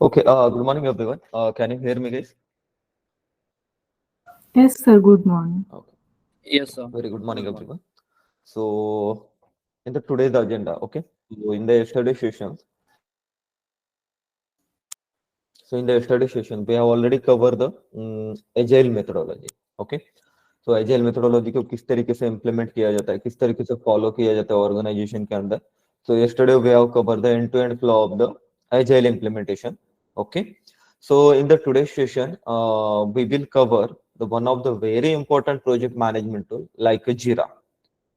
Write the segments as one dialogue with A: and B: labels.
A: Okay, good morning everyone. Can you hear me, guys?
B: Yes, sir. Good morning.
A: Okay,
C: Yes, sir.
A: very good morning
C: Good morning.
A: everyone. So, in the today's agenda, okay, so in the yesterday sessions, we have already covered the agile methodology, okay. So agile methodology को किस तरीके से implement किया जाता है, किस तरीके से follow किया जाता है organization के अंदर. So yesterday we have covered the end-to-end flow of the agile implementation, okay. So in the today's session, we will cover the one of the very important project management tool like Jira,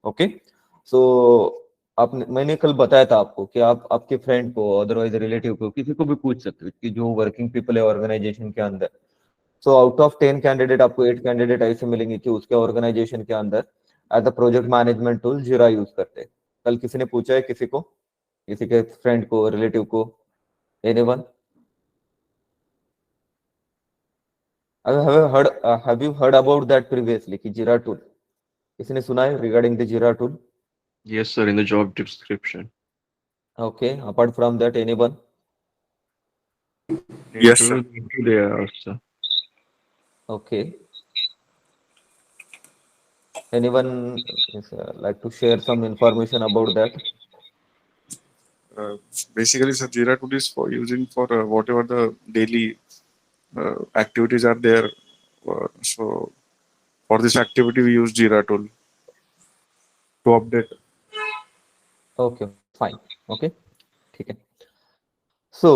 A: okay. So आपने मैंने कल बताया था आपको कि आप आपके friend को अदरवाइज रिलेटिव को किसी को भी पूछ सकते हो कि जो वर्किंग पीपल है ऑर्गेनाइजेशन के अंदर. सो आउट ऑफ 10 कैंडिडेट आपको 8 कैंडिडेट ऐसे मिलेंगे कि उसके ऑर्गेनाइजेशन के अंदर as a project management tool Jira use करते हैं. कल किसी ने पूछा है किसी के फ्रेंड को रिलेटिव को? Anyone? have you heard about that previously कि जीरा टूल किसी ने सुना है regarding the Jira tool?
D: Yes, sir, in the job description.
A: Okay, apart from that, anyone?
E: Yes, sir.
D: Into there also.
A: Okay, anyone is, like to share some information about that?
E: Basically, sir, Jira tool is for using for whatever the daily activities are there. So for this activity, we use Jira tool to update.
A: Okay, fine. Okay, ठीक है. So,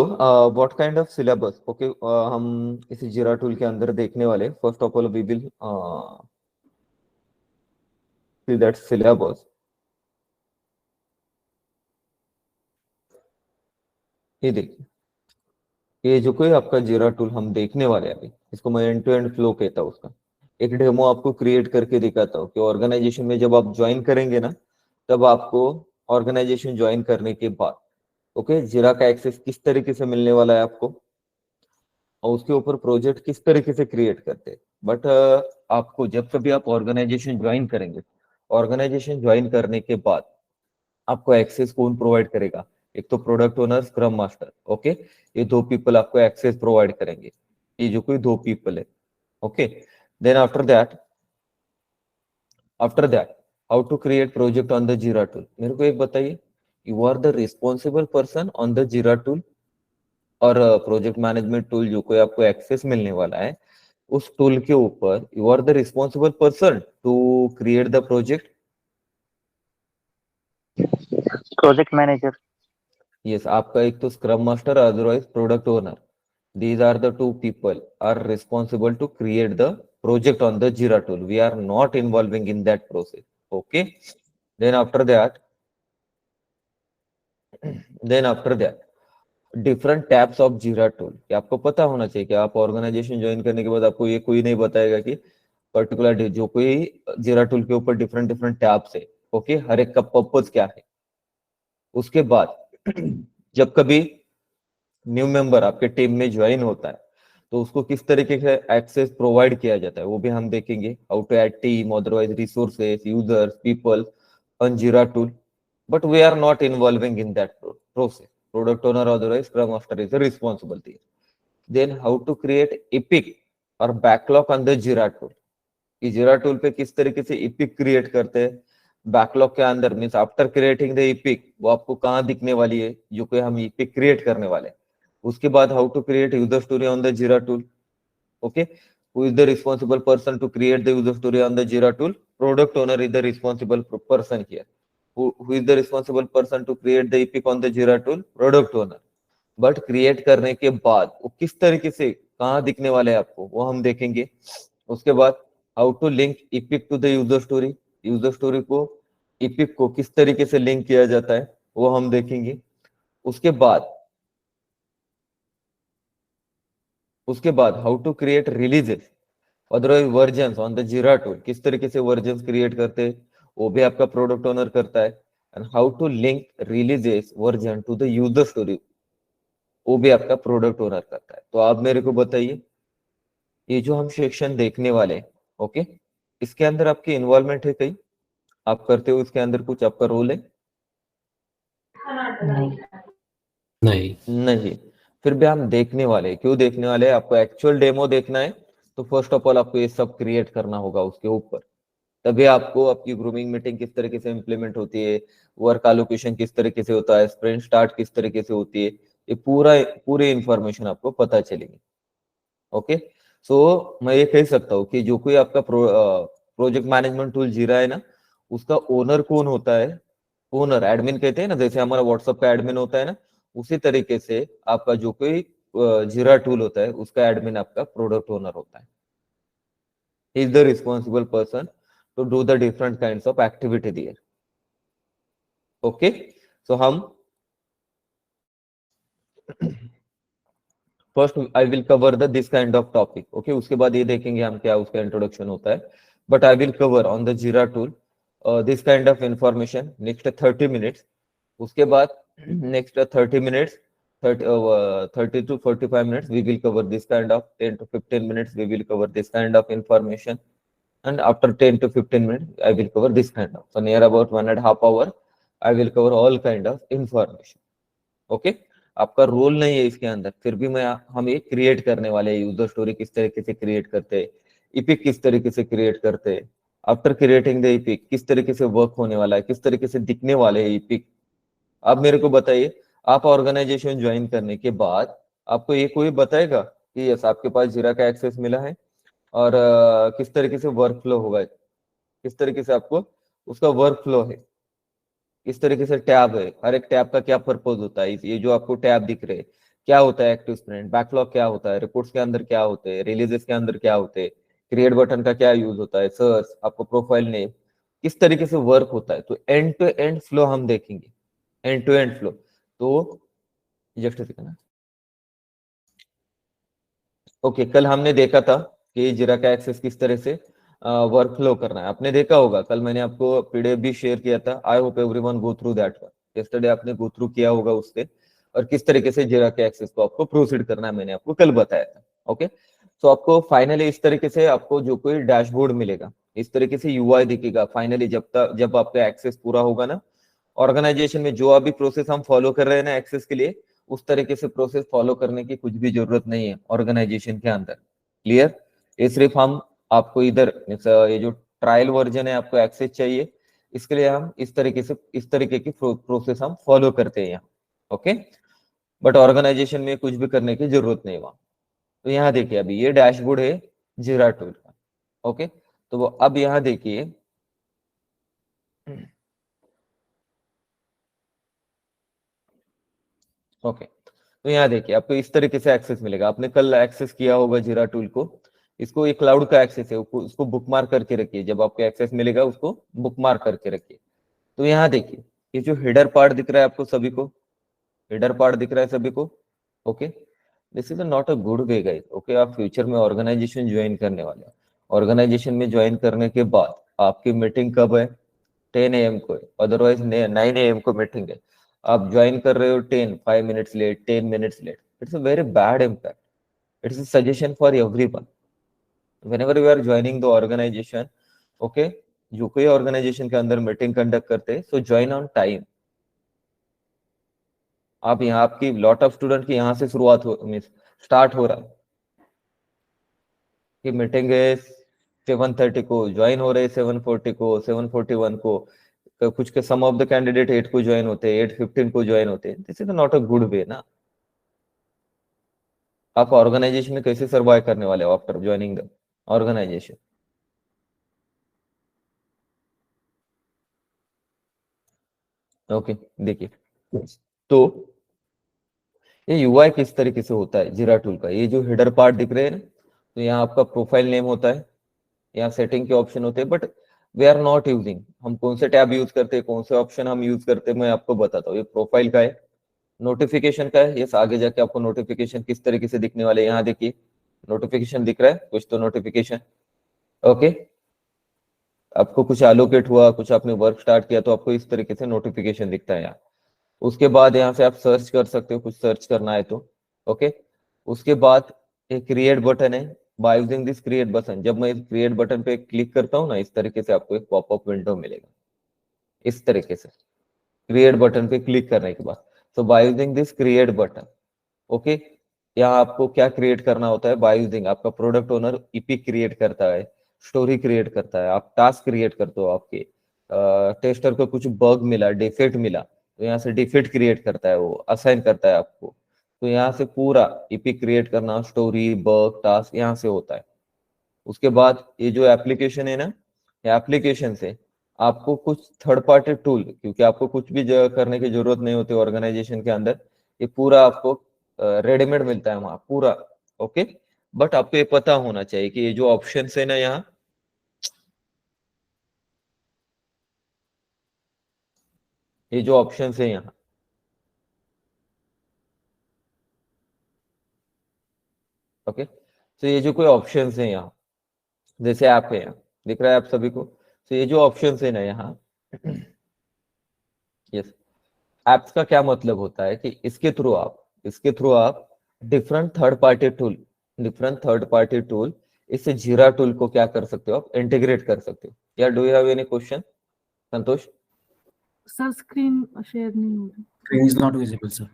A: what kind of syllabus? Okay, हम इस जीरा tool के अंदर देखने वाले. First of all, we will see that syllabus. ये देखिए, ये जो कोई आपका जीरा टूल हम देखने वाले हैं अभी, इसको मैं एंड टू एंड फ्लो कहता हूँ. उसका एक डेमो आपको क्रिएट करके दिखाता हूँ कि ऑर्गेनाइजेशन में जब आप ज्वाइन करेंगे ना, तब आपको ऑर्गेनाइजेशन ज्वाइन करने के बाद ओके जीरा का एक्सेस किस तरीके से मिलने वाला है आपको, और उसके ऊपर प्रोजेक्ट किस तरीके से क्रिएट करते हैं. बट आपको जब कभी आप ऑर्गेनाइजेशन ज्वाइन करेंगे, ऑर्गेनाइजेशन ज्वाइन करने के बाद आपको एक्सेस कौन प्रोवाइड करेगा? एक तो product owner, scrum master, okay. ये दो पीपल आपको एक्सेस प्रोवाइड करेंगे. ये जो कोई दो पीपल है, okay. Then after that how to create project on the Jira tool. मेरे को एक बताइए, you are the responsible person on the Jira tool और प्रोजेक्ट मैनेजमेंट टूल जो कोई आपको एक्सेस मिलने वाला है, उस टूल के ऊपर you are the responsible person to create the project.
C: Project manager.
A: Yes, आपका एक तो scrum master, otherwise product owner. These are the two people are responsible to create the project on the Jira tool. We are not involving in that process. Okay. Then after that, different tabs of Jira tool. ये आपको पता होना चाहिए कि आप organisation join करने के बाद आपको ये कोई नहीं बताएगा कि पर्टिकुलर जो कोई जीरा टूल के ऊपर डिफरेंट टैब्स है. ओके, हर एक का पर्पस क्या है. उसके बाद जब कभी न्यू मेंबर आपके टीम में ज्वाइन होता है, तो उसको किस तरीके से एक्सेस प्रोवाइड किया जाता है वो भी हम देखेंगे. How to add team, otherwise resources, users, people on Jira tool. But we are not involving in that process. Product owner, otherwise scrum master is responsible thing. Then how to create epic और backlog on the Jira tool. ये Jira tool पे किस तरीके से epic create करते हैं backlog के अंदर, means after creating the epic वो आपको कहाँ दिखने वाली है जो कोई हम एपिक क्रिएट करने वाले हैं. उसके बाद how to create user story on the Jira tool. Okay, who is the responsible person to create the user story on the Jira tool? Product owner is the responsible person here. Who is the responsible person to create the epic on the Jira tool? Product owner. But create करने के बाद वो किस तरीके से कहाँ दिखने वाले हैं आपको वो हम देखेंगे. उसके बाद how to link epic to the user story. User story को एपिक को किस तरीके से लिंक किया जाता है वो हम देखेंगे. उसके बाद how to create releases, otherwise versions on the Jira tool. किस तरीके से वर्जन्स क्रिएट करते हैं वो भी आपका प्रोडक्ट ओनर करता है. And how to link releases version to the user story वो भी आपका प्रोडक्ट ओनर करता है. तो आप मेरे को बताइए, ये जो हम सेक्शन देखने वाले हैं, ओके, इसके अंदर आपकी इन्वॉल्वमेंट है कहीं? आप करते हो इसके अंदर कुछ? आपका रोल है?
C: नहीं.
A: नहीं. फिर भी हम देखने वाले हैं। क्यों देखने वाले हैं? आपको एक्चुअल डेमो देखना है तो फर्स्ट ऑफ ऑल आपको ये सब क्रिएट करना होगा उसके ऊपर, तभी आपको आपकी ग्रूमिंग मीटिंग किस तरीके से इम्प्लीमेंट होती है, वर्क एलोकेशन किस तरीके से होता है, स्प्रिंट स्टार्ट किस तरीके से होती है, ये पूरी इंफॉर्मेशन आपको पता चलेगी। ओके, सो मैं ये कह सकता हूँ कि जो कोई आपका प्रोजेक्ट मैनेजमेंट टूल जीरा है ना, उसका ओनर कौन होता है? ओनर, एडमिन कहते हैं ना, जैसे हमारा व्हाट्सएप का एडमिन होता है ना, उसी तरीके से आपका जो कोई जीरा टूल होता है उसका एडमिन आपका प्रोडक्ट ओनर होता है। He is the responsible person to do the different kinds of activity there. Okay, so हम first I will cover the this kind of topic. Okay, उसके बाद ये देखेंगे हम क्या उसका इंट्रोडक्शन होता है, but I will cover on the Jira tool this kind of information next 30 minutes. उसके बाद next 30 minutes 30 to 45 minutes we will cover this kind of 10 to 15 minutes we will cover this kind of information, and after 10 to 15 minutes I will cover this kind of, so near about 1.5 hour I will cover all kind of information. Okay, आपका role नहीं है इसके अंदर, फिर भी हम ये create करने वाले हैं। यूजर स्टोरी किस तरीके से क्रिएट करते हैं, इपिक किस तरीके से क्रिएट करते हैं, आफ्टर क्रिएटिंग द इपिक किस तरीके से वर्क होने वाला है, किस तरीके से दिखने वाले हैं इपिक। आप मेरे को बताइए, आप ऑर्गेनाइजेशन ज्वाइन करने के बाद आपको ये कोई बताएगा कि यस आपके पास जीरा का एक्सेस मिला है और किस तरीके से वर्क फ्लो होगा, किस तरीके से आपको उसका वर्क फ्लो है, किस तरीके से टैब है, हर एक टैब का क्या पर्पज होता है, ये जो आपको टैब दिख रहे हैं क्या होता है, एक्टिव स्प्रिंट, बैकलॉग क्या होता है, रिपोर्ट्स के अंदर क्या होते हैं, रिलीजेस के अंदर क्या होते हैं, क्रिएट बटन का क्या यूज होता है, सर्च, आपको प्रोफाइल नेम, किस तरीके से वर्क होता है। तो एंड टू एंड फ्लो हम देखेंगे, एंड टू एंड फ्लो। तो जस्ट ना ओके, कल हमने देखा था कि जीरा का एक्सेस किस तरह से वर्क फ्लो करना है, आपने देखा होगा, कल मैंने आपको पीडीएफ भी शेयर किया था। आई hope everyone go through that one, yesterday आपने गो थ्रू किया होगा उससे, और किस तरीके से जीरा के एक्सेस को आपको प्रोसीड करना है मैंने आपको कल बताया था। ओके, तो आपको फाइनली इस तरीके से आपको जो कोई डैशबोर्ड मिलेगा, इस तरीके से यूआई दिखेगा फाइनली, जब आपका एक्सेस पूरा होगा ना ऑर्गेनाइजेशन में, जो अभी प्रोसेस हम फॉलो कर रहे हैं ना एक्सेस के लिए, उस तरीके से प्रोसेस फॉलो करने की कुछ भी जरूरत नहीं है ऑर्गेनाइजेशन के अंदर। क्लियर? ये सिर्फ हम आपको इधर ये जो ट्रायल वर्जन है आपको एक्सेस चाहिए, इसके लिए हम इस तरीके की प्रोसेस हम फॉलो करते हैं यहाँ। ओके, बट ऑर्गेनाइजेशन में कुछ भी करने की जरूरत नहीं वहां। तो यहाँ देखिए, अभी ये डैशबोर्ड है जीरा टूल का। ओके, तो वो अब यहाँ देखिए, ओके, तो यहाँ देखिए आपको इस तरीके से एक्सेस मिलेगा। आपने कल एक्सेस किया होगा जीरा टूल को, इसको एक क्लाउड का एक्सेस है, उसको बुकमार्क करके रखिए, जब आपको एक्सेस मिलेगा उसको बुकमार्क करके रखिए। तो यहाँ देखिए, ये जो हेडर पार्ट दिख रहा है आपको सभी को, हेडर पार्ट दिख रहा है सभी को। Okay, this is not a good way guys. Okay, आप फ्यूचर में ऑर्गेनाइजेशन ज्वाइन करने वाले हैं, ऑर्गेनाइजेशन में ज्वाइन करने के बाद आपकी मीटिंग कब है? 10 AM को है, अदरवाइज 9 AM को मीटिंग है। आप ज्वाइन कर रहे हो 5 minutes late, 10 minutes late, it's a very bad impact. It's a suggestion for everyone whenever you are joining the organization. Okay, जो कोई ऑर्गेनाइजेशन के अंदर मीटिंग कंडक्ट करते हैं, सो ज्वाइन ऑन टाइम। आप यहाँ, आपकी लॉट ऑफ स्टूडेंट की यहाँ से शुरुआत हो, स्टार्ट हो रहा है कि मीटिंग है 7:30 को, ज्वाइन हो रहे 7:40 को, 7:41 को, कुछ के सम ऑफ द कैंडिडेट 8 को ज्वाइन होते हैं, 8:15 को ज्वाइन होते हैं। This is not a good way ना। आप ऑर्गेनाइजेशन में कैसे सर्वाइव करने वाले हो after joining the organization? Okay, देखिए, तो ये यूआई किस तरीके से होता है जीरा टूल का। ये जो हेडर पार्ट दिख रहे हैं ना, तो यहाँ आपका प्रोफाइल नेम होता है, यहाँ सेटिंग के ऑप्शन होते हैं, but we are not using. हम कौन से टैब यूज करते हैं, कौन से ऑप्शन हम यूज करते हैं, मैं आपको बताता हूँ। ये प्रोफाइल का है, नोटिफिकेशन का है, ये आगे जाके आपको नोटिफिकेशन किस तरीके से दिखने वाले, यहाँ देखिए नोटिफिकेशन दिख रहा है कुछ, तो नोटिफिकेशन। ओके, आपको कुछ एलोकेट हुआ, कुछ आपने वर्क स्टार्ट किया, तो आपको इस तरीके से नोटिफिकेशन दिखता है यहाँ। उसके बाद यहाँ से आप सर्च कर सकते हो, कुछ सर्च करना है तो। ओके, उसके बाद एक क्रिएट बटन है, by using this create button, जब मैं इस क्रिएट बटन पे क्लिक करता हूँ ना, इस तरीके से आपको एक पॉपअप विंडो मिलेगा, इस तरीके से क्रिएट बटन पे क्लिक करने के बाद। तो by using this create button, okay, यहाँ आपको क्या क्रिएट करना होता है बाय यूजिंग, आपका प्रोडक्ट ओनर ईपी क्रिएट करता है, स्टोरी क्रिएट करता है, आप टास्क क्रिएट करते हो, आपके टेस्टर को कुछ बग मिला, डिफेक्ट मिला, तो यहाँ से डिफेक्ट क्रिएट करता है, वो असाइन करता है आपको। तो यहाँ से पूरा ईपी क्रिएट करना, स्टोरी, बग, टास्क यहाँ से होता है। उसके बाद ये जो एप्लीकेशन है ना, ये एप्लीकेशन से आपको कुछ थर्ड पार्टी टूल, क्योंकि आपको कुछ भी करने की जरूरत नहीं होती ऑर्गेनाइजेशन के अंदर, ये पूरा आपको रेडीमेड मिलता है वहां पूरा। ओके, बट आपको ये पता होना चाहिए कि ये जो ऑप्शन है ना यहाँ, ये जो ऑप्शन है यहाँ, ओके, तो ये जो कोई ऑप्शन है यहाँ, जैसे ऐप है यहाँ, दिख रहा है आप सभी को, तो ये जो ऑप्शन है ना यहाँ, यस, एप्स का क्या मतलब होता है कि इसके थ्रू आप डिफरेंट थर्ड पार्टी टूल इससे जीरा टूल को क्या कर सकते हो, आप इंटीग्रेट कर सकते हो। या do you have any question Santosh?
B: Sir screen share नहीं हो रही।
F: Screen is not visible, sir.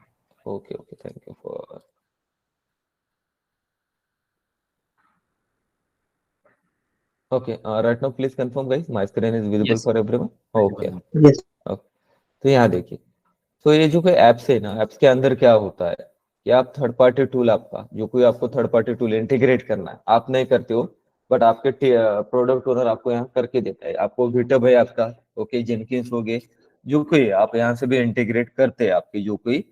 A: Okay okay, thank you for, okay, right now please confirm guys, my screen is visible
F: Yes.
A: For everyone? Okay,
C: Yes.
A: तो यहाँ देखिए, तो ये जो कोई एप्स है ना, एप्स के अंदर क्या होता है कि आप थर्ड पार्टी टूल, आपका जो कोई आपको थर्ड पार्टी टूल इंटीग्रेट करना है, आप नहीं करते हो, बट आपके प्रोडक्ट ओनर आपको यहाँ करके देता है। आपको गिटहब है आपका, ओके, जेनकिंस हो गए, जो कोई आप यहाँ से भी इंटीग्रेट करते हैं, आपकी जो कोई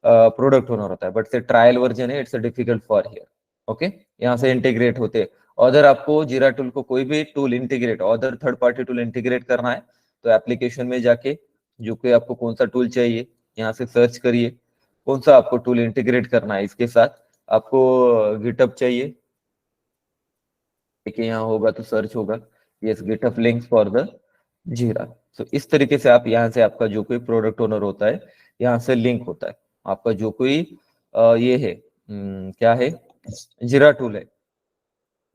A: प्रोडक्ट ओनर होता है, बट से ट्रायल वर्जन है, it's difficult for here. Okay, यहाँ से इंटीग्रेट होते। अदर आपको जीरा टूल को कोई भी tool integrate, other third party tool integrate करना है, तो एप्लीकेशन में जाके जो कि आपको कौन सा टूल चाहिए, यहाँ से सर्च करिए, कौन सा आपको टूल इंटीग्रेट करना है इसके साथ। आपको गिटहब चाहिए, देखिए यहाँ होगा तो सर्च होगा, yes, GitHub links for the जीरा। तो इस तरीके से आप यहाँ से आपका जो कोई प्रोडक्ट ओनर होता है, यहाँ से लिंक होता है आपका जो कोई ये है, क्या है, जीरा टूल है,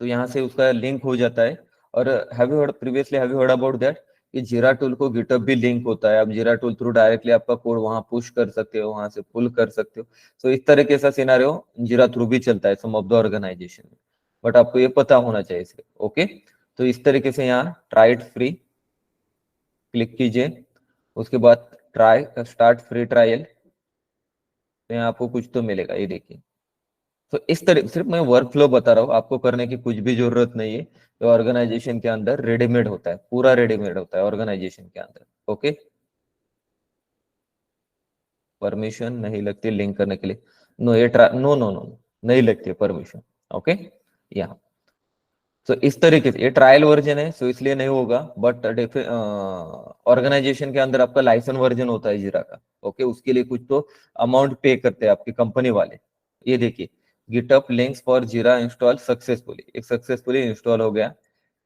A: तो यहाँ से उसका लिंक हो जाता है। और have you heard about that कि जीरा टूल को गिटहब भी लिंक होता है, आप जीरा टूल थ्रू डायरेक्टली आपका कोड वहां पुश कर सकते हो, वहां से पुल कर सकते हो। तो इस तरह का सिनेरियो जीरा थ्रू भी चलता है सम ऑफ द ऑर्गेनाइजेशन में, बट आपको ये पता होना चाहिए इसे। ओके, तो इस तरीके से यहाँ ट्राई इट फ्री क्लिक कीजिए, उसके बाद ट्राई स्टार्ट फ्री ट्रायल, तो यहाँ आपको कुछ तो मिलेगा, ये देखिए। तो इस तरह सिर्फ मैं वर्क फ्लो बता रहा हूँ, आपको करने की कुछ भी जरूरत नहीं है, तो ऑर्गेनाइजेशन के अंदर रेडीमेड होता है, पूरा रेडीमेड होता है ऑर्गेनाइजेशन के अंदर। ओके, परमिशन नहीं लगती लिंक करने के लिए, नो, ये नो नो नो नहीं लगती परमिशन। ओके, यहाँ तो इस तरीके से ये ट्रायल वर्जन है, सो इसलिए नहीं होगा, बट ऑर्गेनाइजेशन के अंदर आपका लाइसेंस वर्जन होता है जीरा का। ओके, उसके लिए कुछ तो अमाउंट पे करते हैं आपकी कंपनी वाले। ये देखिए, गिटहब लिंक्स फॉर जीरा इंस्टॉल सक्सेसफुली, एक सक्सेसफुली इंस्टॉल हो गया,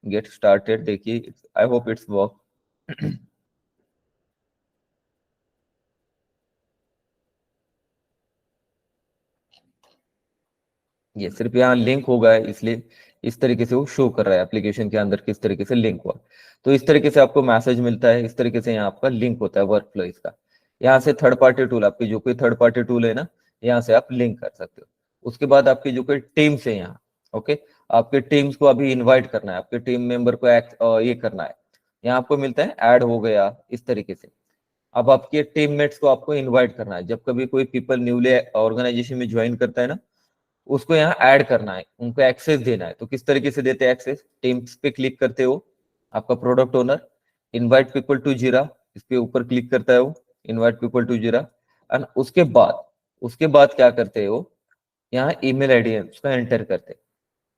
A: गेट स्टार्टेड, देखिए, आई होप इट्स वर्क। ये सिर्फ यहाँ लिंक होगा है, इसलिए इस तरीके से वो शो कर रहा है एप्लीकेशन के अंदर किस तरीके से लिंक हुआ। तो इस तरीके से आपको मैसेज मिलता है, इस तरीके से यहाँ आपका लिंक होता है वर्क फ्लो इसका। यहाँ से थर्ड पार्टी टूल, आपकी जो कोई थर्ड पार्टी टूल है ना, यहाँ से आप लिंक कर सकते हो। उसके बाद आपकी जो कोई टीम्स है यहाँ, ओके, आपके टीम्स को अभी इन्वाइट करना है, आपके टीम मेंबर को ये करना है, यहाँ आपको मिलता है ऐड हो गया, इस तरीके से। अब आपके टीममेट्स को आपको इन्वाइट करना है, जब कभी कोई पीपल न्यूली ऑर्गेनाइजेशन में ज्वाइन करता है ना, उसको यहाँ ऐड करना है, उनको एक्सेस देना है। तो किस तरीके से देते हैं एक्सेस, टीम्स पे क्लिक करते हो, आपका product owner invite people to Jira, इस पे ऊपर क्लिक करता है वो, invite people to Jira, and उसके बाद क्या करते हो, यहाँ ईमेल आईडी है उसका एंटर करते,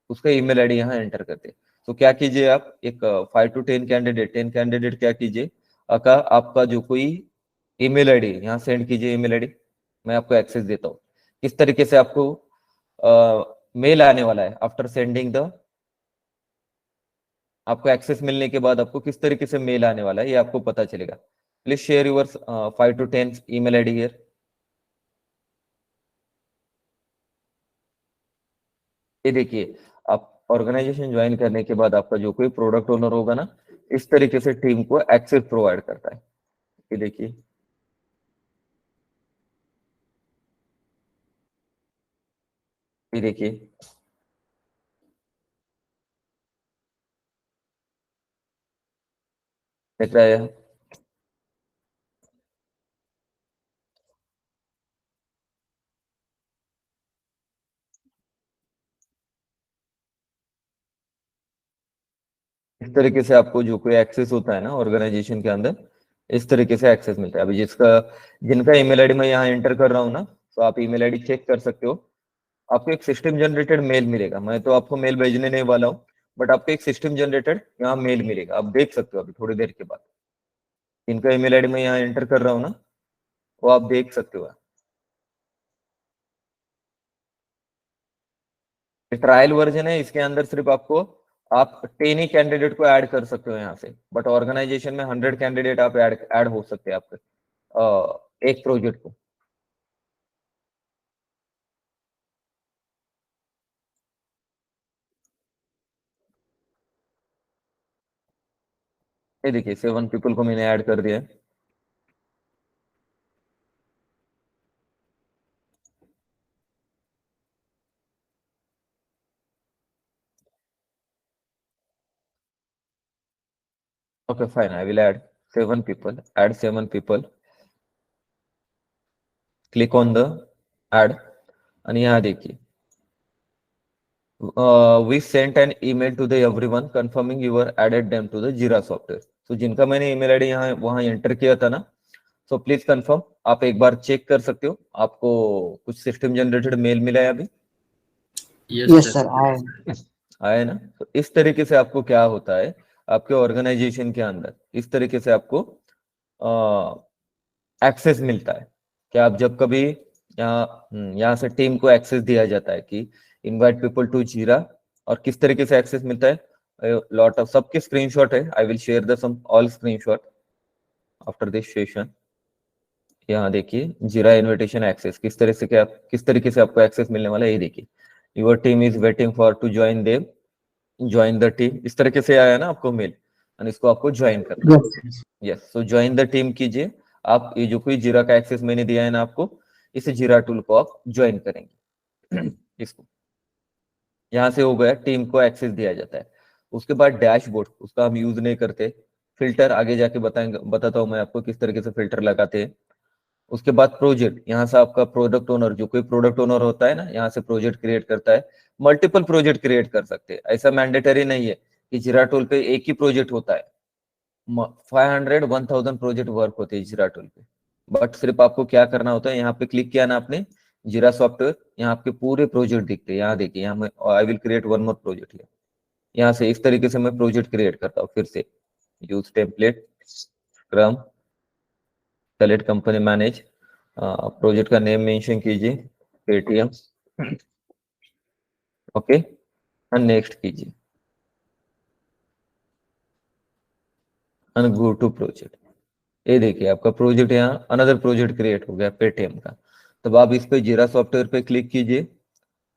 A: उसका ईमेल आईडी यहाँ एंटर करते। तो क्या कीजिए आप, एक 5 to 10 कैंडिडेट, 10 कैंडिडेट क्या कीजिए, आपका जो कोई ईमेल आईडी यहाँ सेंड कीजिए, ईमेल आईडी मैं आपको एक्सेस देता हूँ। किस तरीके से आपको मेल आने वाला है आफ्टर सेंडिंग द, आपको एक्सेस मिलने के बाद आपको किस तरीके से मेल आने वाला है ये आपको पता चलेगा। Please share your 5 to 10 email ID here. ये देखिए, आप ऑर्गेनाइजेशन ज्वाइन करने के बाद आपका जो कोई प्रोडक्ट ओनर होगा ना, इस तरीके से टीम को एक्सेस प्रोवाइड करता है। ये देखिए, ये देखिए दिख रहा है। इस तरीके से आपको जो कोई एक्सेस होता है ना ऑर्गेनाइजेशन के अंदर, इस तरीके से एक्सेस मिलता है। अभी जिनका ईमेल आईडी मैं यहाँ एंटर कर रहा हूँ ना, तो आप ईमेल आईडी चेक कर सकते हो। आपको एक सिस्टम जनरेटेड मेल मिलेगा, मैं तो आपको मेल भेजने नहीं वाला हूँ, बट आपको एक सिस्टम जनरेटेड यहाँ मेल मिलेगा, आप देख सकते हो अभी थोड़ी देर के बाद। जिनका ईमेल आईडी मैं यहाँ एंटर कर रहा हूँ ना, वो आप देख सकते हो। ट्रायल वर्जन है, इसके अंदर सिर्फ आपको आप 10 ही कैंडिडेट को ऐड कर सकते हो यहाँ से, बट ऑर्गेनाइजेशन में 100 कैंडिडेट आप ऐड हो सकते हैं आपके एक प्रोजेक्ट को। ये देखिए 7 पीपल को मैंने ऐड कर दिया है। Okay, fine. I will add 7 people. Add 7 people. Click on the add. And यहाँ देखिए, we sent an email to the everyone confirming you were added them to the Jira software. So जिनका मैंने email ID यहाँ वहाँ enter किया था ना, so please confirm. आप एक बार चेक कर सकते हो, आपको कुछ सिस्टम जनरेटेड मेल मिला है अभी?
C: Yes, sir.
A: आया ना? तो इस तरीके से आपको क्या होता है आपके ऑर्गेनाइजेशन के अंदर, इस तरीके से आपको एक्सेस मिलता है कि आप जब कभी यहाँ से टीम को एक्सेस दिया जाता है कि इनवाइट पीपल टू जीरा, और किस तरीके से एक्सेस मिलता है, लॉट ऑफ सबके स्क्रीनशॉट है। I will share the sum all screenshot after this session. यहाँ देखिए जीरा इनविटेशन एक्सेस किस तरीके से आपको एक्सेस मिलने वाला है। ये देखिए, your team is waiting for to join them, join the team, इस तरीके से आया ना आपको मेल, और इसको आपको ज्वाइन करना है। Yes, so join the team कीजिए आप। ये जो कोई जीरा का एक्सेस मैंने दिया है ना आपको, इस जीरा टूल को आप ज्वाइन करेंगे। इसको यहाँ से हो गया, टीम को एक्सेस दिया जाता है। उसके बाद डैशबोर्ड, उसका हम यूज नहीं करते। फिल्टर आगे जाके बताता हूँ मैं आपको किस तरीके से फिल्टर लगाते हैं। उसके बाद प्रोजेक्ट, यहाँ से आपका प्रोडक्ट ओनर, जो कोई प्रोडक्ट ओनर होता है ना, यहाँ से प्रोजेक्ट क्रिएट करता है। मल्टीपल प्रोजेक्ट क्रिएट कर सकते हैं, ऐसा मैंडेटरी नहीं है कि जीरा टूल पे एक ही प्रोजेक्ट होता है। 500-1000 प्रोजेक्ट वर्क होते हैं जीरा टूल पे, बट सिर्फ आपको क्या करना होता है, यहाँ पे क्लिक किया ना आपने जीरा सॉफ्टवेयर, यहाँ आपके पूरे प्रोजेक्ट दिखते हैं। यहाँ देखिए, यहाँ मैं आई will create one more project है। यहाँ से इस तरीके से मैं प्रोजेक्ट क्रिएट करता हूँ। फिर से use template, scrum, select company, manage, project का नेम मेंशन कीजिए, पेटीएम, ओके, एंड नेक्स्ट कीजिए, एंड गो टू प्रोजेक्ट। ये देखिए आपका प्रोजेक्ट यहाँ अनदर प्रोजेक्ट क्रिएट हो गया पेटीएम का। तब आप इस पे जीरा सॉफ्टवेयर पे क्लिक कीजिए,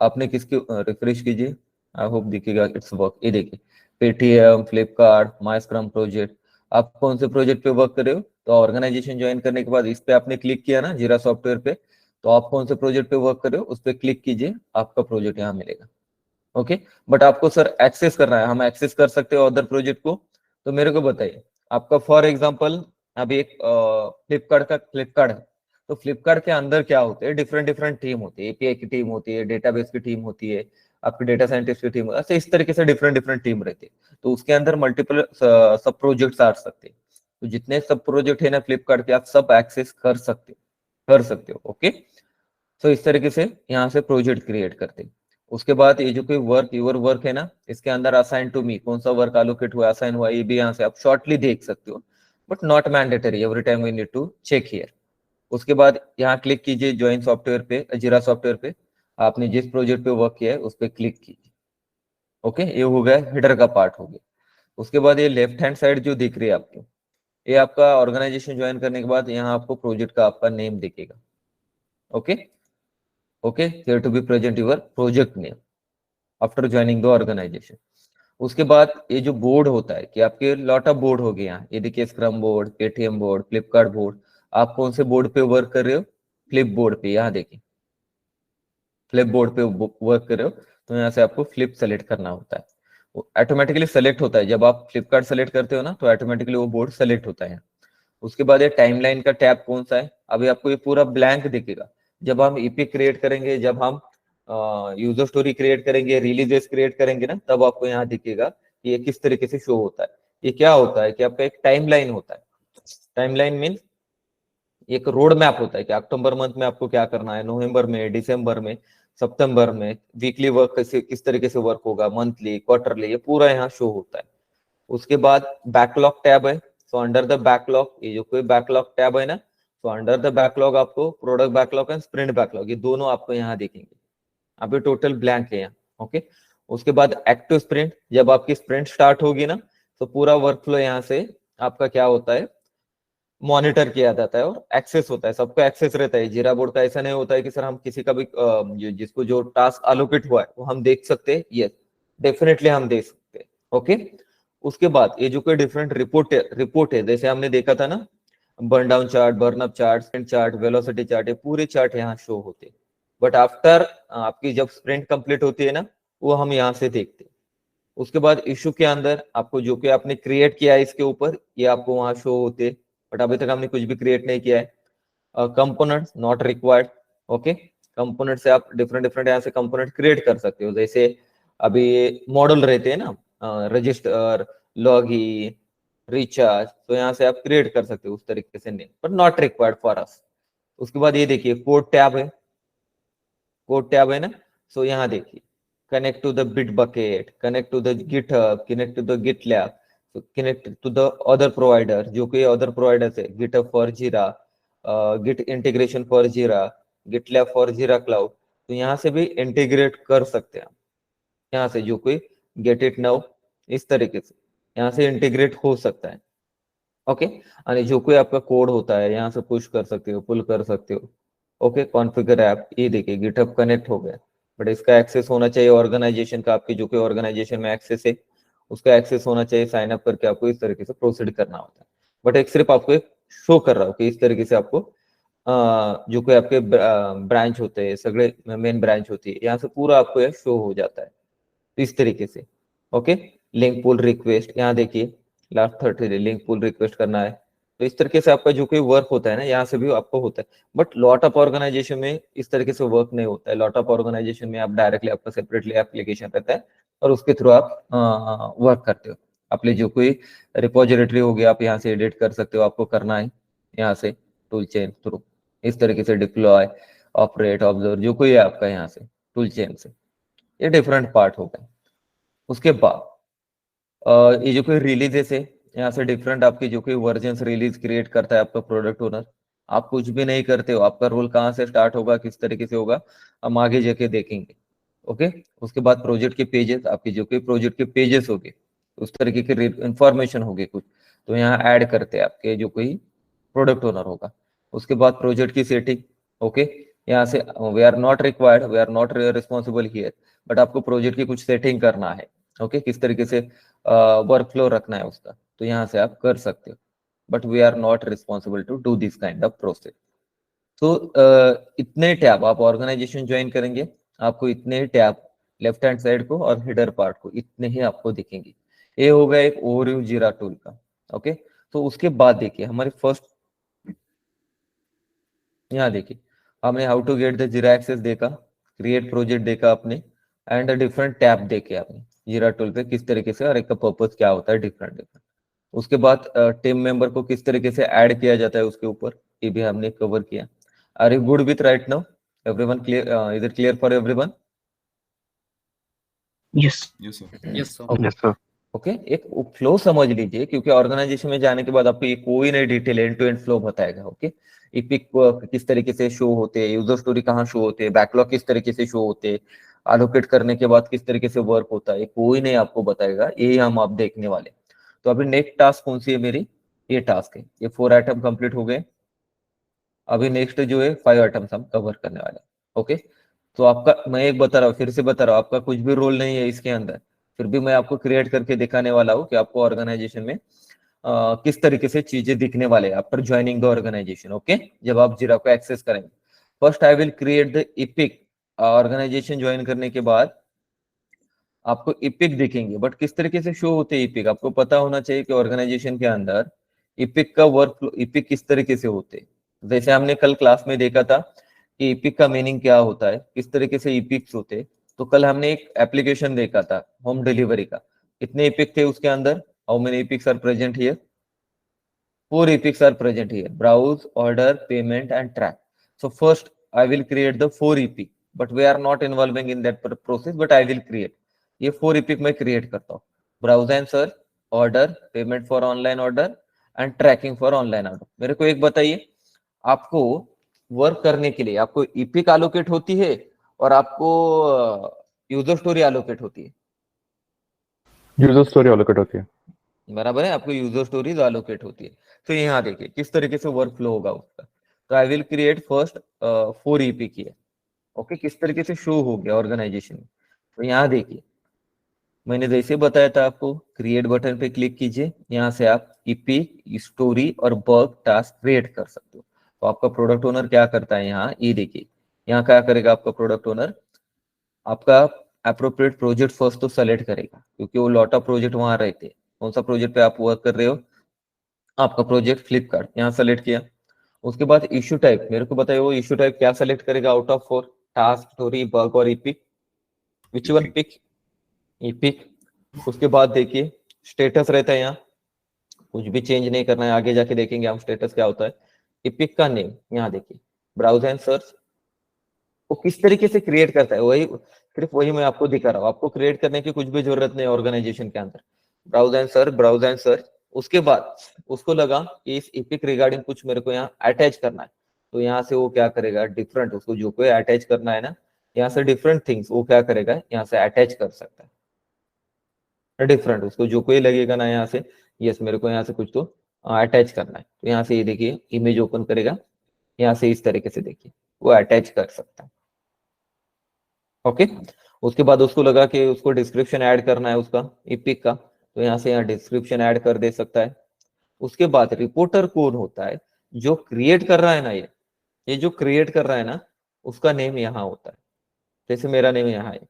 A: आपने किसके रिफ्रेश कीजिए, आई होप दिखेगा इट्स वर्क। ये देखिए पेटीएम, फ्लिपकार्ट, माई स्क्रम प्रोजेक्ट। आप कौन से प्रोजेक्ट पे वर्क कर रहे हो, तो ऑर्गेनाइजेशन ज्वाइन करने के बाद इस पे आपने क्लिक किया ना जीरा सॉफ्टवेयर पे, तो आप कौन से प्रोजेक्ट पे वर्क कर रहे हो उस पर क्लिक कीजिए, आपका प्रोजेक्ट यहाँ मिलेगा। ओके, बट आपको सर एक्सेस करना है, हम एक्सेस कर सकते हो अदर प्रोजेक्ट को, तो मेरे को बताइए। आपका फॉर एग्जांपल अभी एक फ्लिपकार्ट है, तो फ्लिपकार्ट के अंदर क्या होते हैं, डिफरेंट डिफरेंट टीम होती है। एपीआई की टीम होती है, डेटाबेस की टीम होती है, आपकी डेटा साइंटिस्ट की टीम, ऐसे इस तरीके से डिफरेंट डिफरेंट टीम रहती है। तो उसके अंदर मल्टीपल सब प्रोजेक्ट्स आ सकते हैं। तो जितने सब प्रोजेक्ट है ना फ्लिपकार्ट के, आप सब एक्सेस कर सकते हो। ओके, तो इस तरीके से यहाँ से प्रोजेक्ट क्रिएट करते हैं। उसके बाद ये जो कोई वर्क, यूर वर्क है ना, इसके अंदर असाइन टू मी, कौन सा वर्क एलोकेट हुआ, असाइन हुआ, ये भी यहाँ से आप शॉर्टली देख सकते हो, but not mandatory, every time we need to check here. उसके बाद यहाँ क्लिक कीजिए ज्वाइन सॉफ्टवेयर पे, जीरा सॉफ्टवेयर पे, आपने जिस प्रोजेक्ट पे वर्क किया है उस पर क्लिक कीजिए। ओके, ये हो गया, हेडर का पार्ट हो गया। उसके बाद ये लेफ्ट हैंड साइड जो दिख रही है आपको, ये आपका ऑर्गेनाइजेशन ज्वाइन करने के बाद यहाँ आपको प्रोजेक्ट का आपका नेम दिखेगा। Okay okay, here to be present your project name after joining the organization। उसके बाद ये जो बोर्ड होता है कि आपके लॉट ऑफ बोर्ड हो गए यहाँ, ये देखिए scrum board, Paytm board, Flipkart board. आप कौन से बोर्ड पे वर्क कर रहे हो, फ्लिप बोर्ड पे, यहाँ देखिए फ्लिप बोर्ड पे वर्क कर रहे हो तो यहाँ से आपको फ्लिप सेलेक्ट करना होता है, वो ऑटोमेटिकली सेलेक्ट होता है। जब आप फ्लिपकार्ट सेलेक्ट करते हो ना तो ऑटोमेटिकली वो बोर्ड सेलेक्ट होता है। उसके बाद ये टाइमलाइन का टैब कौन सा है, अभी आपको ये पूरा ब्लैंक दिखेगा। जब हम ईपी क्रिएट करेंगे, जब हम यूजर स्टोरी क्रिएट करेंगे, रिलीजेस क्रिएट करेंगे ना, तब आपको यहाँ दिखेगा कि ये किस तरीके से शो होता है। ये क्या होता है कि आपका एक टाइमलाइन होता है। टाइमलाइन मीन एक रोड मैप होता है कि अक्टूबर मंथ में आपको क्या करना है, नवंबर में, दिसंबर में, सितंबर में वीकली वर्क किस तरीके से वर्क होगा, मंथली, क्वार्टरली, ये पूरा यहाँ शो होता है। उसके बाद बैकलॉग टैब है। सो अंडर द बैकलॉग, ये जो कोई बैकलॉग टैब है ना, तो अंडर द बैकलॉग आपको product backlog and sprint backlog, ये दोनों आपको यहाँ दिखेंगे। अभी टोटल ब्लैंक है यहाँ, ओके। उसके बाद एक्टिव स्प्रिंट, जब आपकी स्प्रिंट स्टार्ट होगी ना तो पूरा वर्कफ्लो यहाँ से आपका क्या होता है, मॉनिटर किया जाता है और एक्सेस होता है, सबको एक्सेस रहता है। जीरा बोर्ड का ऐसा नहीं होता है कि सर हम किसी का भी जिसको जो टास्क एलोकेट हुआ है वो हम देख सकते हैं, यस डेफिनेटली हम देख सकते हैं, ओके। उसके बाद ये जो कोई डिफरेंट रिपोर्ट है, जैसे हमने देखा था ना, burn down chart, burn up chart, sprint chart, velocity chart, ये पूरे चार्ट यहाँ शो होते हैं। बट आफ्टर आपकी जब स्प्रिंट कंप्लीट होती है ना, वो हम यहाँ से देखते हैं। उसके बाद इशू के अंदर आपको जो कि आपने क्रिएट किया है इसके ऊपर, ये आपको वहां शो होते हैं, बट अभी तक हमने कुछ भी क्रिएट नहीं किया है। Components not required, okay. Component से आप डिफरेंट यहाँ से कंपोनेंट क्रिएट कर सकते हो। जैसे अभी मॉडल रहते हैं ना, रजिस्टर, लॉगिन, रिचार्ज, तो यहाँ से आप क्रिएट कर सकते हो उस तरीके से, नहीं but not required for us. उसके बाद ये देखिए कोड टैब है, कोड टैब है ना, सो यहाँ देखिए connect to the Bitbucket, connect to the GitHub, connect to the GitLab, so connect to the other provider, जो कि other providers है, GitHub for Jira, Git integration for Jira, GitLab for Jira Cloud, तो यहाँ से भी integrate कर सकते हैं। यहाँ से जो कोई गेट इट नाउ, इस तरीके से यहाँ से इंटीग्रेट हो सकता है, ओके। और जो कोई आपका कोड होता है यहाँ से पुश कर सकते हो, पुल कर सकते हो, ओके। कॉन्फ़िगर ऐप, ये देखिए गिटहब कनेक्ट हो गया, बट इसका एक्सेस होना चाहिए ऑर्गेनाइजेशन का, आपकी जो कोई ऑर्गेनाइजेशन में एक्सेस है उसका एक्सेस होना चाहिए। साइन अप करके आपको इस तरीके से प्रोसीड करना होता है, बट एक सिर्फ आपको एक शो कर रहा हो कि इस तरीके से आपको जो कोई आपके ब्रांच होते हैं, सगळे मेन ब्रांच होती है, यहाँ से पूरा आपको यह शो हो जाता है इस तरीके से, ओके। लिंक पुल रिक्वेस्ट, यहाँ देखिए लास्ट 30 लिंक पुल रिक्वेस्ट करना है, तो इस तरीके से आपका जो कोई वर्क होता है ना, यहाँ से भी आपको होता है। बट लॉट ऑफ ऑर्गेनाइजेशन में इस तरीके से वर्क नहीं होता है। लॉट ऑफ ऑर्गेनाइजेशन में आप डायरेक्टली, आपका सेपरेटली एप्लीकेशन रहता है और उसके थ्रू आप वर्क करते हो। अपने जो कोई रिपोजिटरी हो गया, आप यहाँ से एडिट कर सकते हो, आपको करना है यहाँ से टूल चेन थ्रू, इस तरीके से डिप्लॉय, ऑपरेट, ऑब्जर्व, जो कोई है आपका यहाँ से टूल चेन से, ये डिफरेंट पार्ट हो गए। उसके बाद ये जो कोई रिलीजेस है, यहाँ से डिफरेंट आपके जो कोई वर्जन रिलीज क्रिएट करता है आपका प्रोडक्ट ओनर। आप कुछ भी नहीं करते हो, आपका रोल कहाँ से स्टार्ट होगा, किस तरीके से होगा, हम आगे जाके देखेंगे, ओके। उसके बाद प्रोजेक्ट के पेजेस, आपके जो कोई प्रोजेक्ट के पेजेस हो गए, उस तरीके के इंफॉर्मेशन हो गए कुछ, तो यहाँ ऐड करते हैं आपके जो कोई प्रोडक्ट ओनर होगा। उसके बाद प्रोजेक्ट की सेटिंग, ओके। यहाँ से we are not required, we are not responsible here, but आपको प्रोजेक्ट की कुछ सेटिंग करना है, ओके। किस तरीके से वर्कफ्लो रखना है उसका, तो यहाँ से आप कर सकते हो, but we are not responsible to do this kind of process. तो इतने टैब आप ऑर्गेनाइजेशन ज्वाइन करेंगे, आपको इतने टैब लेफ्ट हैंड साइड को और हेडर पार्ट को इतने ही आपको दिखेंगे। ये हो गया एक ओवरव्यू जीरा टूल का, ओके। तो उसके बाद देखिए हमारे फर्स्ट, यहाँ देखिए हमने हाउ टू गेट द जीरा एक्सेस देखा, क्रिएट प्रोजेक्ट देखा आपने, एंड डिफरेंट टैब देखे आपने जीरा टूल पे किस तरीके से और एक का पर्पस क्या होता है, डिफरेंट। उसके बाद टीम मेंबर को किस तरीके से ऐड किया जाता है उसके ऊपर, ये भी हमने कवर किया। Are you good with right now everyone? Clear, is it clear for everyone?
C: Yes.
F: Yes, sir.
C: Yes, sir.
D: Yes, sir.
A: Okay. एक फ्लो समझ लीजिए, क्योंकि ऑर्गेनाइजेशन में जाने के बाद आपको ये कोई नहीं detail end to end flow बताएगा, ओके। इपिक किस तरीके से शो होते हैं, यूजर स्टोरी कहाँ शो होते हैं, बैकलॉग किस तरीके से शो होते हैं, एलोकेट करने के बाद किस तरीके से वर्क होता है, कोई नहीं आपको बताएगा, यही हम आप देखने वाले। तो अभी नेक्स्ट टास्क कौन सी है मेरी, ये टास्क है, ये 4 आइटम कंप्लीट हो गए। अभी नेक्स्ट जो है 5 आइटम्स हम कवर करने वाले, ओके। तो आपका, मैं एक बता रहा हूँ, फिर से बता रहा हूँ, आपका कुछ भी रोल नहीं है इसके अंदर, फिर भी मैं आपको क्रिएट करके दिखाने वाला हूँ कि आपको ऑर्गेनाइजेशन में किस तरीके से चीजें दिखने वाले हैं after joining the organization, okay. जब आप जीरा को एक्सेस करेंगे, first I will create the epic organization join करने के बाद आपको इपिक दिखेंगे, बट किस तरीके से शो होते हैं इपिक, आपको पता होना चाहिए कि ऑर्गेनाइजेशन के अंदर इपिक का वर्क फ्लो, इपिक किस तरीके से होते हैं। जैसे हमने कल क्लास में देखा था कि इपिक का मीनिंग क्या होता है, किस तरीके से इपिक्स होते। तो कल हमने एक एप्लीकेशन देखा था होम डिलीवरी का, कितने इपिक थे उसके अंदर, how many epics are present here, 4 epics are present here: browse, order, payment and track. So first I will create the 4 epic, but we are not involving in that process, but I will create ये 4 epic मैं create करता हूँ: browse and search, order, payment for online order and tracking for online order। मेरे को एक बताइए, आपको work करने के लिए आपको epic allocate होती है और आपको यूजर स्टोरी allocate होती है,
F: यूजर स्टोरी एलोकेट होती है।
A: बराबर है, आपको यूजर स्टोरीज एलोकेट होती है। तो यहाँ देखिए किस तरीके से वर्क फ्लो होगा उसका। तो आई will create first 4 epic here। Okay, किस तरीके से शो हो गया ऑर्गेनाइजेशन में। तो यहाँ देखिए मैंने जैसे बताया था आपको, क्रिएट बटन पे क्लिक कीजिए, यहाँ से आप epic, स्टोरी और बग टास्क क्रिएट कर सकते हो। तो आपका प्रोडक्ट ओनर क्या करता है, यहाँ ये देखिए, यहाँ क्या करेगा आपका प्रोडक्ट ओनर, आपका अप्रोप्रिएट प्रोजेक्ट फर्स्ट तो सेलेक्ट करेगा, क्योंकि वो लॉट ऑफ प्रोजेक्ट वहां रहते हैं। कौन सा प्रोजेक्ट पे आप वर्क कर रहे हो, आपका प्रोजेक्ट फ्लिपकार्ट, यहाँ सेलेक्ट किया। उसके बाद इश्यू टाइप, मेरे को बताइए वो इश्यू टाइप क्या सेलेक्ट करेगा out of 4, task, story, bug और epic, which one pick, epic. उसके बाद देखिए स्टेटस रहता है, यहाँ कुछ भी चेंज नहीं करना है, आगे जाके देखेंगे हम स्टेटस क्या होता है। इपिक का नेम यहाँ देखिए, ब्राउज एंड सर्च, वो किस तरीके से क्रिएट करता है, वही सिर्फ वही मैं आपको दिखा रहा हूँ, आपको क्रिएट करने की कुछ भी जरूरत नहीं ऑर्गेनाइजेशन के अंदर। Browse and search, browse and search. उसके बाद उसको लगा कि इस इपिक रिगार्डिंग कुछ मेरे को यहाँ अटैच करना है, तो यहाँ से वो क्या करेगा, डिफरेंट, उसको जो कोई अटैच करना है ना, यहाँ से डिफरेंट थिंग्स वो क्या करेगा, यहाँ से अटैच कर सकता है डिफरेंट, उसको जो कोई लगेगा ना यहाँ से, यस मेरे को यहाँ से कुछ तो अटैच करना है। तो यहाँ से ये देखिए इमेज ओपन करेगा, यहाँ से इस तरीके से देखिए वो अटैच कर सकता है। ओके, उसके बाद उसको लगा कि उसको डिस्क्रिप्शन ऐड करना है उसका इपिक का, तो यहाँ से यहाँ डिस्क्रिप्शन ऐड कर दे सकता है। उसके बाद रिपोर्टर कौन होता है, जो क्रिएट कर रहा है ना, ये जो क्रिएट कर रहा है ना, उसका नेम यहाँ होता है, जैसे मेरा नेम यहाँ है।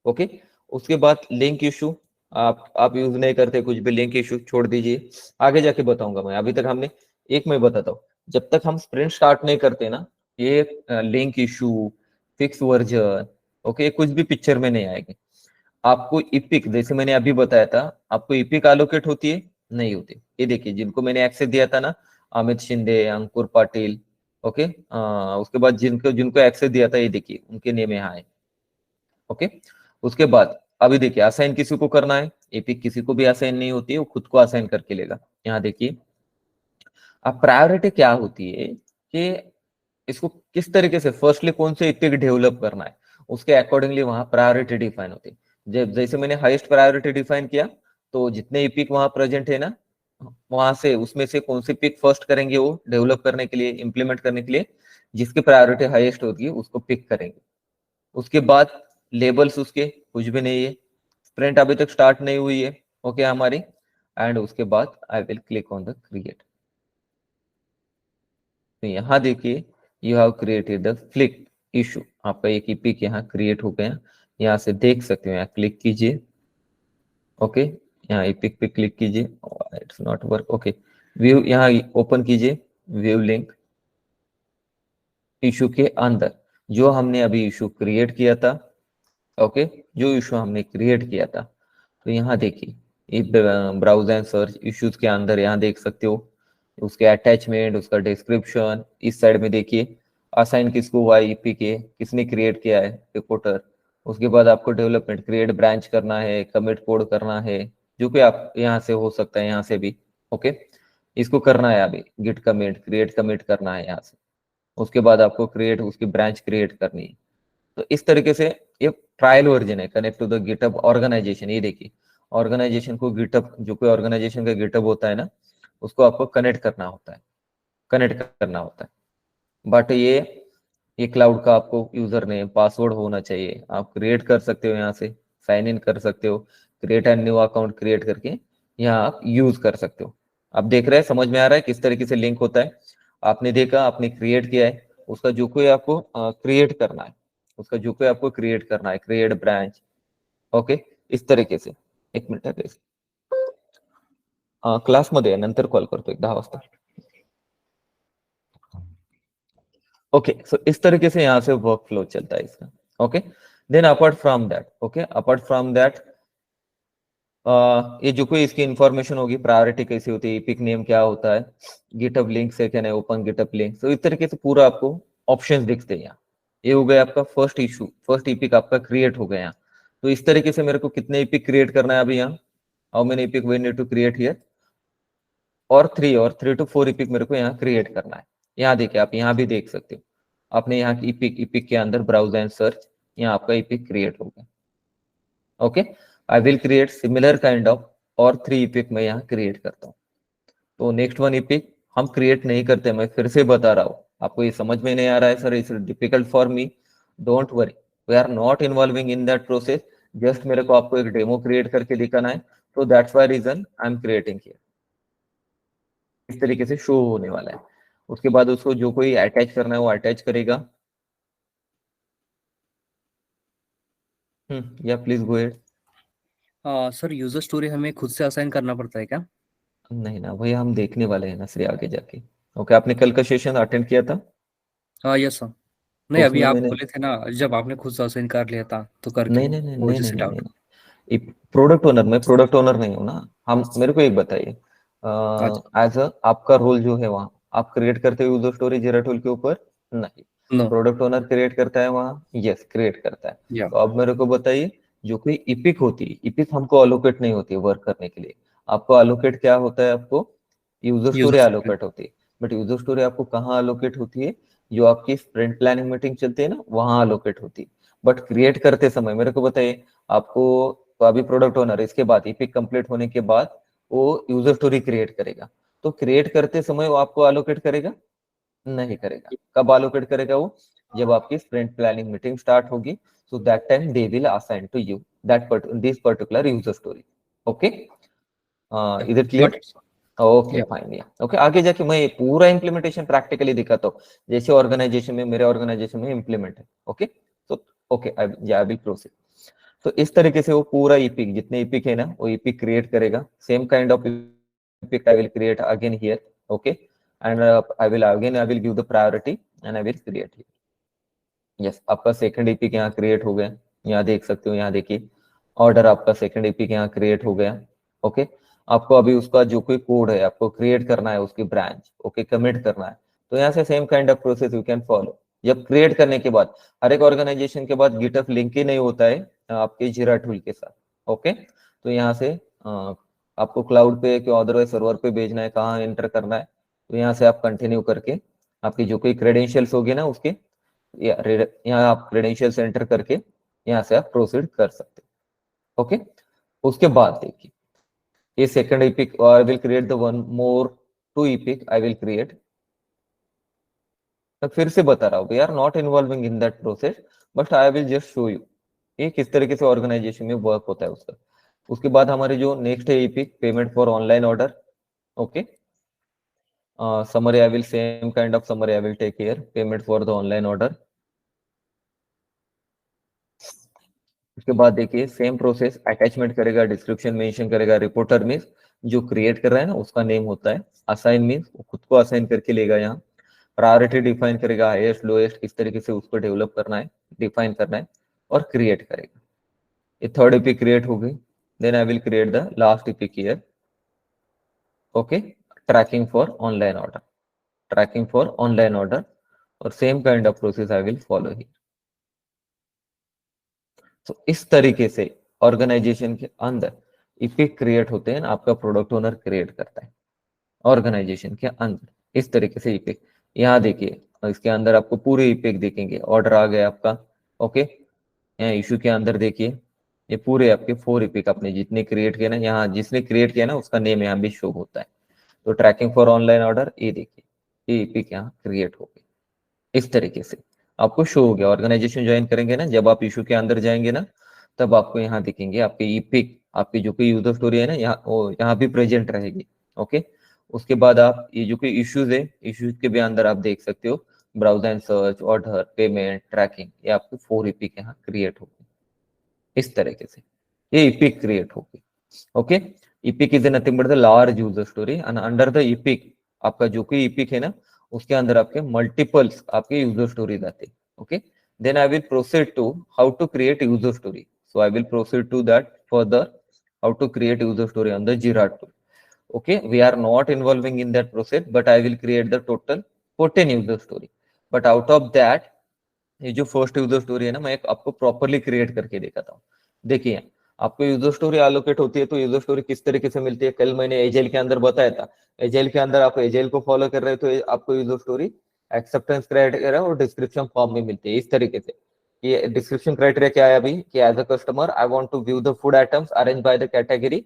A: ओके, उसके बाद लिंक इशू, आप यूज नहीं करते कुछ भी, लिंक इशू छोड़ दीजिए, आगे जाके बताऊंगा मैं, अभी तक हमने एक मैं बताता हूँ, जब तक हम स्प्रिंट स्टार्ट नहीं करते ना, ये link issue, fix version, okay, कुछ भी पिक्चर में नहीं आएंगे। आपको इपिक, जैसे मैंने अभी बताया था, आपको इपिक एलोकेट होती है, नहीं होती। ये देखिए जिनको मैंने एक्सेस दिया था ना, अमित शिंदे, अंकुर पाटिल, ओके, उसके बाद जिनको जिनको एक्सेस दिया था, ये देखिए उनके नेम यहाँ है। ओके, उसके बाद अभी देखिए असाइन किसी को करना है, एपिक किसी को भी असाइन नहीं होती है, वो खुद को असाइन करके लेगा। यहाँ देखिए अब प्रायोरिटी क्या होती है कि इसको किस तरीके से फर्स्टली कौन से इपिक डेवलप करना है, उसके अकॉर्डिंगली वहां प्रायोरिटी डिफाइन होती है। जब जैसे मैंने हाईएस्ट प्रायोरिटी डिफाइन किया, तो जितने इपिक वहां प्रेजेंट है ना, वहां से उसमें से कौन से पिक फर्स्ट करेंगे वो डेवलप करने के लिए, इंप्लीमेंट करने के लिए, जिसकी प्रायोरिटी हाईएस्ट होगी उसको पिक करेंगे। उसके बाद लेबल्स उसके कुछ भी नहीं है, स्प्रिंट अभी तक स्टार्ट नहीं हुई है, ओके हमारी। एंड उसके बाद I will click on the create. तो यहाँ देखिए you have created the flick issue, आपका एक इपिक यहाँ क्रिएट हो गया, यहाँ से देख सकते हो, यहाँ क्लिक कीजिए। ओके, यहाँ इपिक पे क्लिक कीजिए, it's not work. Okay, view यहाँ ओपन कीजिए, व्यू लिंक इशू के अंदर जो हमने अभी इशू क्रिएट किया था, ओके, जो इशू हमने क्रिएट किया था। तो यहाँ देखिए ब्राउज एंड सर्च इश्यूज के अंदर यहाँ देख सकते हो उसके अटैचमेंट, उसका डिस्क्रिप्शन, इस साइड में देखिए असाइन किसको हुआ है, ईपी के किसने क्रिएट किया है, रिपोर्टर। उसके बाद आपको डेवलपमेंट क्रिएट ब्रांच करना है, कमिट कोड करना है, जो कि आप यहाँ से हो सकता है, यहाँ से भी ओके, इसको करना है अभी, गिट कमिट, क्रिएट कमिट करना है यहाँ से। उसके बाद आपको क्रिएट उसकी ब्रांच क्रिएट करनी है। तो इस तरीके से ये ट्रायल वर्जन है, connect to the GitHub organization. ये देखिए ऑर्गेनाइजेशन को गिटहब, जो कोई ऑर्गेनाइजेशन का गिटहब होता है ना, उसको आपको कनेक्ट करना होता है, कनेक्ट करना होता है। बट ये क्लाउड का आपको यूजर नेम पासवर्ड होना चाहिए, आप क्रिएट कर सकते हो, यहाँ से साइन इन कर सकते हो, create and new account create करके यहाँ आप यूज कर सकते हो। आप देख रहे हैं, समझ में आ रहा है किस तरीके से लिंक होता है। आपने देखा, आपने क्रिएट किया है, उसका जो कोई आपको क्रिएट करना है, उसका जो कोई आपको क्रिएट करना है, क्रिएट ब्रांच, ओके, इस तरीके से. एक मिनिट आहे क्लासमध्ये आहे, नंतर कॉल करतो एक 10 वाजता. ओके, सो इस तरीके से यहाँ से वर्क फ्लो चलता है इसका. Okay, then apart from that, okay, apart from that ये जो कोई इसकी इंफॉर्मेशन होगी, प्रायोरिटी कैसी होती है, इपिक नेम क्या होता है, गिटहब लिंक से क्या नहीं, ओपन गिटहब लिंक, तो इस तरीके से पूरा आपको ऑप्शंस दिखते हैं यहाँ. ये हो गया आपका फर्स्ट इशू, फर्स्ट इपिक आपका क्रिएट हो गया यहाँ. तो इस तरीके से मेरे को कितने इपिक क्रिएट करना है अभी यहाँ, how many epic we need to create here, और 3 to 4 इपिक मेरे को यहाँ क्रिएट करना है. यहाँ देखिए, आप यहाँ भी देख सकते हो, आपने यहाँ की इपिक के अंदर ब्राउज एंड सर्च, यहाँ आपका इपिक क्रिएट हो गया. Okay, I will create similar kind of और 3 इपिक मैं यहाँ क्रिएट करता हूँ. तो नेक्स्ट 1 इपिक हम क्रिएट नहीं करते, मैं फिर से बता रहा हूँ, आपको ये समझ में नहीं आ रहा है sir, it's difficult for me, don't worry, we are not involving in that process, just मेरे को आपको एक डेमो क्रिएट करके दिखाना है. तो that's why reason I am creating here. इस तरीके से शो होने वाला है. उसके बाद उसको जो कोई अटैच करना है वो अटैच करेगा. या please go ahead.
C: Sir user story हमें खुद से असाइन करना पड़ता है क्या?
A: नहीं ना, वही हम देखने वाले हैं ना श्री आगे जाके. ओके, आपने कल का सेशन अटेंड किया था?
C: Yes sir. नहीं, अभी
A: उसमें
C: आप
A: मैंने
C: बोले थे ना, जब आपने खुद से असाइन कर लिया था तो करके
A: नहीं नहीं नहीं
C: वो
A: नहीं
C: वजह
A: नहीं
C: से
A: नहीं
C: डाउट.
A: नहीं, प्रोडक्ट ओनर, मैं प्रोडक्ट ओनर नहीं हूँ ना. हम, मेरे को एक बताइए,
C: अच्छा.
A: एज अ आपका रोल जो है वहाँ, आप क्रिएट करते हो यूजर स्टोरी जीरा टूल के ऊपर? नहीं.
C: नो.
A: प्रोडक्ट ओनर क्रिएट करता है वहाँ? यस, क्रिएट करता है.
C: या.
A: तो अब मेरे को बताइए, जो कोई इपिक होती है, इपिक हमको अलोकेट नहीं होती है वर्क करने के लिए. आपको अलोकेट क्या होता है, आपको user story
C: user story.
A: Allocate होती है. बट यूजर स्टोरी आपको कहाँ अलोकेट होती है? जो आपकी स्प्रिंट प्लानिंग मीटिंग चलती है ना, वहां अलोकेट होती है. बट क्रिएट करते समय मेरे को बताइए, आपको, तो अभी प्रोडक्ट ओनर इसके बाद इपिक कंप्लीट होने के बाद वो यूजर स्टोरी क्रिएट करेगा. तो क्रिएट करते समय वो आपको अलोकेट करेगा? नहीं करेगा. कब अलोकेट करेगा वो? जब आपकी स्प्रिंट प्लानिंग मीटिंग स्टार्ट होगी. So that time they will assign to you that this particular user story. Okay, is it clear?
C: Got it, sir.
A: Okay
C: Yeah.
A: Fine. Okay, आगे जाके मैं ये पूरा इंप्लीमेंटेशन प्रैक्टिकली दिखाता हूँ, जैसे ऑर्गेनाइजेशन में, मेरे ऑर्गेनाइजेशन में इम्प्लीमेंट है. ओके, तो ओके, आई विल प्रोसीड. तो इस तरीके से वो पूरा इपिक, जितने इपिक है ना, वो इपिक क्रिएट करेगा. Same kind of EPIC I will create again here. Okay, and I will give the priority and I will create here. Yes, आपका सेकंड इपिक यहाँ क्रिएट हो गया. यहाँ देख सकते हो, यहाँ देखिए ऑर्डर, आपका सेकंड इपिक यहाँ क्रिएट हो गया. ओके, आपको अभी उसका जो कोई कोड है आपको क्रिएट करना है, उसकी ब्रांच, ओके, कमिट करना है. तो यहाँ से same kind of process you can follow. जब क्रिएट करने के बाद, हर एक ऑर्गेनाइजेशन के बाद गिटहब लिंक ही नहीं होता है आपके जीरा टूल के साथ. ओके, तो यहाँ से आपको क्लाउड पे कि अदरवाइज सर्वर पे भेजना है, कहाँ एंटर करना है. तो यहाँ से आप कंटिन्यू करके आपकी जो कोई क्रेडेंशियल्स होगी ना, उसके यहाँ आप क्रेडेंशियल्स एंटर करके यहाँ से आप प्रोसीड कर सकते हो. ओके, उसके बाद देखिए, ये second epic, or I will create the one more 2 epic I will create. मैं फिर से बता रहा हूँ, we are not involving in that process, but I will just show you ये किस तरीके से ऑर्गेनाइजेशन में वर्क होता है उसका. उसके बाद हमारे जो नेक्स्ट है epic, payment for online order. Okay, summary I will, same kind of summary I will take here, payment for the online order. उसके बाद देखिए सेम प्रोसेस, अटैचमेंट करेगा, डिस्क्रिप्शन मेंशन करेगा. रिपोर्टर मीन्स जो क्रिएट कर रहा है ना, उसका नेम होता है. असाइन मीन्स वो खुद को असाइन करके लेगा. यहाँ प्रायोरिटी डिफाइन करेगा, हाईएस्ट लोएस्ट किस तरीके से उसको डेवलप करना है, डिफाइन करना है, और क्रिएट करेगा. ये थर्ड इपिक क्रिएट हो गई. Then I will create the last epic here. Okay, tracking for online order, tracking for online order, और same kind of process I will follow here. तो इस तरीके से ऑर्गेनाइजेशन के अंदर इपिक क्रिएट होते हैं, आपका प्रोडक्ट ओनर क्रिएट करता है ऑर्गेनाइजेशन के अंदर. इस तरीके से इपिक, यहाँ देखिए इसके अंदर आपको पूरे इपिक दिखेंगे. ऑर्डर आ गया आपका. ओके, यहाँ इशू के अंदर देखिए, ये पूरे आपके 4 इपिक आपने जितने क्रिएट किए ना, यहाँ जिसने क्रिएट किया ना उसका नेम यहाँ भी शो होता है. तो ट्रैकिंग फॉर ऑनलाइन ऑर्डर, ये देखिए ये इपिक यहाँ क्रिएट हो गई. इस तरीके से आपको शो हो गया. ऑर्गेनाइजेशन ज्वाइन करेंगे ना, जब आप इशू के अंदर जाएंगे ना, तब आपको यहाँ दिखेंगे आपके इपिक, आपकी जो कोई यूजर स्टोरी है ना, यहाँ भी प्रेजेंट रहेगी. ओके, उसके बाद आप ये जो कोई इश्यूज है, इश्यूज के भी अंदर आप देख सकते हो browse and search, order, payment, tracking, ये आपकी 4 इपिक यहाँ क्रिएट होगी इस तरीके से, ये इपिक क्रिएट होगी। Okay, EPIC is nothing but the large user story and under the EPIC आपका जो कोई इपिक है ना उसके अंदर आपके मल्टीपल्स आपके यूजर स्टोरीज आते हैं। Okay, then I will proceed to how to create user story. So I will proceed to that further, how to create user story on the Jira tool. Okay, we are not involving in that process, but I will create the total 14 user story. But out of that, ये जो first user story है ना, मैं एक आपको properly create करके दिखाता हूँ। देखिए, आपको यूजर स्टोरी एलोकेट होती है तो यूजर स्टोरी किस तरीके से मिलती है, कल मैंने एजेल के अंदर बताया था। एजेल के अंदर आप एजेल को फॉलो कर रहे हो तो आपको यूजर स्टोरी एक्सेप्टेंस क्राइटेरिया और डिस्क्रिप्शन फॉर्म में मिलती है इस तरीके से। ये डिस्क्रिप्शन क्राइटेरिया क्या है अभी कि as a customer I want to view the food items arrange by the category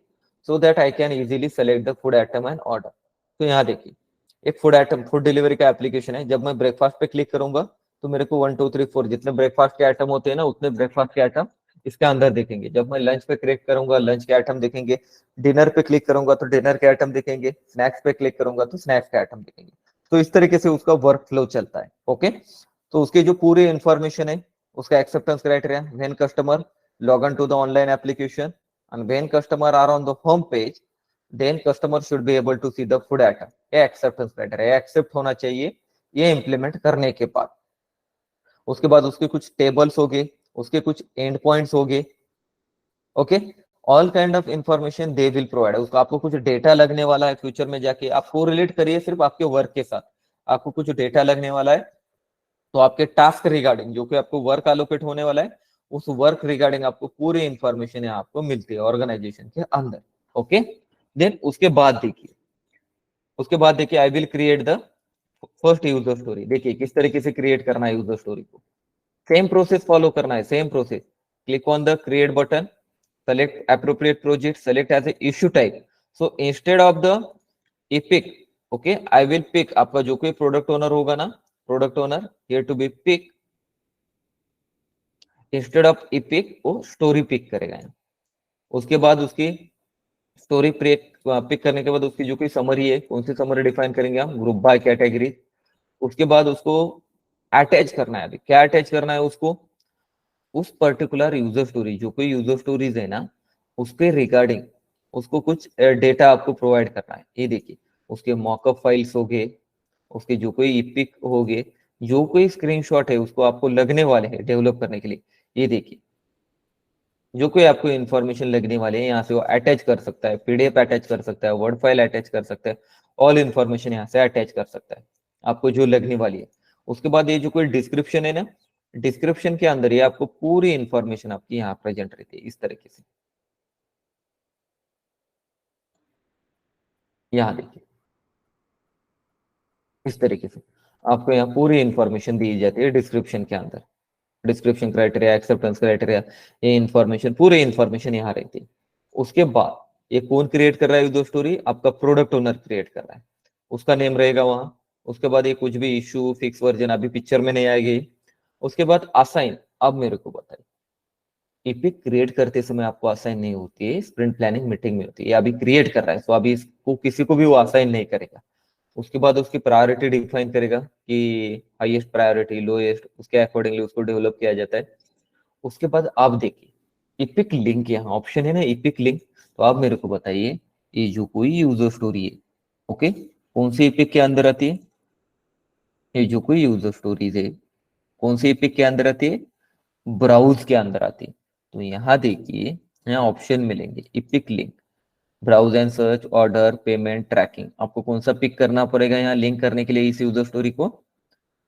A: so that I can easily select the food item and order. तो यहाँ देखिए, एक फूड आइटम फूड डिलीवरी का application है। जब मैं ब्रेकफास्ट पे click करूंगा तो मेरे को 1 2 3 4 जितने ब्रेकफास्ट के आइटम होते हैं ना उतने ब्रेकफास्ट के आइटम इसके अंदर दिखेंगे। जब मैं लंच पे क्लिक करूंगा लंच के आइटम दिखेंगे, डिनर पे क्लिक करूंगा तो डिनर के आइटम दिखेंगे, स्नैक्स पे क्लिक करूंगा तो स्नैक्स के आइटम दिखेंगे। तो इस तरीके से उसका वर्क फ्लो चलता है। ओके, तो उसकी जो पूरी इंफॉर्मेशन है उसका acceptance criteria, when customer log in to the online application and when customer are on the home page then customer should be able to see the food item. ये acceptance criteria accept होना चाहिए ये implement करने के बाद। उसके बाद उसके कुछ टेबल्स हो गए, उसके कुछ एंड पॉइंट्स हो गए। Okay, all kind of information they will provide. उसको आपको कुछ डेटा लगने वाला है फ्यूचर में जाके, आप कोरिलेट करिए सिर्फ आपके वर्क के साथ। आपको कुछ डेटा लगने वाला है तो आपके टास्क रिगार्डिंग जो कि आपको वर्क एलोकेट होने वाला है उस वर्क रिगार्डिंग आपको पूरी इंफॉर्मेशन है आपको मिलती है ऑर्गेनाइजेशन के अंदर। ओके, देन उसके बाद देखिए आई will create the first user story. देखिए किस तरीके से क्रिएट करना है यूजर स्टोरी को, सेम प्रोसेस फॉलो करना है, same process. Click on the create button, select appropriate project, select as a issue type. So instead of the epic, okay, I will pick आपका जो कोई प्रोडक्ट ओनर होगा ना, product owner here to be pick, instead of epic वो story pick करेगा। उसके बाद उसकी स्टोरी पिक करने के बाद उसकी जो कोई समरी है, कौन सी समरी डिफाइन करेंगे हम, ग्रुप बाय कैटेगरी। उसके बाद उसको अटैच करना है। अभी क्या अटैच करना है उसको, उस पर्टिकुलर यूजर स्टोरी जो कोई यूजर स्टोरीज है ना उसके रिगार्डिंग उसको कुछ डेटा आपको प्रोवाइड करना है। ये देखिए उसके मॉकअप फाइल्स हो गए, उसके जो कोई इपिक हो गए, जो कोई स्क्रीनशॉट है उसको आपको लगने वाले हैं डेवलप करने के लिए। ये देखिए जो कोई आपको इन्फॉर्मेशन लगने वाले हैं यहाँ से वो अटैच कर सकता है, पीडीएफ अटैच कर सकता है, वर्ड फाइल अटैच कर सकता है, ऑल इन्फॉर्मेशन यहाँ से अटैच कर सकता है आपको जो लगने वाली है। उसके बाद ये जो कोई डिस्क्रिप्शन है ना, डिस्क्रिप्शन के अंदर ये आपको पूरी इंफॉर्मेशन आपकी यहाँ प्रेजेंट रहती है इस तरीके से। यहाँ देखिए इस तरीके से आपको यहाँ पूरी इंफॉर्मेशन दी जाती है डिस्क्रिप्शन के अंदर। डिस्क्रिप्शन क्राइटेरिया, एक्सेप्टेंस क्राइटेरिया, ये इंफॉर्मेशन पूरी इंफॉर्मेशन यहाँ रहती है। उसके बाद ये कौन क्रिएट कर रहा है यूजर स्टोरी, आपका प्रोडक्ट ओनर क्रिएट कर रहा है, उसका नेम रहेगा वहां। उसके बाद ये कुछ भी इशू फिक्स वर्जन अभी पिक्चर में नहीं आएगी। उसके बाद असाइन, अब मेरे को बताइए इपिक क्रिएट करते समय आपको असाइन नहीं होती है, स्प्रिंट प्लानिंग मीटिंग में होती है। अभी क्रिएट कर रहा है तो अभी इसको किसी को भी वो असाइन नहीं करेगा। उसके बाद उसकी प्रायोरिटी डिफाइन करेगा कि हाईएस्ट प्रायोरिटी, लोएस्ट, उसके अकॉर्डिंगली उसको डेवलप किया जाता है। उसके बाद आप देखिए इपिक लिंक, यहाँ ऑप्शन है ना इपिक लिंक। तो आप मेरे को बताइए ये जो कोई यूजर स्टोरी है, ओके, कौन सी इपिक के अंदर आती है, ये जो कोई यूजर स्टोरीज है कौन सी इपिक के अंदर आती है, ब्राउज के अंदर आती है। तो यहाँ देखिए यहाँ ऑप्शन मिलेंगे epic link, browse and search, order, payment, tracking. आपको कौन सा पिक करना पड़ेगा यहाँ लिंक करने के लिए इस यूजर स्टोरी को,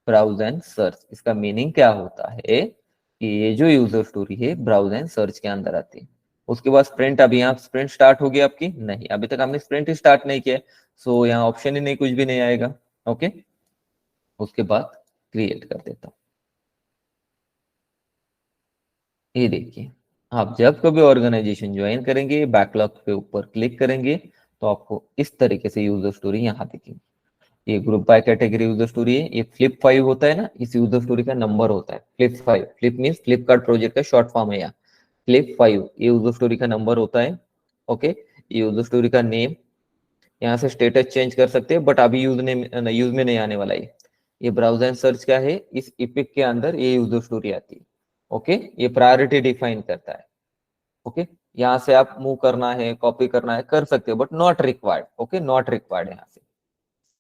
A: ब्राउज एंड सर्च। इसका मीनिंग क्या होता है कि ये जो यूजर स्टोरी है ब्राउज एंड सर्च के अंदर आती है। उसके बाद स्प्रिंट, अभी यहाँ स्प्रिंट स्टार्ट होगी आपकी, नहीं अभी तक हमने स्प्रिंट ही स्टार्ट नहीं किया, सो यहाँ ऑप्शन ही नहीं, कुछ भी नहीं आएगा। ओके, उसके बाद क्रिएट कर देता हूँ। ये देखिए आप जब कभी ऑर्गेनाइजेशन ज्वाइन करेंगे, बैकलॉग के ऊपर क्लिक करेंगे तो आपको इस तरीके से यूजर स्टोरी यहाँ दिखेगी। ये group by category user story है। ये फ्लिप 5 होता है ना, इस यूजर स्टोरी का नंबर होता है flip 5। Flip means Flipkart project का शॉर्ट फॉर्म है यहाँ, फ्लिप 5 ये यूजर स्टोरी का नंबर होता है। ओके, ये यूजर स्टोरी का नेम, यहाँ से स्टेटस चेंज कर सकते हैं बट अभी यूज में नहीं आने वाला है। ये ब्राउज एंड सर्च क्या है, इस इपिक के अंदर ये यूजर स्टोरी आती है। ओके, ये प्रायोरिटी डिफाइन करता है। ओके, यहाँ से आप मूव करना है, कॉपी करना है, कर सकते हो, but not required. Okay, not required. यहाँ से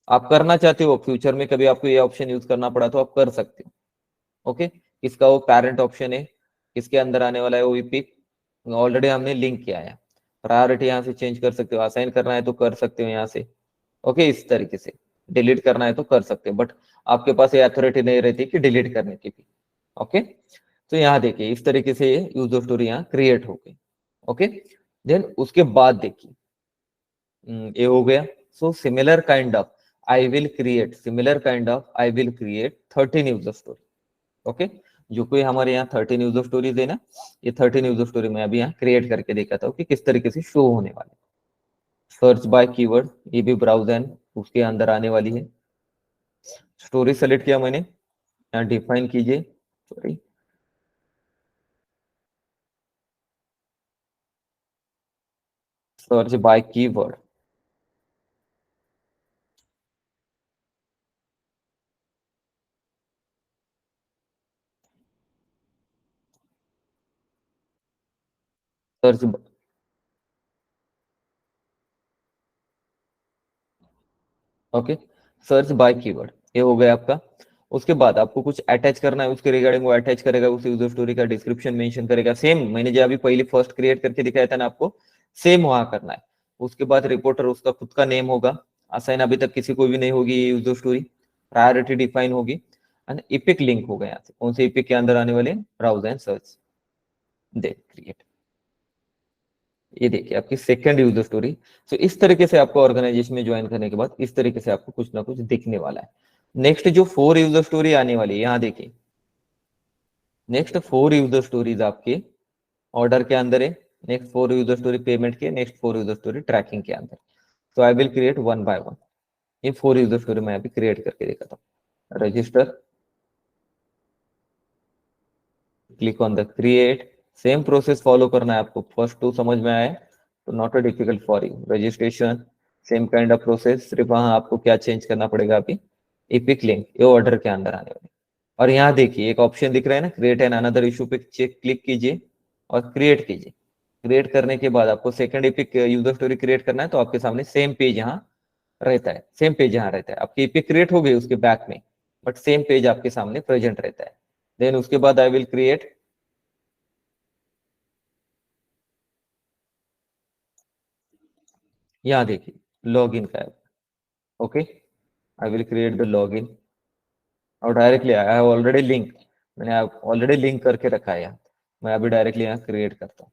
A: आप करना चाहते हो, फ्यूचर में कभी आपको ये ऑप्शन यूज करना पड़ा तो आप कर सकते हो। ओके, इसका वो पेरेंट ऑप्शन है, इसके अंदर आने वाला है वो इपिक, ऑलरेडी हमने लिंक किया है। प्रायोरिटी यहाँ से चेंज कर सकते हो, असाइन करना है तो कर सकते हो यहाँ से। ओके, इस तरीके से डिलीट करना है तो कर सकते हो, बट आपके पास ये अथॉरिटी नहीं रहती कि डिलीट करने की भी। ओके, तो यहाँ देखिए इस तरीके से यूजर स्टोरी यहाँ क्रिएट हो गई। ओके, देन उसके बाद देखिए ये हो गया। So similar kind of I will create 13 user story. Okay, जो कोई हमारे यहाँ 13 यूजर स्टोरीज है ना, ये 13 यूजर स्टोरी मैं अभी यहाँ क्रिएट करके देखा था कि किस तरीके से शो होने वाले। सर्च बाय कीवर्ड, ये भी ब्राउज एंड उसके अंदर आने वाली है। स्टोरी सेलेक्ट किया मैंने, यहाँ डिफाइन कीजिए, sorry search by keyword. Search okay, search by keyword ये हो गया आपका। उसके बाद आपको कुछ अटैच करना है, उसके रिगार्डिंग वो अटैच करेगा, उस यूजर स्टोरी का डिस्क्रिप्शन मेंशन करेगा। सेम मैंने जो अभी पहले फर्स्ट क्रिएट करके दिखाया था ना आपको, सेम वहां करना है। उसके बाद रिपोर्टर उसका खुद का नेम होगा, असाइन अभी तक किसी को भी नहीं होगी ये यूजर स्टोरी, प्रायोरिटी डिफाइन होगी, एंड इपिक लिंक होगा यहाँ से, कौन से इपिक के अंदर आने वाले, browse and search, they create. ये देखिए आपकी सेकंड यूजर स्टोरी। तो इस तरीके से आपको ऑर्गेनाइजेशन में ज्वाइन करने के बाद इस तरीके से आपको कुछ ना कुछ दिखने वाला है। नेक्स्ट जो 4 यूजर स्टोरी आने वाली है, यहाँ देखिए नेक्स्ट 4 यूजर स्टोरीज आपके ऑर्डर के अंदर है, नेक्स्ट 4 यूजर स्टोरी पेमेंट के, नेक्स्ट 4 यूजर स्टोरी ट्रैकिंग के अंदर। तो आई विल क्रिएट 1 बाय 1। ये 4 यूजर स्टोरी मैं अभी क्रिएट करके देखा था। Register, click on the create, same process follow करना है आपको। फर्स्ट 2 समझ में आए तो not a difficult for you. Registration same kind of process, सिर्फ वहां आपको क्या चेंज करना पड़ेगा अभी, इपिक लिंक ये ऑर्डर के अंदर आने वाले। और यहाँ देखिए एक ऑप्शन दिख रहा है ना, क्रिएट एन अनदर इशू पे चेक क्लिक कीजिए और क्रिएट कीजिए। क्रिएट करने के बाद आपको second EPIC user story create करना है, तो आपके सामने सेम पेज यहाँ रहता है, सेम पेज यहाँ रहता है। आपकी इपिक क्रिएट हो गई उसके बैक में, बट सेम पेज आपके सामने प्रेजेंट रहता है। देन उसके बाद आई विल क्रिएट, यहाँ देखिए लॉगिन का है। Okay, I will create the login और directly I have already link, मैंने ऑलरेडी लिंक करके रखा है यहाँ। मैं अभी डायरेक्टली यहाँ क्रिएट करता हूँ।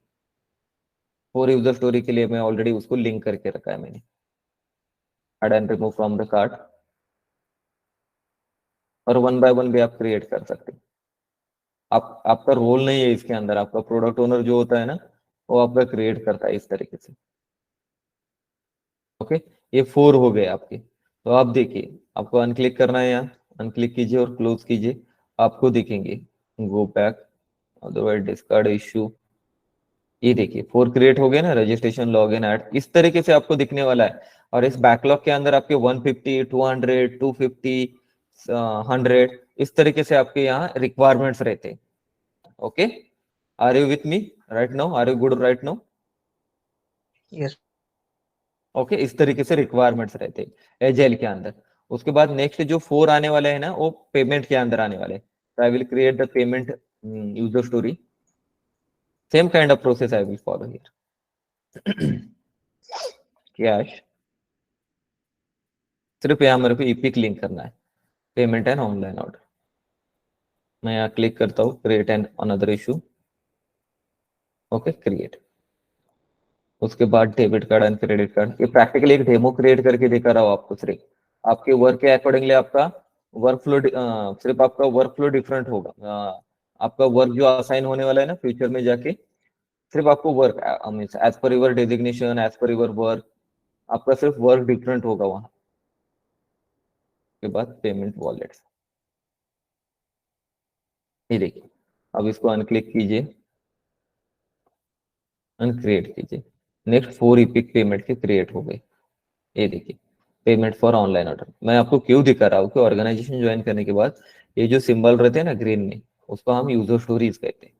A: 4 यूजर स्टोरी के लिए मैं ऑलरेडी उसको लिंक करके रखा है मैंने। Add and remove from the cart, और 1 बाय 1 भी आप क्रिएट कर सकते हैं। आपका रोल नहीं है इसके अंदर, आपका प्रोडक्ट ओनर जो होता है ना वो आपका क्रिएट करता है इस तरीके से। ओके, ये 4 हो गए आपके। तो आप देखिए आपको अनक्लिक करना है, यहाँ अनक्लिक कीजिए और क्लोज कीजिए, आपको दिखेंगे go back, otherwise discard issue. ये देखिए 4 क्रिएट हो गए ना, रजिस्ट्रेशन लॉगिन ऐड, इस तरीके से आपको दिखने वाला है। और इस बैकलॉग के अंदर आपके 150 200 250 100 इस तरीके से आपके यहाँ रिक्वायरमेंट्स रहते हैं। Okay, are you with me right now, are you good right now?
G: Yes
A: okay, इस तरीके से रिक्वायरमेंट्स रहते हैं एजाइल के अंदर। उसके बाद नेक्स्ट जो 4 आने वाले हैं ना वो पेमेंट के अंदर आने वाले। तो आई will create the payment user story, same kind of process I will follow here. Cash, सिर्फ यहाँ मेरे को इपिक लिंक करना है, पेमेंट एंड ऑनलाइन ऑर्डर। मैं यहाँ क्लिक करता हूँ, create and another issue. Okay, create. उसके बाद debit card and credit card, ये प्रैक्टिकली एक डेमो क्रिएट करके दिखा रहा हूँ आपको। सिर्फ आपके वर्क के अकॉर्डिंगली आपका वर्क फ्लो, सिर्फ आपका वर्क फ्लो डिफरेंट होगा। आपका वर्क जो असाइन होने वाला है ना फ्यूचर में जाके, सिर्फ आपको work means as per your designation, as per your work, आपका सिर्फ वर्क डिफरेंट होगा वहां। के बाद पेमेंट वॉलेट, ये देखिए अब इसको अनक्लिक कीजिए, अनक्रिएट कीजिए। नेक्स्ट 4 इपिक पेमेंट के क्रिएट हो गए, ये देखिए पेमेंट फॉर ऑनलाइन ऑर्डर। मैं आपको क्यों दिखा रहा हूँ कि ऑर्गेनाइजेशन ज्वाइन करने के बाद ये जो सिंबल रहते हैं ना ग्रीन में, उसको हम यूजर स्टोरीज कहते हैं।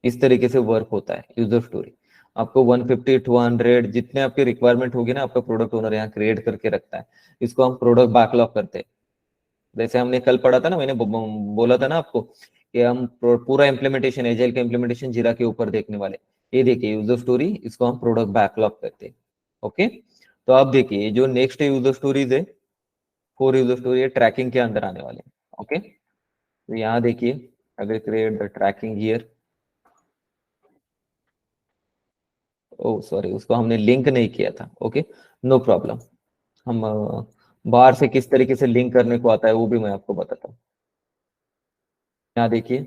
A: इस तरीके से वर्क होता है यूजर स्टोरी। आपको 150 200 जितने आपके रिक्वायरमेंट होगी ना, आपका प्रोडक्ट ओनर यहाँ क्रिएट करके रखता है। इसको हम प्रोडक्ट बैकलॉग करते हैं। जैसे हमने कल पढ़ा था ना, मैंने बोला था ना आपको कि हम पूरा इम्प्लीमेंटेशन, एजाइल का इम्प्लीमेंटेशन जीरा के ऊपर देखने वाले। ये देखिए यूजर स्टोरी, इसको हम प्रोडक्ट बैकलॉग करते हैं। ओके, तो आप देखिए जो नेक्स्ट यूजर स्टोरीज है, 4 यूजर स्टोरी है, ट्रैकिंग के अंदर आने वाले। ओके, तो यहाँ देखिए अगर create the tracking here, oh sorry उसको हमने लिंक नहीं किया था। Okay, no problem. हम बाहर से किस तरीके से लिंक करने को आता है वो भी मैं आपको बताता हूँ। यहाँ देखिए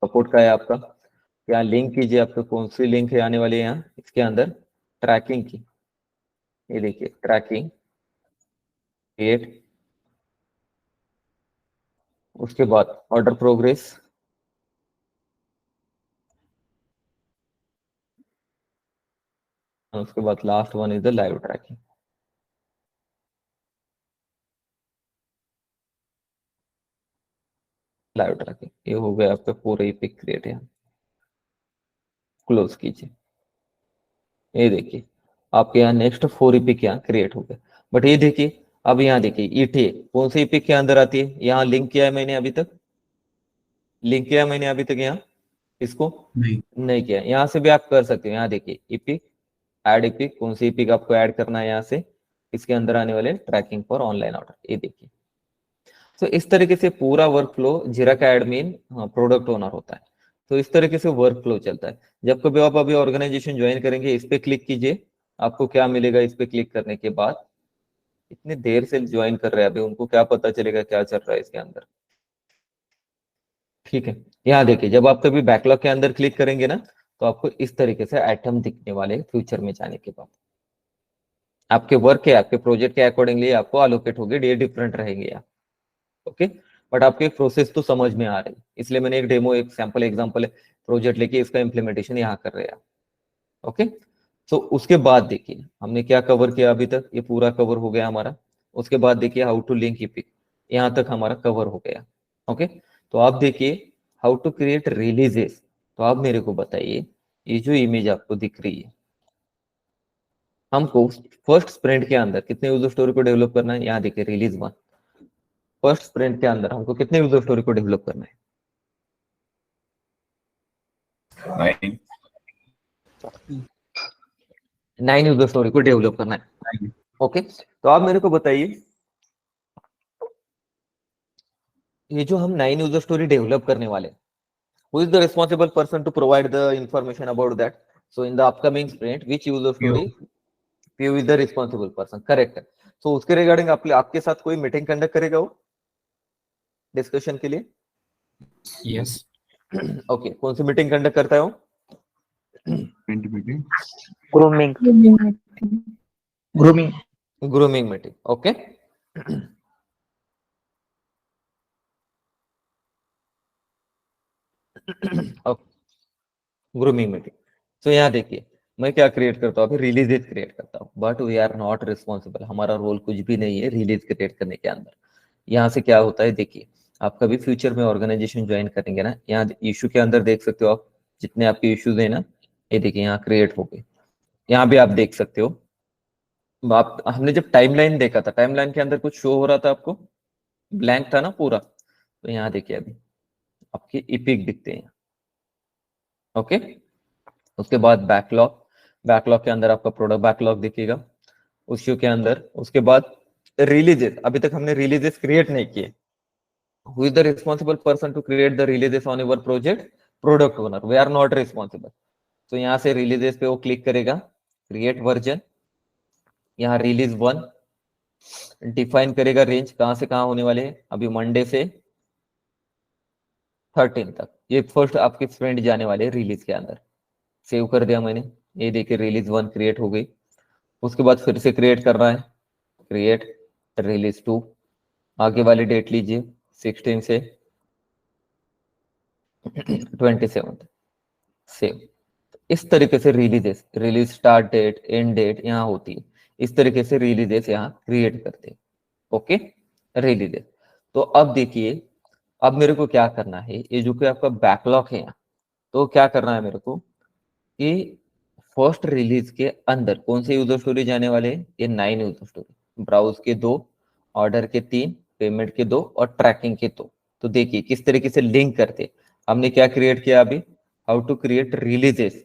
A: सपोर्ट का है आपका, यहाँ लिंक कीजिए, आपको कौन सी लिंक है आने वाली है यहाँ इसके अंदर, ट्रैकिंग की। ये देखिए ट्रैकिंग क्रिएट, उसके बाद ऑर्डर प्रोग्रेस, उसके बाद last one is the live tracking. Live tracking ये हो गया आपका पूरा एपिक क्रिएट। यहाँ क्लोज कीजिए। ये देखिए आपके यहाँ नेक्स्ट 4 एपिक यहाँ क्रिएट हो गए। बट ये देखिए अब यहाँ देखिए ईटीए कौन सी एपिक के अंदर आती है, यहाँ लिंक किया है मैंने अभी तक, लिंक किया मैंने अभी तक यहाँ इसको नहीं किया। यहाँ से भी आप कर सकते हो। यहाँ देखिए इपिक, ऐड इपिक, कौन सी इपिक आपको ऐड करना है यहाँ से, इसके अंदर आने वाले ट्रैकिंग फॉर ऑनलाइन ऑर्डर। ये देखिए, तो इस तरीके से पूरा वर्क फ्लो जीरा का एडमिन प्रोडक्ट ओनर होता है। तो इस तरीके से वर्क फ्लो चलता है। जब कभी आप अभी ऑर्गेनाइजेशन ज्वाइन करेंगे, इस पे क्लिक कीजिए, आपको क्या मिलेगा इस पे क्लिक करने के बाद। इतने देर से ज्वाइन कर रहे हैं अभी, उनको क्या पता चलेगा क्या चल रहा है इसके अंदर। ठीक है, यहाँ देखिए जब आप कभी बैकलॉग के अंदर क्लिक करेंगे ना, तो आपको इस तरीके से आइटम दिखने वाले फ्यूचर में जाने के बाद। आपके वर्क के, आपके प्रोजेक्ट के अकॉर्डिंगली आपको अलोकेट होगी, डे डिफरेंट रहेंगे यहाँ। ओके, बट आपके एक प्रोसेस तो समझ में आ रही है, इसलिए मैंने एक डेमो, एक सैंपल एग्जांपल प्रोजेक्ट लेके इसका इंप्लीमेंटेशन यहाँ कर रहे हैं। ओके, तो उसके बाद देखिए हमने क्या कवर किया अभी तक, ये पूरा कवर हो गया हमारा। उसके बाद देखिए हाउ टू लिंक इपिक, यहाँ तक हमारा कवर हो गया। ओके, तो आप देखिए हाउ टू क्रिएट रिलीजेस। तो आप मेरे को बताइए ये जो इमेज आपको दिख रही है, हमको फर्स्ट स्प्रिंट के अंदर कितने यूजर स्टोरी को डेवलप करना है। यहाँ देखिए रिलीज 1, फर्स्ट स्प्रिंट के अंदर हमको कितने यूजर स्टोरी को डेवलप करना है। 9 यूजर स्टोरी को डेवलप करना है। ओके, तो आप मेरे को बताइए ये जो हम 9 यूजर स्टोरी डेवलप करने वाले, who is the responsible person to provide the information about that? So in the upcoming sprint, which user story PO is the responsible person? Correct. So उसके रिगार्डिंग आपके साथ कोई मीटिंग कंडक्ट करेगा वो discussion के लिए?
H: यस।
A: ओके, कौन सी meeting conduct करता है वो?
D: Meeting.
G: Grooming. Grooming.
A: Grooming meeting. Okay, grooming meeting. तो यहाँ देखिए मैं क्या क्रिएट करता हूँ, अभी रिलीजेस क्रिएट करता हूँ, but we are not responsible, हमारा रोल कुछ भी नहीं है रिलीज क्रिएट करने के अंदर। यहाँ से क्या होता है देखिए, आप कभी फ्यूचर में ऑर्गेनाइजेशन ज्वाइन करेंगे ना, यहाँ इशू के अंदर देख सकते हो आप जितने आपके इश्यूज है ना, ये देखिए यहाँ क्रिएट हो गए। यहाँ भी आप देख सकते हो, आप हमने जब टाइमलाइन देखा था, टाइमलाइन के अंदर कुछ शो हो रहा था आपको, ब्लैंक था ना पूरा। तो यहाँ देखिए अभी आपके इपिक दिखते हैं। ओके, उसके बाद बैकलॉग, बैकलॉग के अंदर आपका प्रोडक्ट बैकलॉग दिखेगा उस के अंदर। उसके बाद रिलीजेस, अभी तक हमने रिलीजेस क्रिएट नहीं किए। Who is the responsible person to create the releases on your project? Product owner, we are not responsible. तो यहाँ से रिलीजेस पे वो क्लिक करेगा, क्रिएट वर्जन, यहाँ रिलीज 1 डिफाइन करेगा, रेंज कहां से कहां होने वाले हैं, अभी मंडे से 13 तक, ये फर्स्ट आपके स्प्रिंट जाने वाले हैं रिलीज के अंदर। सेव कर दिया मैंने, ये देखिए रिलीज 1 क्रिएट हो गई। उसके बाद फिर से क्रिएट कर रहा है, क्रिएट रिलीज 2, आगे वाली डेट लीजिए 16 से 27 सेव। इस तरीके से releases, release start date, end date यहाँ होती है। इस तरीके से रिलीजेस यहाँ क्रिएट करते हैं। Okay, releases. तो अब देखिए, अब मेरे को क्या करना है, ये जो कि आपका बैकलॉग है यहाँ, तो क्या करना है मेरे को कि फर्स्ट रिलीज के अंदर कौन से यूजर स्टोरी जाने वाले हैं, ये 9 यूजर स्टोरी, ब्राउज के 2, ऑर्डर के 3, पेमेंट के 2 और ट्रैकिंग के 2। तो देखिए किस तरीके से लिंक करते, हमने क्या क्रिएट किया अभी, हाउ टू क्रिएट रिलीजेस,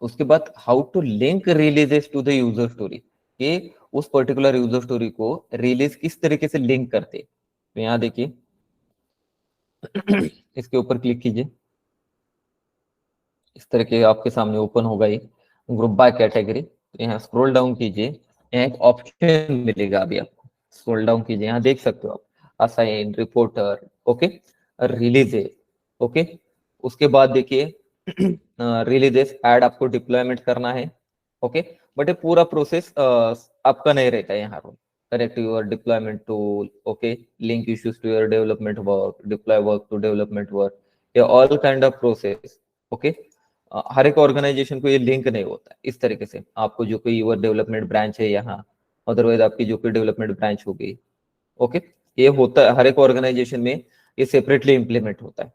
A: उसके बाद how to link releases to the user story, कि उस पर्टिकुलर यूजर स्टोरी को रिलीज किस तरीके से लिंक करते। तो यहाँ देखिए इसके ऊपर क्लिक कीजिए, इस तरह के आपके सामने ओपन होगा ये ग्रुप बाय कैटेगरी। तो यहाँ स्क्रॉल डाउन कीजिए, यहाँ एक ऑप्शन मिलेगा, अभी आपको स्क्रॉल डाउन कीजिए, यहाँ देख सकते हो आप, assign, reporter, okay, releases, okay. उसके बाद देखिए रिलीजेस ऐड आपको डिप्लॉयमेंट करना है, ओके। बट ये पूरा प्रोसेस आपका नहीं रहता है यहाँ, correct your deployment tool, okay, link issues to your development work, deploy work to development work, ये all kind of process, okay. हर एक ऑर्गेनाइजेशन को ये लिंक नहीं होता है इस तरीके से, आपको जो कोई यूर डेवलपमेंट ब्रांच है यहाँ, अदरवाइज आपकी जो कोई डेवलपमेंट ब्रांच होगी, ओके, ये होता है हर एक ऑर्गेनाइजेशन में, ये सेपरेटली इंप्लीमेंट होता है।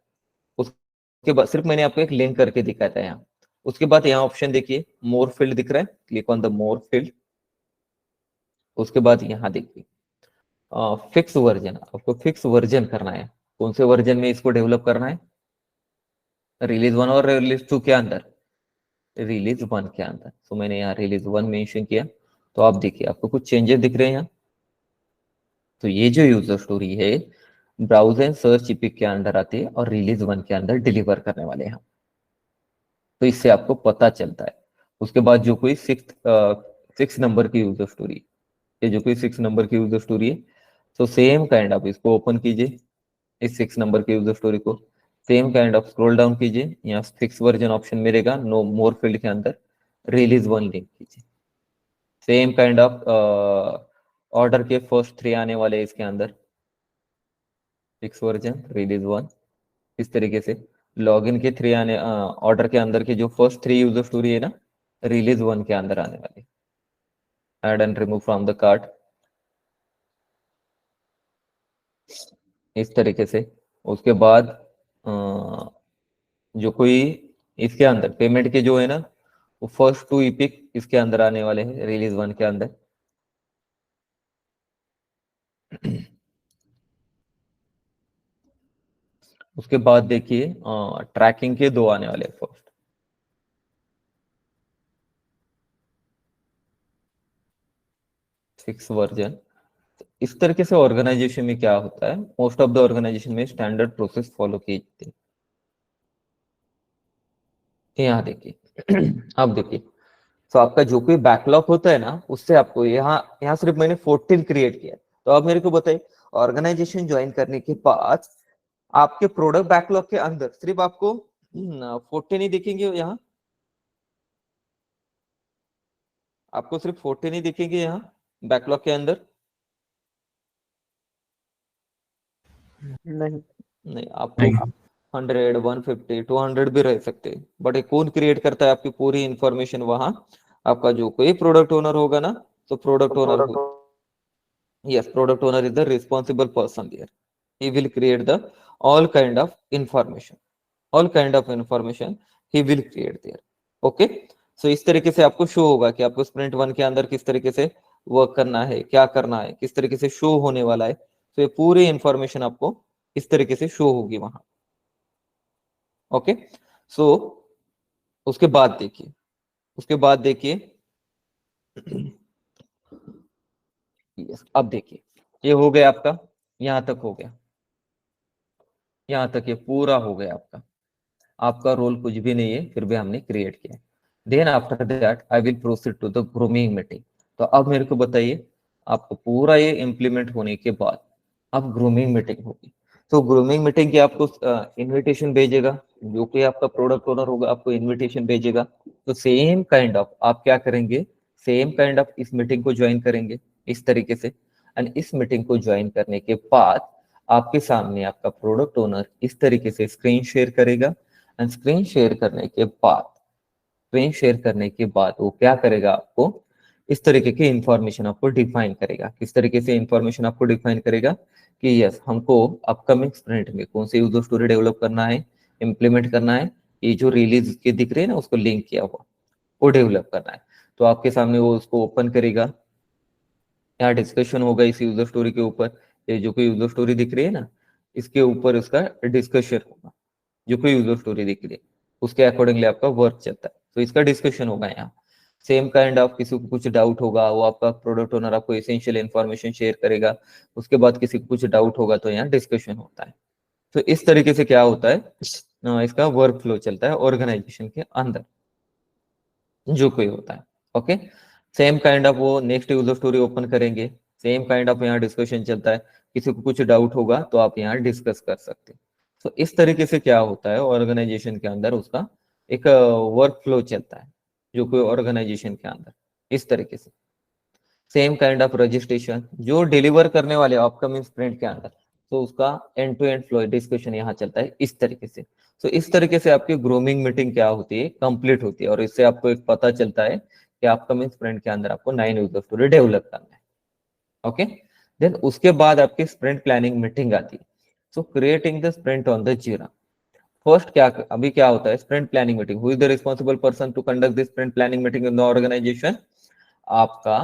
A: उसके बाद सिर्फ मैंने आपको एक लिंक करके दिखाया था यहाँ। उसके बाद यहाँ ऑप्शन देखिए, मोर फील्ड दिख रहा है, click on the more field. उसके बाद यहाँ देखिए फिक्स वर्जन, आपको फिक्स वर्जन करना है, कौन से वर्जन में इसको डेवलप करना है, रिलीज 1 और रिलीज 2 के अंदर, रिलीज 1 के अंदर। तो मैंने यहाँ रिलीज 1 मेंशन किया, तो आप देखिए आपको कुछ चेंजेस दिख रहे हैं यहाँ। तो ये जो यूजर स्टोरी है ब्राउज एंड सर्च इपिक के अंदर आते हैं और रिलीज 1 के अंदर डिलीवर करने वाले हैं, तो इससे आपको पता चलता है। उसके बाद जो कोई 6 नंबर की यूजर स्टोरी, ये जो कोई 6 नंबर की यूजर स्टोरी है, तो सेम काइंड आप इसको ओपन कीजिए, इस 6 नंबर की यूजर स्टोरी को same kind of scroll down कीजिए, यहाँ फिक्स वर्जन ऑप्शन मिलेगा, नो मोर फील्ड के अंदर रिलीज 1 लिंक कीजिए, सेम काइंड ऑफ ऑर्डर के फर्स्ट 3 आने वाले इसके अंदर, फिक्स वर्जन रिलीज 1, इस तरीके से लॉगिन के 3 आने, ऑर्डर के अंदर के जो फर्स्ट 3 यूजर स्टोरी है ना, रिलीज 1 के अंदर आने वाले, add and remove from the cart, इस तरीके से। उसके बाद जो कोई इसके अंदर पेमेंट के जो है ना, वो फर्स्ट 2 इपिक इसके अंदर आने वाले हैं रिलीज 1 के अंदर। उसके बाद देखिए ट्रैकिंग के 2 आने वाले हैं फर्स्ट, फिक्स वर्जन। इस तरीके से ऑर्गेनाइजेशन में क्या होता है, मोस्ट ऑफ द ऑर्गेनाइजेशन में स्टैंडर्ड प्रोसेस फॉलो की जाती है। यहाँ देखिए अब देखिए, तो आपका जो कोई बैकलॉग होता है ना, उससे आपको यहाँ सिर्फ मैंने 14 क्रिएट किया। तो आप मेरे को बताइए, ऑर्गेनाइजेशन ज्वाइन करने के बाद आपके प्रोडक्ट बैकलॉग के अंदर सिर्फ आपको 14 ही दिखेंगे, यहाँ आपको सिर्फ 14 ही दिखेंगे यहाँ बैकलॉग के अंदर। नहीं, आपको 100, 150, 200 भी रह सकते हैं, बट ये कौन क्रिएट करता है आपकी पूरी इंफॉर्मेशन वहां, आपका जो कोई प्रोडक्ट ओनर होगा ना, तो product owner, yes, product owner is the responsible person there. He will create the all kind of information he will create there. Okay, so इस तरीके से आपको शो होगा कि आपको स्प्रिंट 1 के अंदर किस तरीके से वर्क करना है, क्या करना है, किस तरीके से शो होने वाला है। तो ये पूरी इंफॉर्मेशन आपको इस तरीके से शो होगी वहां। ओके, सो उसके बाद देखिए yes, अब देखिए ये हो गया आपका, यहां तक हो गया, यहां तक ये पूरा हो गया आपका रोल कुछ भी नहीं है, फिर भी हमने क्रिएट किया। Then after that I will proceed to the grooming meeting. तो अब मेरे को बताइए, आपको पूरा ये इम्प्लीमेंट होने के बाद अब ग्रूमिंग मीटिंग होगी। तो ग्रूमिंग मीटिंग की आपको इनविटेशन भेजेगा, जो कि आपका प्रोडक्ट ओनर होगा आपको इनविटेशन भेजेगा। तो सेम काइंड ऑफ आप क्या करेंगे, सेम काइंड ऑफ इस मीटिंग को ज्वाइन करेंगे इस तरीके से। एंड इस मीटिंग को ज्वाइन करने के बाद आपके सामने आपका प्रोडक्ट ओनर इस तरीके से स्क्रीन शेयर करेगा। एंड स्क्रीन शेयर करने के बाद वो क्या करेगा, आपको इस तरीके की इंफॉर्मेशन आपको डिफाइन करेगा। किस तरीके से इंफॉर्मेशन आपको डिफाइन करेगा कि यस, हमको अपकमिंग स्प्रिंट में कौन सी यूजर स्टोरी डेवलप करना है, इम्प्लीमेंट करना है, ये जो रिलीज के दिख रहे हैं ना उसको लिंक किया हुआ, वो डेवलप करना है। तो आपके सामने वो उसको ओपन करेगा, यहाँ डिस्कशन होगा इस यूजर स्टोरी के ऊपर। ये जो कोई यूजर स्टोरी दिख रही है ना, इसके ऊपर उसका डिस्कशन होगा। जो कोई यूजर स्टोरी दिख रही है उसके अकॉर्डिंगली आपका वर्क चलता है, तो इसका डिस्कशन होगा यहाँ। सेम काइंड ऑफ किसी को कुछ डाउट होगा, वो आपका प्रोडक्ट ओनर आपको एसेंशियल इन्फॉर्मेशन शेयर करेगा, उसके बाद किसी को कुछ डाउट होगा तो यहाँ डिस्कशन होता है। तो इस तरीके से क्या होता है, इसका वर्क फ्लो चलता है ऑर्गेनाइजेशन के अंदर जो कोई होता है। ओके, सेम काइंड ऑफ वो नेक्स्ट यूजर स्टोरी ओपन करेंगे, सेम काइंड ऑफ यहाँ डिस्कशन चलता है, किसी को कुछ डाउट होगा तो आप यहाँ डिस्कस कर सकते हैं। तो इस तरीके से क्या होता है ऑर्गेनाइजेशन के अंदर उसका एक वर्क फ्लो चलता है जो कोई ऑर्गेनाइजेशन के अंदर इस तरीके से। सेम काइंड ऑफ रजिस्ट्रेशन जो डिलीवर करने वाले अपकमिंग स्प्रिंट के अंदर, तो उसका end to end flow discussion यहाँ चलता है इस तरीके से। तो इस तरीके से आपकी ग्रूमिंग मीटिंग क्या होती है, कंप्लीट होती है, और इससे आपको एक पता चलता है कि अपकमिंग स्प्रिंट के अंदर आपको 9 यूजर स्टोरी डेवलप करना है। ओके, देन उसके बाद आपकी स्प्रिंट प्लानिंग मीटिंग आती है। So creating the sprint on the Jira. First क्या अभी क्या होता है, sprint planning meeting. Who is the responsible person to conduct this sprint planning meeting in the organisation? आपका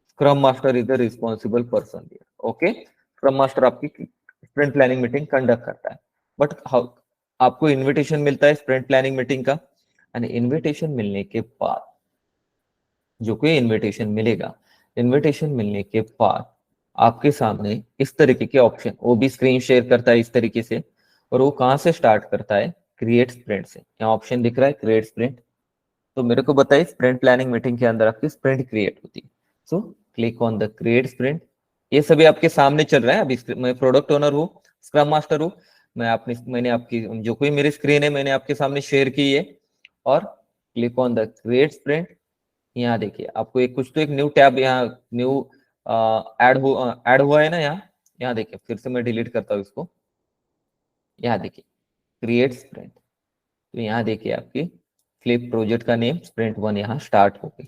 A: scrum master is the responsible person. Okay, scrum master आपकी sprint planning meeting conduct करता है। But आपको invitation मिलता है sprint planning meeting का, and invitation मिलने के बाद जो कोई इनविटेशन मिलेगा, इनविटेशन मिलने के बाद आपके सामने इस तरीके के ऑप्शन, वो भी स्क्रीन शेयर करता है इस तरीके से, और वो कहाँ से स्टार्ट करता है, क्रिएट स्प्रिंट से। यहाँ ऑप्शन दिख रहा है क्रिएट स्प्रिंट। तो मेरे को बताइए स्प्रिंट प्लानिंग मीटिंग के अंदर आपकी स्प्रिंट क्रिएट होती है। So click on the create sprint. ये सभी आपके सामने चल रहा है। अभी मैं प्रोडक्ट ओनर हूँ, स्क्रम मास्टर हूँ, मैंने आपकी जो कोई मेरी स्क्रीन है मैंने आपके सामने शेयर की है, और click on the create sprint. यहाँ देखिए आपको एक कुछ तो एक न्यू टैब यहाँ न्यू ऐड हुआ है ना यहाँ देखिए, फिर से मैं डिलीट करता हूँ इसको। यहाँ देखिए क्रिएट स्प्रिंट, तो यहाँ देखिए आपकी फ्लिप प्रोजेक्ट का नेम sprint1 यहाँ स्टार्ट हो गई,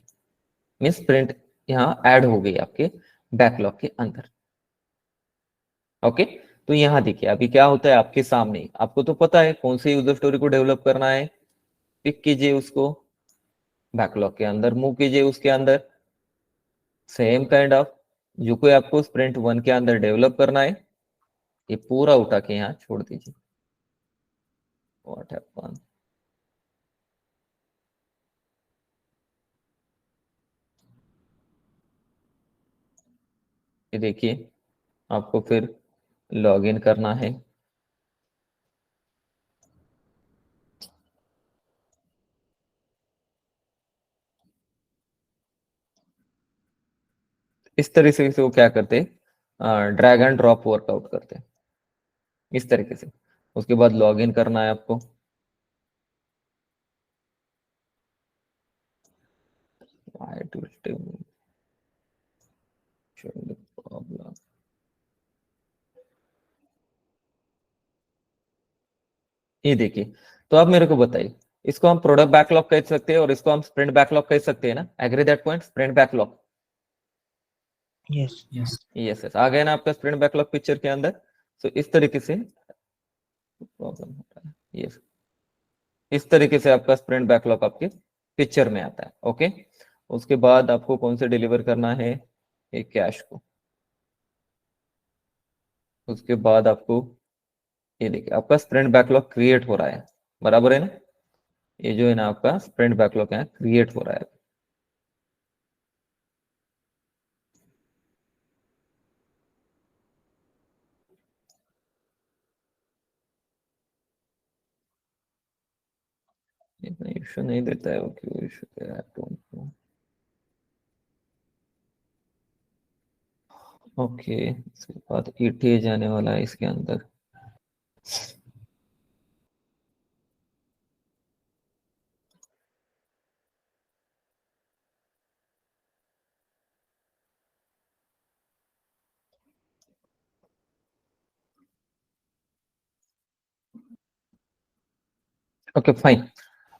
A: मीन स्प्रिंट यहाँ ऐड हो गई आपके बैकलॉग के अंदर। ओके, तो यहाँ देखिए अभी क्या होता है आपके सामने, आपको तो पता है कौन से यूजर स्टोरी को डेवलप करना है, पिक कीजिए उसको, बैकलॉग के अंदर मूव कीजिए उसके अंदर। सेम काइंड ऑफ जो कोई आपको sprint1 के अंदर डेवलप करना है, ये पूरा उठा के यहाँ छोड़ दीजिए। व्हाट हैपन, ये देखिए आपको फिर लॉगिन करना है। इस तरीके से वो क्या करते हैं, ड्रैग एंड ड्रॉप वर्कआउट करते हैं इस तरीके से। उसके बाद लॉगिन करना है आपको। Why it will still show the problem? ये देखिए, तो आप मेरे को बताइए, इसको हम प्रोडक्ट बैकलॉग कह सकते हैं और इसको हम स्प्रिंट बैकलॉग कह सकते हैं ना? Agree that point, sprint backlog.
G: Yes.
C: Yes
A: yes yes, आ गया ना आपका स्प्रिंट बैकलॉग पिक्चर के अंदर। तो इस तरीके से प्रॉब्लम होता है। यस, इस तरीके से आपका स्प्रिंट बैकलॉग आपके पिक्चर में आता है। ओके, उसके बाद आपको कौन से डिलीवर करना है, एक कैश को। उसके बाद आपको ये देखिए आपका स्प्रिंट बैकलॉग क्रिएट हो रहा है, बराबर है ना? ये जो है ना आपका स्प्रिंट बैकलॉग है क्रिएट हो रहा है। इतना इश्यू नहीं देता है वो, क्यों इश्यू दे रहा है तुमको? ओके, इसके बाद ईटीए जाने वाला है इसके अंदर। Okay fine.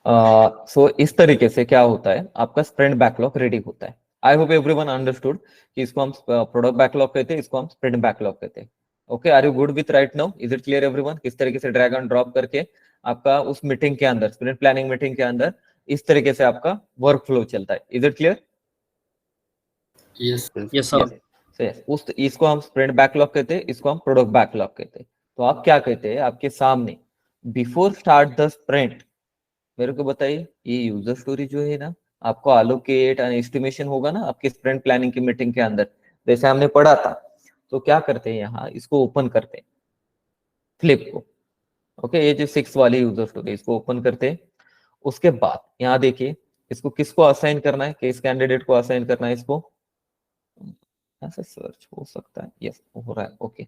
A: सो इस तरीके से क्या होता है, आपका स्प्रिंट बैकलॉग रेडी होता है। आई होप एवरीवन अंडरस्टूड कि इसको हम प्रोडक्ट बैकलॉग कहते हैं, इसको हम स्प्रिंट बैकलॉग कहते हैं। Okay, are you good with right now? Is it clear everyone? किस तरीके से ड्रैग एंड ड्रॉप करके आपका उस मीटिंग के अंदर, स्प्रिंट प्लानिंग मीटिंग के अंदर इस तरीके से आपका वर्क फ्लो चलता है। Is it clear?
C: Yes sir.
A: उस इसको हम स्प्रिंट बैकलॉग कहते हैं, इसको हम प्रोडक्ट बैकलॉग कहते हैं। तो आप क्या कहते हैं, आपके सामने बिफोर स्टार्ट द स्प्रिंट मेरे को बताइए, ये यूजर स्टोरी जो है ना, आपको अलोकेट एंड एस्टिमेशन होगा ना आपके स्प्रिंट प्लानिंग की मीटिंग के अंदर, जैसे हमने पढ़ा था। तो क्या करते हैं, यहाँ इसको ओपन करते हैं, फ्लिप को। ओके, ये जो 6 वाली यूजर स्टोरी, इसको ओपन करते हैं। उसके बाद यहाँ देखिए, इसको किसको असाइन करना है, किस कैंडिडेट को असाइन करना है इसको, ऐसे सर्च हो सकता है, यस हो रहा है। ओके,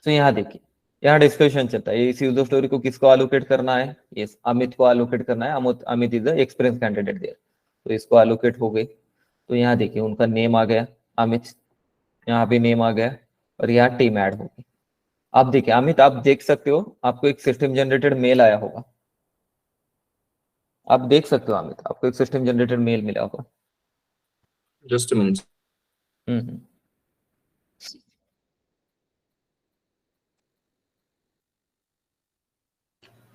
A: तो यहाँ देखिए, यहाँ डिस्कशन चलता है, इस यूजर स्टोरी को किसको अलोकेट करना है, यस अमित को अलोकेट करना है। Amit is the experience candidate there, तो इसको अलोकेट हो गई। तो यहाँ देखिए उनका नेम आ गया अमित, यहाँ भी नेम आ गया, और यहाँ टीम ऐड हो गई। आप देखिए अमित, आप देख सकते हो आपको एक सिस्टम जनरेटेड मेल आया होगा, आप देख सकते हो अमित, आपको एक सिस्टम जनरेटेड मेल मिला होगा।
H: Just a minute.
A: Hmm.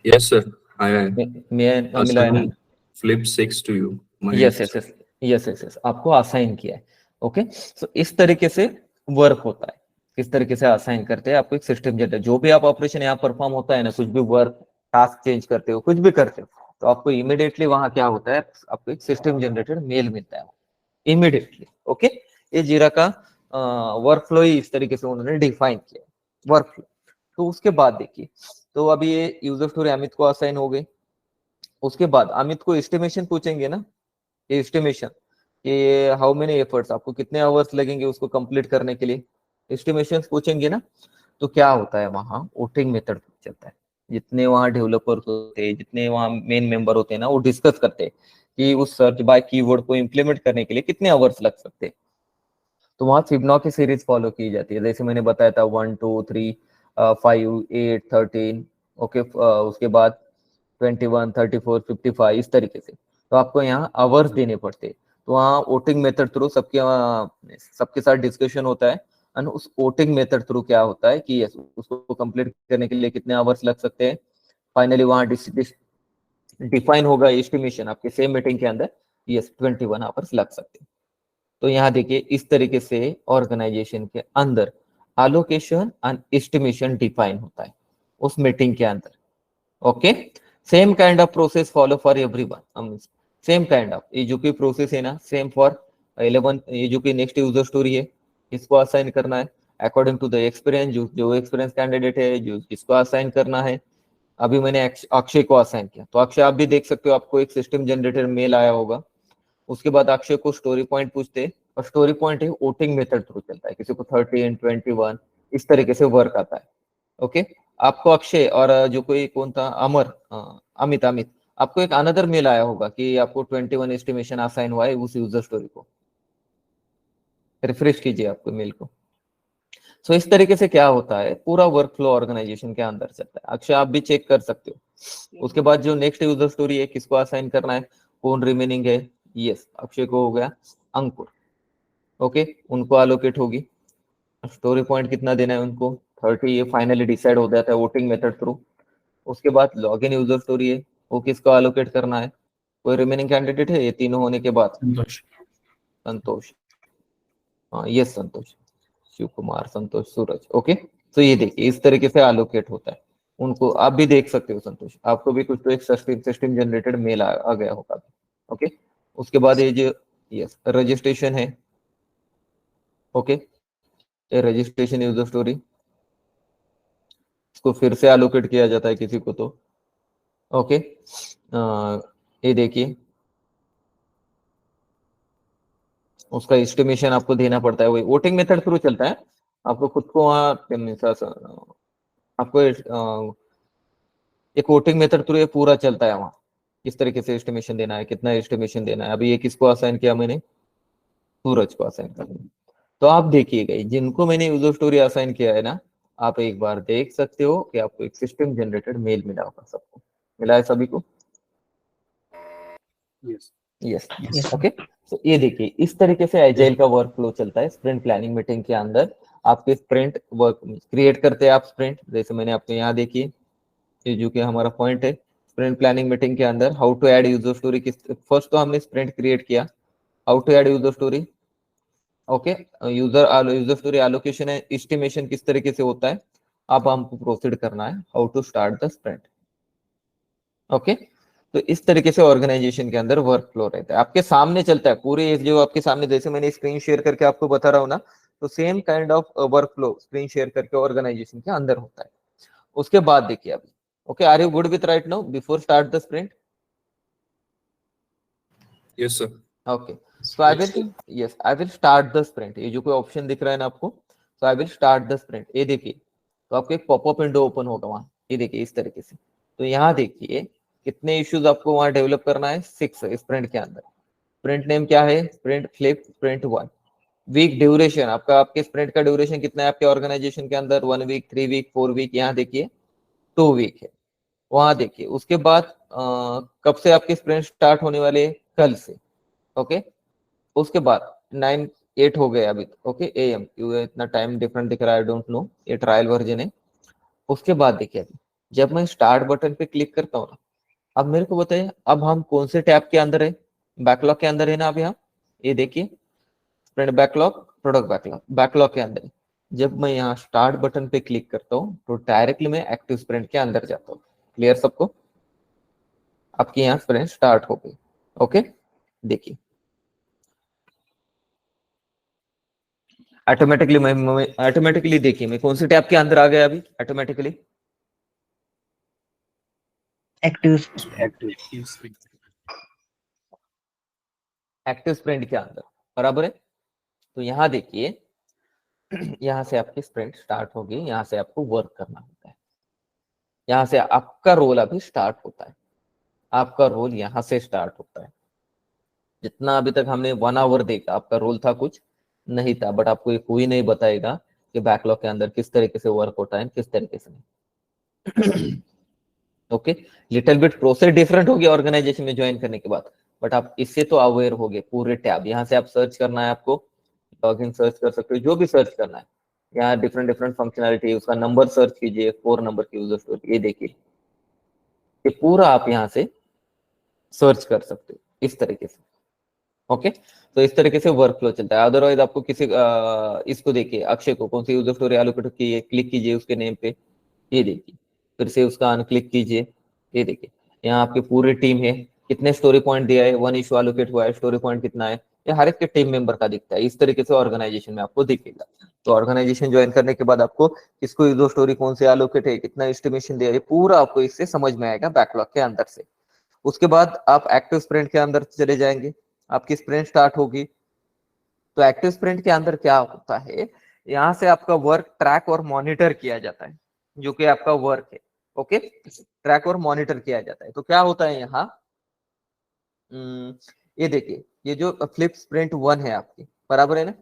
H: Yes, sir. I
A: मिला है ना?
H: assigned flip 6 to you. My
A: yes yes yes yes yes yes, आपको असाइन किया है। ओके, सो इस तरीके से वर्क होता है। किस तरीके से असाइन करते हैं आपको एक सिस्टम जनरेटर, जो भी आप ऑपरेशन यहाँ परफॉर्म होता है ना, कुछ भी वर्क टास्क चेंज करते हो, कुछ भी करते हो, तो आपको इमीडिएटली वहां क्या होता है, आपको एक सिस्टम जनरेटेड मेल मिलता है इमीडिएटली। ओके, ये जीरा का वर्क फ्लो ही इस तरीके से उन्होंने डिफाइन किया वर्क फ्लो। तो उसके बाद देखिए, तो अभी ये यूजर स्टोरी अमित को असाइन हो गई। उसके बाद अमित को एस्टिमेशन पूछेंगे ना, ये एस्टिमेशन, ये हाउ मेनी एफर्ट्स, आपको कितने आवर्स लगेंगे उसको कंप्लीट करने के लिए, एस्टिमेशन पूछेंगे ना। तो क्या होता है, वहां वोटिंग मेथड चलता है। जितने वहां डेवलपर होते हैं, जितने वहां मेन मेंबर होते हैं ना, वो डिस्कस करते हैं कि उस सर्च बाय कीवर्ड को इम्प्लीमेंट करने के लिए कितने आवर्स लग सकते हैं। तो वहां फिबोनाची सीरीज फॉलो की जाती है, जैसे मैंने बताया था 1 2 3 5 8 13। ओके, उसके बाद 21 34 55 इस तरीके से। तो आपको यहाँ आवर्स देने पड़ते हैं। तो वहाँ वोटिंग मेथड थ्रू सबके साथ डिस्कशन होता है, और उस वोटिंग मेथड थ्रू क्या होता है कि यस उसको कंप्लीट करने के लिए कितने आवर्स लग सकते हैं। फाइनली वहाँ डिफाइन होगा एस्टिमेशन आपके सेम मीटिंग के अंदर, यस 21 आवर्स लग सकते हैं। तो यहाँ देखिए, इस तरीके से ऑर्गेनाइजेशन के अंदर एलोकेशन एंड एस्टिमेशन डिफाइन होता है उस मीटिंग के अंदर। Okay, same kind of process follow for everyone, same kind of, ये जो कि प्रोसेस है ना, सेम फॉर 11। ये जो कि नेक्स्ट यूजर स्टोरी है, इसको असाइन करना है अकॉर्डिंग टू द एक्सपीरियंस, जो एक्सपीरियंस कैंडिडेट है, जो इसको असाइन करना है। अभी मैंने अक्षय को असाइन किया, तो अक्षय आप भी देख सकते हो, आपको एक सिस्टम जनरेटर मेल आया होगा। उसके बाद अक्षय को स्टोरी पॉइंट पूछते हैं, और स्टोरी पॉइंट है वोटिंग मेथड थ्रू चलता है, किसी को 13 21 इस तरीके से वर्क आता है। ओके, आपको अक्षय और जो कोई कौन था, अमित आपको एक अनदर मेल आया होगा कि आपको 21 एस्टिमेशन असाइन हुआ है उस यूजर स्टोरी को, रिफ्रेश कीजिए आपको मेल को। सो इस तरीके से क्या होता है, पूरा वर्क फ्लो ऑर्गेनाइजेशन के अंदर चलता है। अक्षय आप भी चेक कर सकते हो। उसके बाद जो नेक्स्ट यूजर स्टोरी है, किसको असाइन करना है, कौन रिमेनिंग है, यस अक्षय को हो गया, अंकुर। ओके, उनको अलोकेट होगी। स्टोरी पॉइंट कितना देना है उनको, 30, ये फाइनली डिसाइड हो जाता है वोटिंग मेथड थ्रू। उसके बाद लॉगिन यूजर स्टोरी है, वो किसको अलोकेट करना है, कोई रिमेनिंग कैंडिडेट है ये तीनों होने के बाद, संतोष, हाँ यस संतोष, शिव कुमार, संतोष, सूरज। ओके, तो ये देखिए इस तरीके से अलोकेट होता है उनको। आप भी देख सकते हो संतोष, आपको भी कुछ तो एक सिस्टम जनरेटेड मेल आ गया होगा। ओके, उसके बाद ये जो यस रजिस्ट्रेशन है, ओके, ये रजिस्ट्रेशन यूजर स्टोरी, इसको फिर से अलोकेट किया जाता है किसी को तो। ओके, ये देखिए उसका एस्टिमेशन आपको देना पड़ता है, वही वोटिंग मेथड थ्रू चलता है। आपको खुद को आपको एक वोटिंग मेथड थ्रू ये पूरा चलता है, वहां किस तरीके से एस्टिमेशन देना है, कितना एस्टिमेशन देना है। अभी ये किसको असाइन किया मैंने, सूरज को असाइन करना। तो आप देखिएगा जिनको मैंने यूजर स्टोरी असाइन किया है ना, आप एक बार देख सकते हो कि आपको एक सिस्टम जनरेटेड मेल मिला होगा, सबको मिला है सभी को,
C: yes
A: yes
G: Yes, sir.
A: Okay. तो ये देखिए इस तरीके से एजाइल का वर्क फ्लो चलता है स्प्रिंट प्लानिंग मीटिंग के अंदर। आपके स्प्रिंट वर्क क्रिएट करते हैं आप स्प्रिंट, जैसे मैंने आपको यहाँ देखिए ये जो कि हमारा पॉइंट है स्प्रिंट प्लानिंग मीटिंग के अंदर how to add user story. First तो हमने स्प्रिंट क्रिएट किया, how to add user story. Okay, user story allocation है, एस्टिमेशन किस तरीके से होता है, अब हमको प्रोसीड करना है how to start the sprint. Okay, तो इस तरीके से ऑर्गेनाइजेशन के अंदर वर्क फ्लो रहता है, आपके सामने चलता है पूरे जो आपके सामने, जैसे मैंने स्क्रीन शेयर करके आपको बता रहा हूँ ना, तो same kind of work flow screen share करके ऑर्गेनाइजेशन के अंदर होता है। उसके बाद देखिए अभी, okay are you good with right now before start the sprint?
H: Yes, sir.
A: Okay, so I will, yes I will start the sprint. ये जो कोई ऑप्शन दिख रहा है ना आपको, so I will start the sprint, ये देखिए तो आपको एक पॉपअप विंडो ओपन होगा वहां, ये देखिए इस तरीके से। तो यहाँ देखिए कितने इश्यूज आपको वहां डेवलप करना है, 6 स्प्रिंट के अंदर। स्प्रिंट नेम क्या है, sprint flip sprint 1। Week duration आपका, आपके स्प्रिंट का ड्यूरेशन कितना है आपके ऑर्गेनाइजेशन के अंदर, 1 वीक, 3 वीक, 4 वीक, यहाँ देखिए 2 वीक है वहां देखिए। उसके बाद कब से आपके स्प्रिंट स्टार्ट होने वाले, कल से। ओके, उसके बाद 9-8 हो गए अभी, ओके AM, क्यों इतना टाइम डिफरेंट दिख रहा है, आई डोंट नो, ये ट्रायल वर्जन है। उसके बाद देखिए अभी जब मैं स्टार्ट बटन पे क्लिक करता हूँ ना, अब मेरे को बताइए अब हम कौन से टैब के अंदर है, बैकलॉग के अंदर है ना। अब यहाँ ये देखिए sprint backlog, product backlog, backlog के अंदर है। जब मैं यहाँ स्टार्ट बटन पे क्लिक करता हूँ तो डायरेक्टली मैं एक्टिव स्प्रिंट के अंदर जाता हूँ। क्लियर सबको? आपकी यहाँ स्प्रिंट स्टार्ट हो गई। ओके, देखिए ऑटोमेटिकली मैं ऑटोमेटिकली देखिए मैं कौन से टैब के अंदर आ गया अभी ऑटोमेटिकली,
G: Active.
A: एक्टिव स्प्रिंट के अंदर, बराबर है। तो यहाँ देखिए यहाँ से आपकी स्प्रिंट स्टार्ट होगी, यहाँ से आपको वर्क करना होता है, यहाँ से आपका रोल अभी स्टार्ट होता है, आपका रोल यहाँ से स्टार्ट होता है। जितना अभी तक हमने 1 आवर देखा आपका रोल था कुछ नहीं था, बट आपको ये कोई नहीं बताएगा कि बैकलॉग के अंदर किस तरीके से वर्क होता है किस तरीके से नहीं। Okay, little bit process different होगी ऑर्गेनाइजेशन में ज्वाइन करने के बाद, बट आप इससे तो अवेयर होगे। पूरे टैब यहाँ से आप सर्च करना है, आपको लॉगिन सर्च कर सकते हो, जो भी सर्च करना है। यहाँ डिफरेंट डिफरेंट फंक्शनलिटी है, उसका नंबर सर्च कीजिए, 4 नंबर की यूजर स्टोरी, ये देखिए ये पूरा आप यहाँ से सर्च कर सकते हो इस तरीके से। ओके, तो इस तरीके से वर्क फ्लो चलता है। अदरवाइज आपको किसी इसको देखिए अक्षय को कौन सी यूजर स्टोरी एलोकेट की है, क्लिक कीजिए उसके नेम पे, ये देखिए फिर से उसका अनक्लिक कीजिए, ये देखिए यहाँ आपकी पूरी टीम है, कितने स्टोरी पॉइंट दिया है, 1 इशू एलोकेट हुआ है, स्टोरी पॉइंट कितना है, ये हर एक के टीम मेंबर का दिखता है। इस तरीके से ऑर्गेनाइजेशन में आपको दिखेगा। तो ऑर्गेनाइजेशन ज्वाइन करने के बाद आपको किसको यूजर स्टोरी कौन से एलोकेट है, कितना एस्टिमेशन दिया है, पूरा आपको इससे समझ में आएगा बैकलॉग के अंदर से। उसके बाद आप एक्टिव स्प्रिंट के अंदर चले जाएंगे, आपकी स्प्रिंट स्टार्ट होगी। तो एक्टिव स्प्रिंट के अंदर क्या होता है, यहाँ से आपका वर्क ट्रैक और मॉनिटर किया जाता है, जो कि आपका वर्क है। ओके, ट्रैक और मॉनिटर किया जाता है। तो क्या होता है यहाँ, ये देखिए ये जो फ्लिप स्प्रिंट 1 है आपकी, बराबर है ना,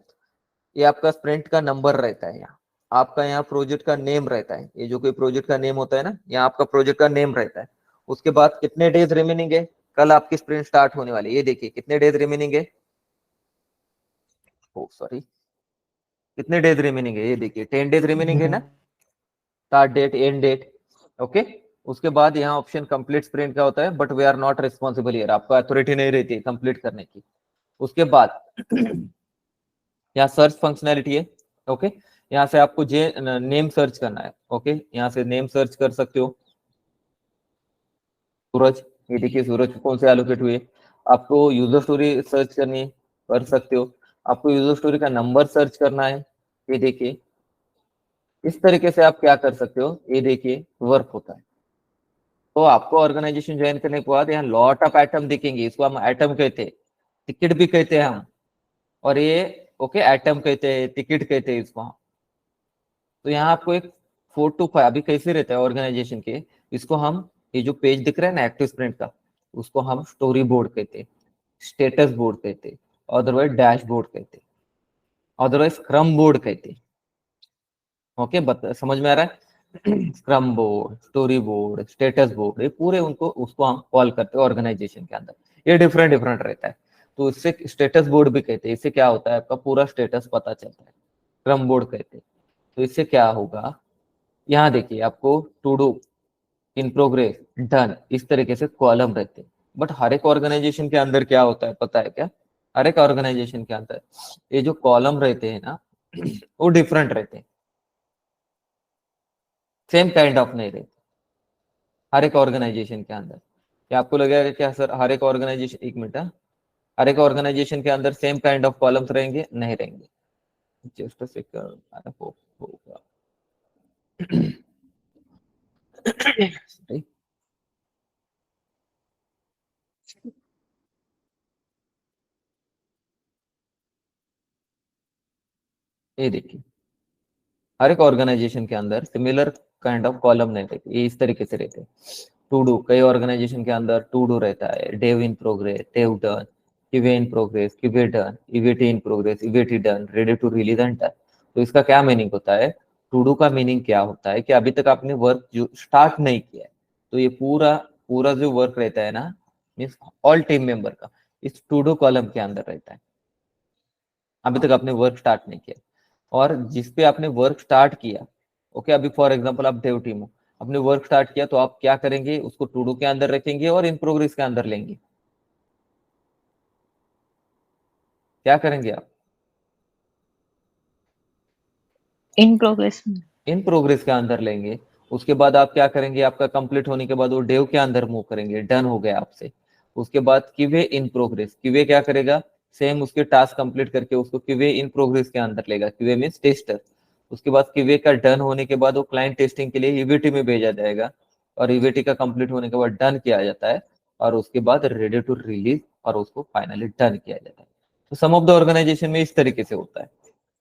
A: ये आपका स्प्रिंट का नंबर रहता है, यहाँ आपका यहाँ प्रोजेक्ट का नेम रहता है, ये जो कोई प्रोजेक्ट का नेम होता है ना, यहाँ आपका प्रोजेक्ट का नेम रहता है। उसके बाद कितने डेज रिमेनिंग है, कल आपकी स्प्रिंट स्टार्ट होने वाली है, ये देखिए कितने डेज रिमेनिंग है, ओ सॉरी कितने डेज रिमेनिंग है, ये देखिए 10 डेज रिमेनिंग है ना, start date end date. Okay, उसके बाद यहाँ ऑप्शन कंप्लीट स्प्रिंट का होता है, but we are not responsible here, आपको अथॉरिटी नहीं रहती है कंप्लीट करने की। उसके बाद यहाँ सर्च फंक्शनैलिटी है। ओके, यहाँ से आपको जे नेम सर्च करना है। ओके, यहाँ से नेम सर्च कर सकते हो, सूरज, ये देखिए सूरज कौन से एलोकेट हुए। आपको यूजर स्टोरी सर्च करनी है, कर सकते हो। आपको यूजर स्टोरी का नंबर सर्च करना है, ये देखिए इस तरीके से आप क्या कर सकते हो, ये देखिए वर्क होता है। तो आपको ऑर्गेनाइजेशन ज्वाइन करने के बाद यहाँ लॉट ऑफ आइटम दिखेंगे, इसको हम आइटम कहते हैं, टिकट भी कहते हैं हम, और ये ओके आइटम कहते हैं, टिकट कहते हैं इसको। तो यहाँ आपको एक 4 to 5 अभी कैसे रहता है ऑर्गेनाइजेशन के, इसको हम ये जो पेज दिख रहा है ना एक्टिव स्प्रिंट का, उसको हम स्टोरी बोर्ड कहते हैं, स्टेटस बोर्ड कहते हैं, अदरवाइज डैशबोर्ड कहते हैं, अदरवाइज स्क्रम बोर्ड कहते हैं। ओके, समझ में आ रहा है? Scrum board, story board, status board, ये पूरे उनको उसको हम कॉल करते हैं ऑर्गेनाइजेशन के अंदर। ये डिफरेंट डिफरेंट रहता है। तो इससे स्टेटस बोर्ड भी कहते हैं। इससे क्या होता है, आपका पूरा स्टेटस पता चलता है, क्रम बोर्ड कहते हैं। तो इससे क्या होगा, यहाँ देखिए आपको to do, in progress, done, इस तरीके से कॉलम रहते हैं। बट हर एक ऑर्गेनाइजेशन के अंदर क्या होता है पता है क्या, हर एक ऑर्गेनाइजेशन के अंदर ये जो कॉलम रहते हैं ना वो डिफरेंट रहते हैं, सेम काइंड ऑफ नहीं रहते हर एक ऑर्गेनाइजेशन के अंदर। क्या आपको लगेगा क्या सर हर एक ऑर्गेनाइजेशन, एक मिनट, हर एक ऑर्गेनाइजेशन के अंदर सेम काइंड ऑफ कॉलम्स रहेंगे? नहीं रहेंगे। Just a second, I hope होगा। ये देखिए हर एक ऑर्गेनाइजेशन के अंदर सिमिलर काइंड ऑफ कॉलम नहीं रहते, ये इस तरीके से रहते हैं। टू डू, कई ऑर्गेनाइजेशन के अंदर टू डू रहता है, dev in progress, dev done, QA in progress, QA done, EVT in progress, EVT done, ready to release and done. तो इसका क्या मीनिंग होता है, टू डू का मीनिंग क्या होता है कि अभी तक आपने वर्क जो स्टार्ट नहीं किया है, तो ये पूरा पूरा जो वर्क रहता है ना, मीन्स ऑल टीम मेंबर का, इस टू डू कॉलम के अंदर रहता है। अभी तक आपने वर्क स्टार्ट नहीं किया, और जिसपे आपने वर्क स्टार्ट किया, ओके, अभी फॉर एग्जांपल आप डेव टीम हो, आपने वर्क स्टार्ट किया, तो आप क्या करेंगे, उसको टू डू के अंदर रखेंगे और इन प्रोग्रेस के अंदर लेंगे। क्या करेंगे आप,
G: इन प्रोग्रेस में।
A: इन प्रोग्रेस के अंदर लेंगे। उसके बाद आप क्या करेंगे, आपका कंप्लीट होने के बाद वो डेव के अंदर मूव करेंगे, डन हो गया आपसे। उसके बाद क्यूए इन प्रोग्रेस, क्यूए क्या करेगा, सेम उसके टास्क कंप्लीट करके उसको क्यूए इन प्रोग्रेस के अंदर लेगा, क्यूए मींस टेस्टर। उसके बाद क्यूए का डन होने के बाद वो क्लाइंट टेस्टिंग के लिए ईवीटी में भेजा जाएगा, और ईवीटी का कंप्लीट होने के बाद डन किया जाता है, और उसके बाद रेडी टू रिलीज, और उसको फाइनली डन किया जाता है। तो सम ऑफ द ऑर्गेनाइजेशन में इस तरीके से होता है,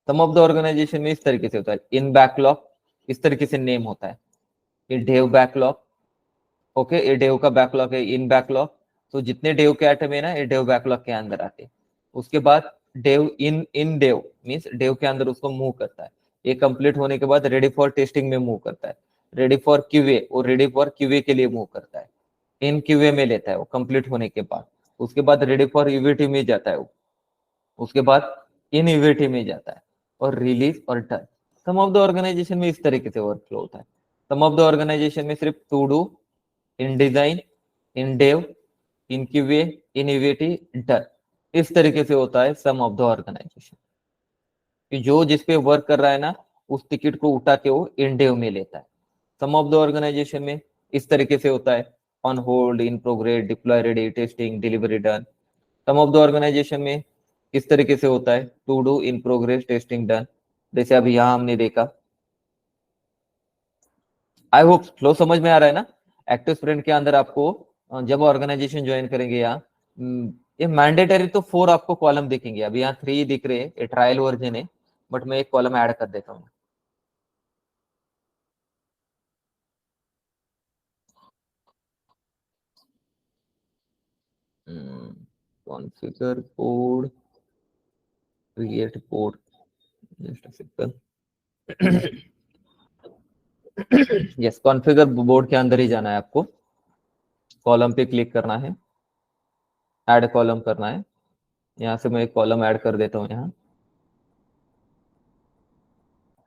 A: सम ऑफ द ऑर्गेनाइजेशन में इस तरीके से होता है। इन बैकलॉग इस तरीके से नेम होता है, ये डेव बैकलॉग, ओके, ये डेव का बैकलॉग है, इन बैकलॉग। तो जितने डेव के आइटम है ना, ये डेव बैकलॉग के अंदर आते हैं। उसके बाद डेव इन डेव मींस डेव के अंदर उसको मूव करता है, ये कंप्लीट होने के बाद रेडी फॉर टेस्टिंग में मूव करता है, रेडी फॉर क्यूए, वो रेडी फॉर क्यूए के लिए मूव करता है, इन क्यूए में लेता है वो कंप्लीट होने के बाद। उसके बाद रेडी फॉर यूवीटी में जाता है वो, उसके बाद इन यूवीटी में जाता है, और रिलीज और done. Some of the organisation में इस तरीके से वर्क फ्लो होता है। सम ऑफ द ऑर्गेनाइजेशन में सिर्फ to do, in design, in dev, in QA, in UVT, done, इस तरीके से होता है सम ऑफ द ऑर्गेनाइजेशन। कि जो जिसपे वर्क कर रहा है ना, उस टिकट को उठा के वो इन डेव में लेता है। सम ऑफ द ऑर्गेनाइजेशन में इस तरीके से होता है, on hold, in progress, deploy ready, testing, delivery done. Some of the organisation में इस तरीके से होता है, to do, in progress, testing, done. जैसे अभी यहाँ हमने देखा, आई होप फ्लो समझ में आ रहा है ना। एक्टिव स्प्रिंट के अंदर आपको जब ऑर्गेनाइजेशन ज्वाइन करेंगे, यहाँ ये मैंडेटरी तो 4 आपको कॉलम दिखेंगे, अभी यहाँ 3 दिख रहे हैं, ये ट्रायल वर्जन है, बट मैं एक कॉलम ऐड कर देता हूँ। Configure code, create code, just a second. Yes, configure board के अंदर ही जाना है आपको, कॉलम पे क्लिक करना है, ऐड कॉलम करना है। यहाँ से मैं एक कॉलम ऐड कर देता हूँ, यहाँ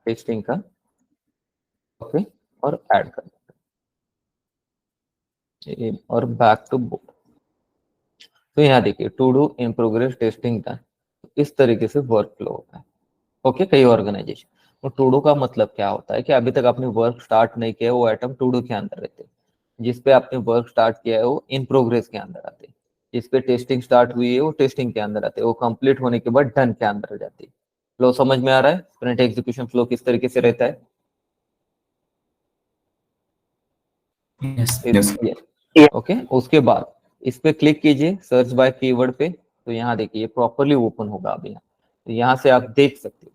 A: टेस्टिंग का, ओके, और ऐड कर देता हूँ, और बैक टू बोर्ड। तो यहाँ देखिए, to do, in progress, testing का, इस तरीके से वर्क फ्लो होता है, ओके, कई ऑर्गेनाइजेशन। तो टू डू का मतलब क्या होता है कि अभी तक आपने वर्क स्टार्ट नहीं किया है, वो आइटम टू डू के अंदर रहते हैं। जिसपे आपने वर्क स्टार्ट किया है वो इन प्रोग्रेस के अंदर आते हैं, जिसपे टेस्टिंग स्टार्ट हुई है वो टेस्टिंग के अंदर आते हैं, वो कंप्लीट होने के बाद डन के अंदर जाती है। फ्लो समझ में आ रहा है, स्प्रिंट एग्जीक्यूशन फ्लो किस तरीके से रहता है।
C: yes,
A: ओके, उसके बाद इस पे क्लिक कीजिए, सर्च बाय कीवर्ड पे, तो यहाँ देखिए ये प्रॉपरली ओपन होगा अभी यहाँ। तो यहाँ से आप देख सकते हो,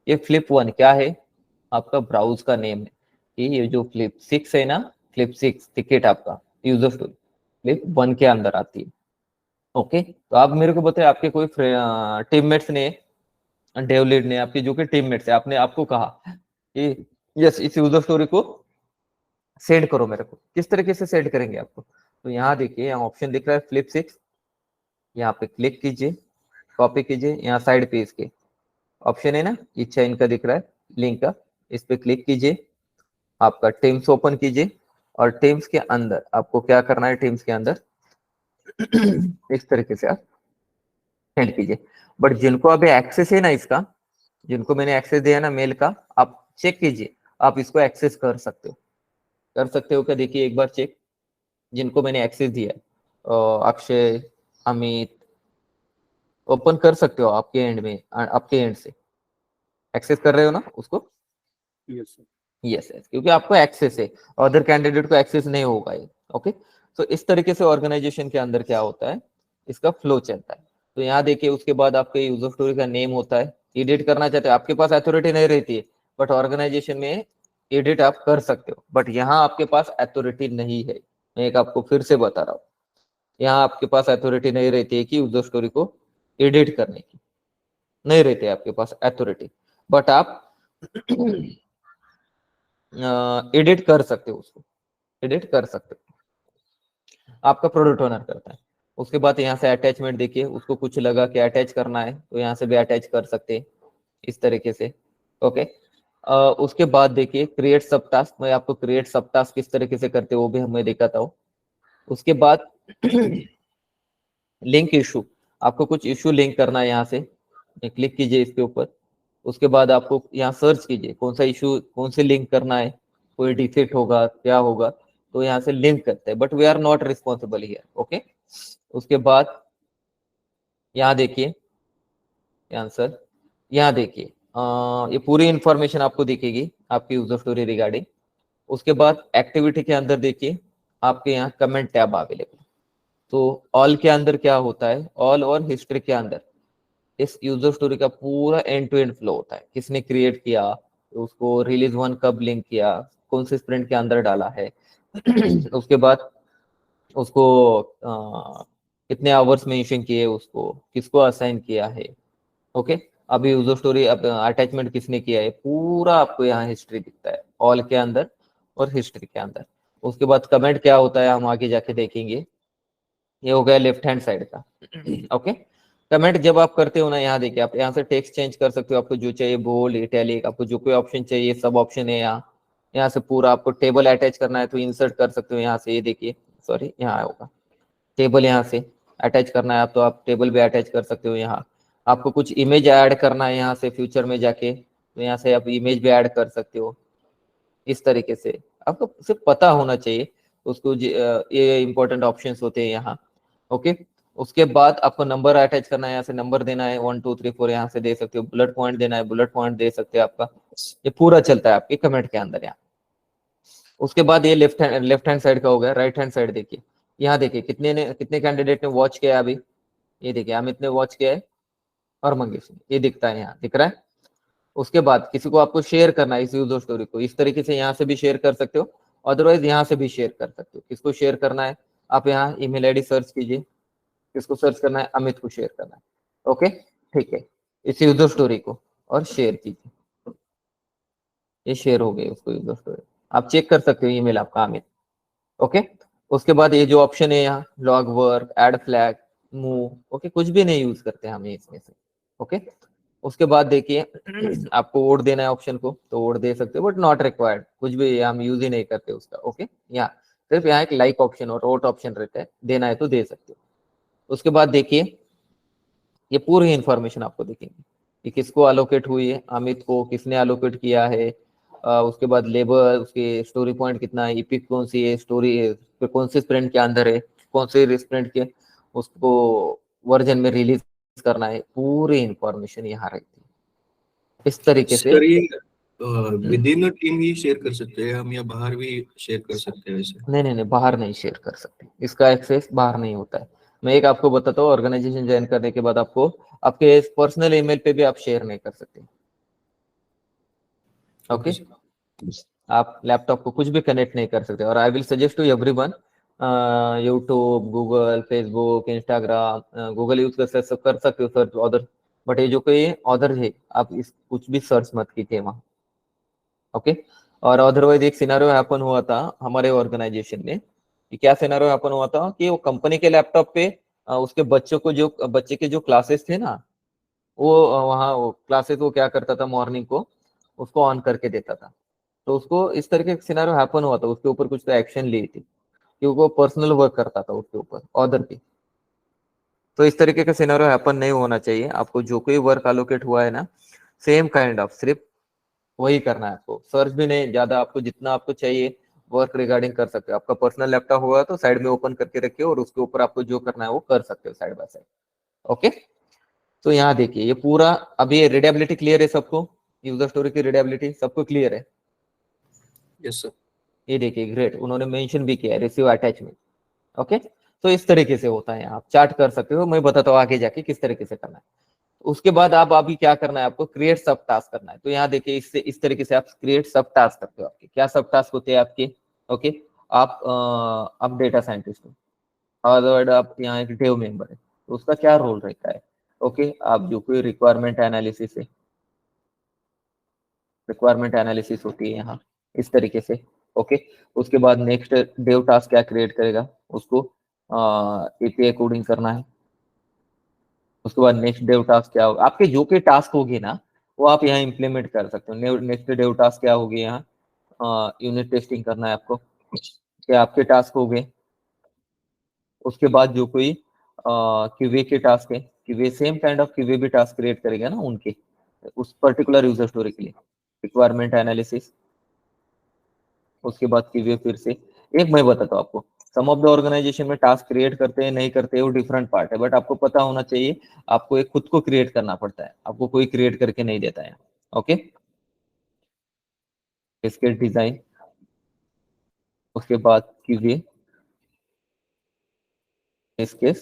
A: ये फ्लिप 1 क्या है, आपका ब्राउज का नेम है कि ये जो फ्लिप 6 है ना, फ्लिप 6 टिकट आपका यूजर स्टोरी फ्लिप 1 के अंदर आती है। ओके, तो आप मेरे को बताए, आपके कोई टीममेट्स ने, डेव लीड ने, आपके जो कि टीममेट्स है, आपने आपको कहा कि यस इस यूजर स्टोरी को सेंड करो मेरे को, किस तरीके से सेंड करेंगे आपको। तो यहाँ देखिए, यहाँ ऑप्शन दिख रहा है फ्लिप 6, यहाँ पे क्लिक कीजिए, कॉपी कीजिए, यहाँ साइड पे इसके ऑप्शन है ना, इच्छा इनका दिख रहा है लिंक का, इस पे क्लिक कीजिए, आपका टीम्स ओपन कीजिए और टीम्स के अंदर आपको क्या करना है, टीम्स के अंदर इस तरीके से आप सेंड कीजिए। बट जिनको अभी एक्सेस है ना इसका, जिनको मैंने एक्सेस दिया ना मेल का, आप चेक कीजिए, आप इसको एक्सेस कर सकते हो, कर सकते हो क्या, देखिए एक बार चेक, जिनको मैंने एक्सेस दिया है, अक्षय, अमित, ओपन कर सकते हो आपके एंड में, आपके एंड से एक्सेस कर रहे हो ना उसको,
C: यस सर।
A: यस यस, क्योंकि आपको एक्सेस है, अदर कैंडिडेट को एक्सेस नहीं होगा ये। ओके, तो इस तरीके से ऑर्गेनाइजेशन के अंदर क्या होता है, इसका फ्लो चलता है। तो यहाँ देखिए, उसके बाद आपके यूजर स्टोरी का नेम होता है, एडिट करना चाहते हो, आपके पास अथॉरिटी नहीं रहती है, बट ऑर्गेनाइजेशन में एडिट आप कर सकते हो, बट यहाँ आपके पास अथॉरिटी नहीं है। मैं एक आपको फिर से बता रहा हूँ, यहाँ आपके पास अथॉरिटी नहीं रहती है कि यूजर स्टोरी को एडिट करने की, नहीं रहती है आपके पास अथॉरिटी, बट आप एडिट कर सकते हो, उसको एडिट कर सकते हो, आपका प्रोडक्ट ओनर करता है। उसके बाद यहाँ से अटैचमेंट देखिए, उसको कुछ लगा कि अटैच करना है तो यहाँ से भी अटैच कर सकते हैं इस तरीके से। ओके, उसके बाद देखिए क्रिएट सब टास्क, मैं आपको क्रिएट सब टास्क किस तरीके से करते हो वो भी हमें दिखाता हूँ। उसके बाद लिंक इशू, आपको कुछ इशू लिंक करना है, यहाँ से क्लिक कीजिए इसके ऊपर। उसके बाद आपको यहाँ सर्च कीजिए कौन सा इशू, कौन से लिंक करना है, कोई डिफेक्ट होगा क्या होगा, तो यहाँ से लिंक करते हैं, but we are not responsible here. Okay, उसके बाद यहाँ देखिए आंसर, यहाँ देखिए ये पूरी इंफॉर्मेशन आपको दिखेगी आपकी यूजर स्टोरी रिगार्डिंग। उसके बाद एक्टिविटी के अंदर देखिए आपके यहाँ कमेंट टैब अवेलेबल, तो ऑल के अंदर क्या होता है, ऑल और हिस्ट्री के अंदर इस यूजर स्टोरी का पूरा एंड टू एंड फ्लो होता है, किसने क्रिएट किया, उसको रिलीज 1 कब लिंक किया, कौन से स्प्रिंट के अंदर डाला है उसके बाद उसको कितने आवर्स मेंशन किए, उसको किसको असाइन किया है। ओके, अभी यूजर स्टोरी अटैचमेंट किसने किया है, पूरा आपको यहाँ हिस्ट्री दिखता है ऑल के अंदर और हिस्ट्री के अंदर। उसके बाद कमेंट क्या होता है हम आगे जाके देखेंगे, ये हो गया लेफ्ट हैंड साइड का। ओके, कमेंट जब आप करते हो ना, यहाँ देखिए आप यहाँ से टेक्स्ट चेंज कर सकते हो, आपको जो चाहिए बोल्ड, इटैलिक, आपको जो कोई ऑप्शन चाहिए सब ऑप्शन है यहाँ से पूरा। आपको टेबल अटैच करना है तो इंसर्ट कर सकते हो यहाँ से, ये देखिए सॉरी यहाँ होगा टेबल, यहाँ से अटैच करना है आप तो आप टेबल भी अटैच कर सकते हो। यहाँ आपको कुछ इमेज ऐड करना है यहाँ से फ्यूचर में जाके, तो यहाँ से आप इमेज भी ऐड कर सकते हो। इस तरीके से आपको सिर्फ पता होना चाहिए उसको, ये इंपॉर्टेंट ऑप्शंस होते हैं यहाँ। ओके, उसके बाद आपको नंबर अटैच करना है, यहाँ से नंबर देना है 1 2 3 4 यहाँ से दे सकते हो, बुलेट पॉइंट देना है बुलेट पॉइंट दे सकते हो, आपका ये पूरा चलता है आपके कमेंट के अंदर यहाँ। उसके बाद ये लेफ्ट हैंड साइड का हो गया। राइट हैंड साइड देखिए, यहाँ देखिए कितने कैंडिडेट ने वॉच किया अभी, ये देखिए अमित ने वॉच किया है और मंगेश ने, ये दिखता है यहाँ, दिख रहा है। उसके बाद किसी को आपको शेयर करना है इस यूजर स्टोरी को, इस तरीके से यहाँ से भी शेयर कर सकते हो, अदरवाइज यहाँ से भी शेयर कर सकते हो। किसको शेयर करना है, आप यहाँ ईमेल आईडी सर्च कीजिए, किसको सर्च करना है, अमित को शेयर करना है। ओके, ठीक है, इस यूजर स्टोरी को और शेयर कीजिए, ये शेयर हो गई उसको यूजर स्टोरी, आप चेक कर सकते हो ईमेल आपका अमित। ओके, उसके बाद ये जो ऑप्शन है यहाँ log work, add flag, move, okay, कुछ भी नहीं यूज करते हम इसमें से। ओके, उसके बाद देखिए आपको वोट देना है ऑप्शन को तो वोट दे सकते हो, बट नॉट रिक्वायर्ड, कुछ भी हम यूज ही नहीं करते उसका। ओके, यहाँ सिर्फ यहाँ एक लाइक ऑप्शन और वोट ऑप्शन रहता है, देना है तो दे सकते हो। उसके बाद देखिए ये पूरी इंफॉर्मेशन आपको दिखेंगी कि किसको अलोकेट हुई है, अमित को किसने अलोकेट किया है, उसके बाद लेबर, उसके स्टोरी पॉइंट कितना है, इपिक कौन सी है, स्टोरी कौन से स्प्रिंट के अंदर है, कौन से स्प्रिंट के उसको वर्जन में रिलीज करना है, पूरी इंफॉर्मेशन यहाँ रहती है इस तरीके से।
H: सर ये with in the team he share कर सकते हैं हम या बाहर भी शेयर कर सकते हैं वैसे?
A: नहीं, बाहर नहीं शेयर कर सकते, इसका एक्सेस बाहर नहीं होता है। मैं एक आपको बताता हूँ, ऑर्गेनाइजेशन ज्वाइन करने के बाद आपको आपके पर्सनल ईमेल पे भी आप शेयर नहीं कर सकते। ओके, आप लैपटॉप को कुछ भी कनेक्ट नहीं कर सकते। और I will suggest to everyone, YouTube, Google, Facebook, Instagram, Google use कर सकते हो सर्च ऑर्डर, बट ये जो कोई ऑर्डर है आप इस कुछ भी सर्च मत कीजिए वहाँ। ओके, और अदरवाइज एक सिनेरियो हैपन हुआ था हमारे ऑर्गेनाइजेशन में, कि क्या सिनेरियो हैपन हुआ था कि वो कंपनी के लैपटॉप पे उसके बच्चे के जो क्लासेस थे ना, वो वहाँ वो क्लासेस वो क्या करता था, मॉर्निंग को उसको ऑन करके देता था। तो उसको इस तरीके का सिनेरियो हैपन हुआ था, उसके ऊपर कुछ तो एक्शन ली थी क्योंकि वो पर्सनल वर्क करता था उसके ऊपर ऑर्डर पे। तो इस तरीके का सिनेरियो हैपन नहीं होना चाहिए। आपको जो कोई वर्क एलोकेट हुआ है ना, सेम काइंड ऑफ सिर्फ वही करना है आपको, सर्च भी नहीं ज्यादा, आपको जितना आपको चाहिए वर्क रिगार्डिंग कर सकते हो। आपका पर्सनल लैपटॉप होगा तो साइड में ओपन करके रखिए और उसके ऊपर आपको जो करना है वो कर सकते हो साइड बाय साइड। ओके, तो यहाँ देखिए ये पूरा, अभी ये रीडेबिलिटी क्लियर है सबको, यूजर स्टोरी की रीडेबिलिटी सबको क्लियर है।
H: Yes sir.
A: ये देखिए ग्रेट, उन्होंने मेंशन भी किया है रिसीव अटैचमेंट। ओके, तो इस तरीके से होता है, आप चार्ट कर सकते हो, मैं बताता हूँ आगे जाके किस तरीके से करना है। उसके बाद आप अभी क्या करना है, आपको क्रिएट सब टास्क करना है। तो यहाँ देखिए इससे इस तरीके से आप क्रिएट सब टास्क करते हो। आपके क्या सब टास्क होते हैं आपके? ओके, आप डेटा साइंटिस्ट हो, अदरवाइज आप यहाँ एक डेव मेंबर है, तो उसका क्या रोल रहता है? ओके, आप जो कोई रिक्वायरमेंट एनालिसिस है, रिक्वायरमेंट एनालिसिस होती है यहाँ इस तरीके से। ओके, उसके बाद नेक्स्ट डेव टास्क क्या क्रिएट करेगा, उसको एपीआई कोडिंग करना है। उसके बाद नेक्स्ट डेव टास्क क्या होगा, आपके जो के टास्क होगी ना वो आप यहाँ इंप्लीमेंट कर सकते हो। नेक्स्ट डेव टास्क क्या होगी, यहाँ यूनिट टेस्टिंग करना है आपको, क्या आपके टास्क हो गए। उसके बाद जो कोई क्यूए के टास्क है, QA same kind of QA भी टास्क क्रिएट करेगा ना उनके उस पर्टिकुलर यूजर स्टोरी के लिए, रिक्वायरमेंट एनालिसिस। उसके बाद क्यूए फिर से, एक मैं बताता हूँ आपको, सम ऑफ द ऑर्गेनाइजेशन में टास्क क्रिएट करते हैं नहीं करते हैं वो डिफरेंट पार्ट है, बट आपको पता होना चाहिए आपको एक खुद को क्रिएट करना पड़ता है, आपको कोई क्रिएट करके नहीं देता है। ओके, इसके डिजाइन, उसके बाद क्यूए, इसके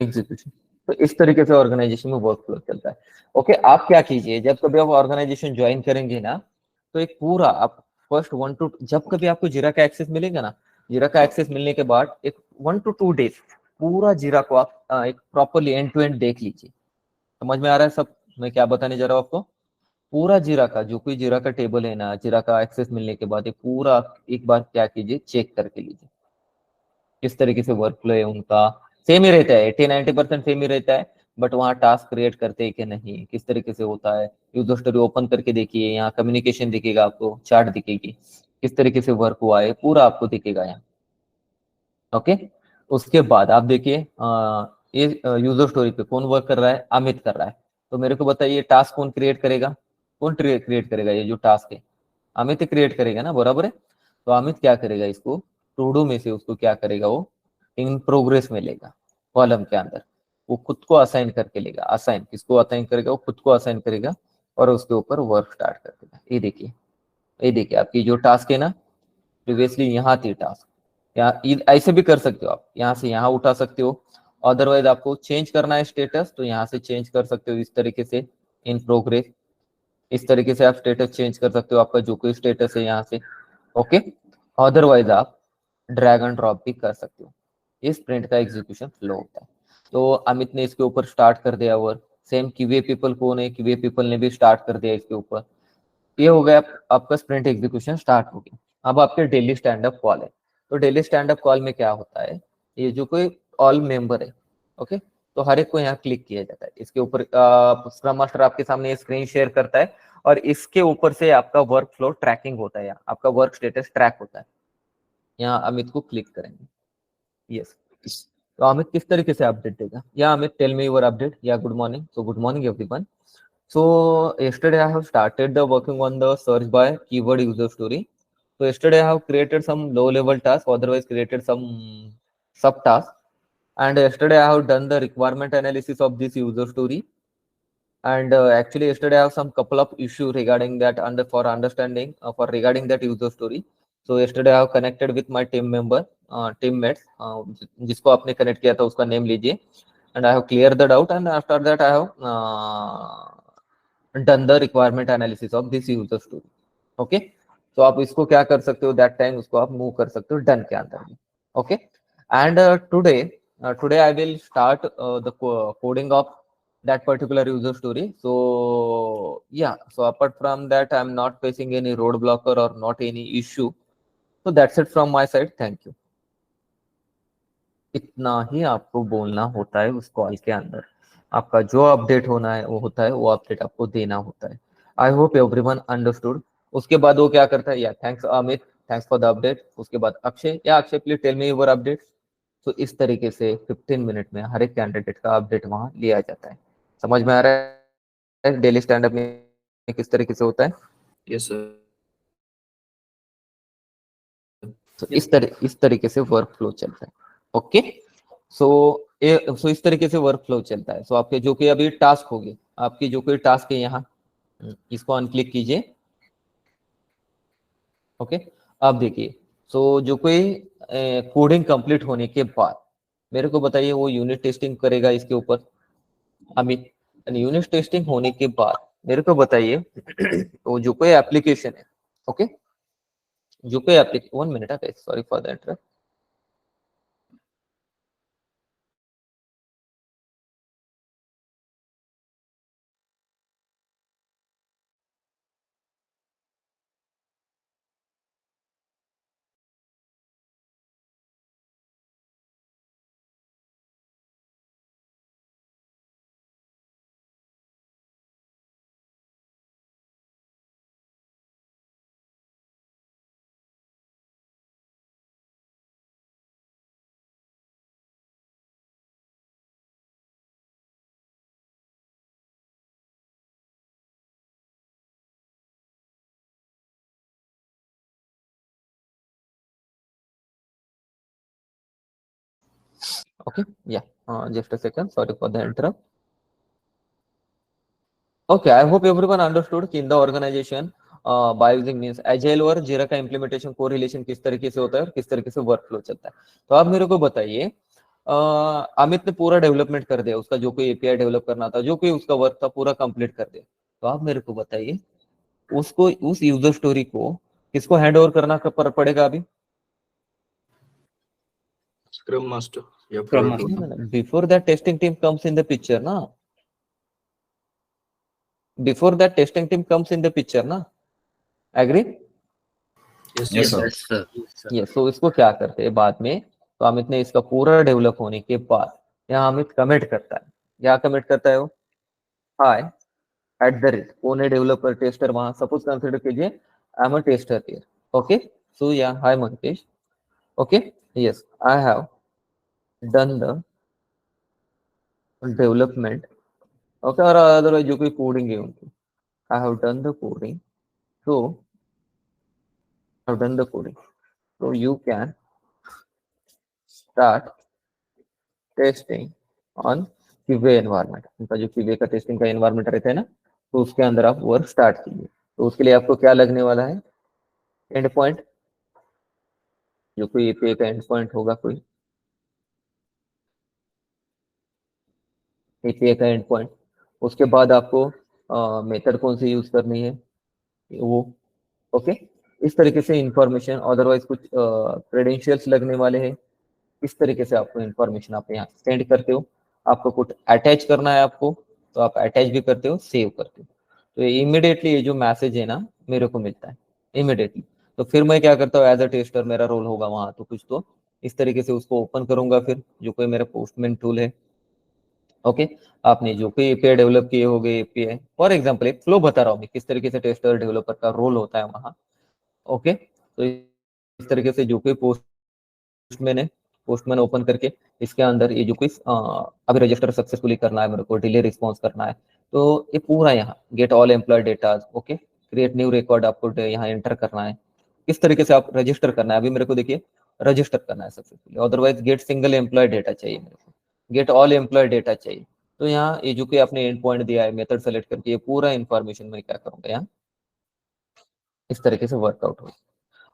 A: एग्जीक्यूशन। तो इस तरीके से ऑर्गेनाइजेशन में वर्क फ्लो चलता है। ओके, आप क्या कीजिए, जब कभी आप ऑर्गेनाइजेशन ज्वाइन करेंगे ना, तो एक पूरा आप फर्स्ट 1 to, जब कभी आपको जीरा का एक्सेस मिलेगा ना, जीरा का एक्सेस मिलने के बाद एक 1 to 2 डेज पूरा जीरा को आप एक प्रॉपरली एंड टू एंड देख लीजिए। समझ में आ रहा है सब मैं क्या बताने जा रहा हूँ आपको? पूरा जीरा का जो कोई जीरा का टेबल है ना, जीरा का एक्सेस मिलने के बाद एक पूरा एक बार क्या कीजिए, चेक करके लीजिए किस तरीके से वर्क फ्लो है उनका। सेम ही रहता है, 80-90% सेम ही रहता है, बट वहाँ टास्क क्रिएट करते हैं कि नहीं, किस तरीके से होता है। यूजर स्टोरी ओपन करके देखिए, यहाँ कम्युनिकेशन दिखेगा आपको, चार्ट दिखेगी, किस तरीके से वर्क हुआ है पूरा आपको दिखेगा यहाँ। ओके, उसके बाद आप देखिए ये यूजर स्टोरी पे कौन वर्क कर रहा है, अमित कर रहा है। तो मेरे को बताइए टास्क कौन क्रिएट करेगा, कौन क्रिएट करेगा, ये जो टास्क है अमित क्रिएट करेगा ना, बराबर है। तो अमित क्या करेगा, इसको टू डू में से उसको क्या करेगा, वो इन प्रोग्रेस में लेगा, कॉलम के अंदर वो खुद को असाइन करके लेगा। असाइन किसको असाइन करेगा, वो खुद को असाइन करेगा और उसके ऊपर वर्क स्टार्ट कर देगा। ये देखिए, ये देखिए आपकी जो टास्क है ना, प्रीवियसली यहाँ थी टास्क, यहाँ ऐसे भी कर सकते हो आप, यहाँ से यहाँ उठा सकते हो। अदरवाइज आपको चेंज करना है स्टेटस, तो यहाँ से चेंज कर सकते हो इस तरीके से, इन प्रोग्रेस। इस तरीके से आप स्टेटस चेंज कर सकते हो, आपका जो कोई स्टेटस है यहाँ से। ओके, अदरवाइज आप ड्रैग एंड ड्रॉप भी कर सकते हो। इस प्रिंट का एग्जीक्यूशन फ्लो होता है। तो अमित ने इसके ऊपर स्टार्ट कर दिया वर्क, सेम क्यूए पीपल कौन है, क्यूए पीपल ने भी स्टार्ट कर दिया इसके ऊपर। ये हो गया आपका स्प्रिंट एग्जीक्यूशन स्टार्ट हो गया। अब आपके डेली स्टैंड अप कॉल है। तो डेली स्टैंड अप कॉल में क्या होता है, ये जो कोई ऑल मेंबर है, ओके, तो हर एक को यहाँ क्लिक किया जाता है। इसके ऊपर स्क्रम मास्टर आपके सामने स्क्रीन शेयर करता है और इसके ऊपर से आपका वर्क फ्लो ट्रैकिंग होता है, यहाँ आपका वर्क स्टेटस ट्रैक होता है। यहाँ अमित को क्लिक करेंगे, यस। तो अमित किस तरीके से अपडेट देगा, या Amit tell me your update, या good morning. So good morning everyone. So yesterday I have started the working on the search by keyword user story. So yesterday I have created some low level task, otherwise created some sub task, and yesterday I have done the requirement analysis of this user story. And actually yesterday I have some couple of issue regarding that, for understanding for regarding that user story. So yesterday I have connected with my team member, teammates, जिसको आपने connect किया था उसका name लीजिए, and I have cleared the doubt, and after that I have done the requirement analysis of this user story. Okay, तो आप इसको क्या कर सकते हो, that time उसको आप move कर सकते हो done के अंदर में. Okay, and today I will start the coding of that particular user story. So yeah, so apart from that I'm not facing any roadblocker or not any issue. So that's it from my side. Thank you. इतना ही आपको बोलना होता है उस call के अंदर। आपका जो अपडेट होना है वो होता है, वो अपडेट आपको देना होता है। I hope everyone understood. उसके बाद वो क्या करता है, या thanks Amit, thanks for the update. उसके बाद अक्षय, या Akshay please tell me your update. तो इस तरीके से 15 मिनट में हर एक कैंडिडेट का अपडेट वहां लिया जाता है। समझ में आ रहा है डेली स्टैंड अप में किस तरीके से होता है?
H: Yes sir.
A: तो इस तरीके से वर्क फ्लो चलता है। ओके, सो इस तरीके से वर्क फ्लो चलता है। सो आपके जो कोई अभी टास्क होगी, आपकी जो कोई टास्क है यहाँ, इसको अनक्लिक कीजिए। ओके, अब देखिए, सो जो कोई कोडिंग कंप्लीट होने के बाद मेरे को बताइए, वो यूनिट टेस्टिंग करेगा इसके ऊपर अमित। यूनिट टेस्टिंग होने के बाद मेरे को बताइए वो जो कोई एप्लीकेशन है, ओके, जो कोई application, 1 minute, sorry for the interrupt. Okay, yeah, just a second, sorry for the interrupt. Okay, I hope everyone understood कि in the organization by using means agile और जीरा का implementation correlation किस तरीके से होता है और किस तरीके से वर्कफ्लो चलता है। तो आप मेरे को बताइए, अमित ने पूरा डेवलपमेंट कर दिया, उसका जो कोई एपीआई डेवलप करना था, जो कोई उसका वर्क था, पूरा कंप्लीट कर दिया। तो आप मेरे को बताइए, उसको उस यूजर स्टोरी को किसको हैंड ओवर करना पड़ेगा अभी?
H: स्क्रम मास्टर या
C: Scrum
H: product
C: Master.
H: Owner.
A: Before that testing team comes in the picture ना, before that testing team comes in the picture ना, agree?
H: Yes
C: Yes,
H: sir.
C: sir.
A: ये सो इसको क्या करते हैं बाद में, तो अमित ने इसका पूरा डेवलप होने के बाद यहाँ अमित कमेंट करता है। क्या कमेंट करता है वो? हाय @ पुणे डेवलपर टेस्टर, वहां सपोज कंसिडर कीजिए I am a tester here, okay. So या hi Mankesh, okay, yes I have done the development, okay, और अदरवाइज जो कोई कोडिंग है उनकी, I have done the coding, so I have done the coding, so you can start testing on QA environment. उनका जो QA का testing का environment रहता है ना, तो उसके अंदर आप वर्क स्टार्ट कीजिए। तो उसके लिए आपको क्या लगने वाला है? एंड पॉइंट, जो कोई एपीआई का एंड पॉइंट होगा, कोई एपीआई का एंड पॉइंट। उसके बाद आपको मेथड कौन सी यूज करनी है वो, ओके। इस तरीके से इंफॉर्मेशन, अदरवाइज कुछ क्रेडेंशियल्स लगने वाले हैं, इस तरीके से आपको इंफॉर्मेशन आप यहाँ सेंड करते हो। आपको कुछ अटैच करना है आपको, तो आप अटैच भी करते हो, सेव करते हो। तो इमीडिएटली ये जो मैसेज है ना मेरे को मिलता है इमीडिएटली। तो फिर मैं क्या करता हूँ, एज अ टेस्टर मेरा रोल होगा वहां, तो कुछ तो इस तरीके से उसको ओपन करूंगा, फिर जो कोई मेरा पोस्टमैन टूल है, ओके। आपने जो कोई एपीआई डेवलप किए हो गए, एपीआई फॉर एग्जांपल एक फ्लो बता रहा हूँ मैं, किस तरीके से टेस्टर डेवलपर का रोल होता है वहां, ओके। तो इस तरीके से जो कोई पोस्टमैन है, पोस्टमैन ओपन करके इसके अंदर ये जो कोई अभी रजिस्टर सक्सेसफुली करना है मेरे को, डिले रिस्पॉन्स करना है, तो ये पूरा यहाँ get all employ data, okay, create new record आपको यहाँ एंटर करना है, किस तरीके से आप रजिस्टर करना है। अभी मेरे को देखिए रजिस्टर करना है successfully, otherwise get single employee data चाहिए मेरे को, गेट ऑल एम्प्लॉय डेटा चाहिए। तो यहाँ ये जो कि आपने एंड पॉइंट दिया है, मेथड सेलेक्ट करके, ये पूरा इन्फॉर्मेशन मैं क्या करूंगा यहाँ इस तरीके से वर्कआउट होगा।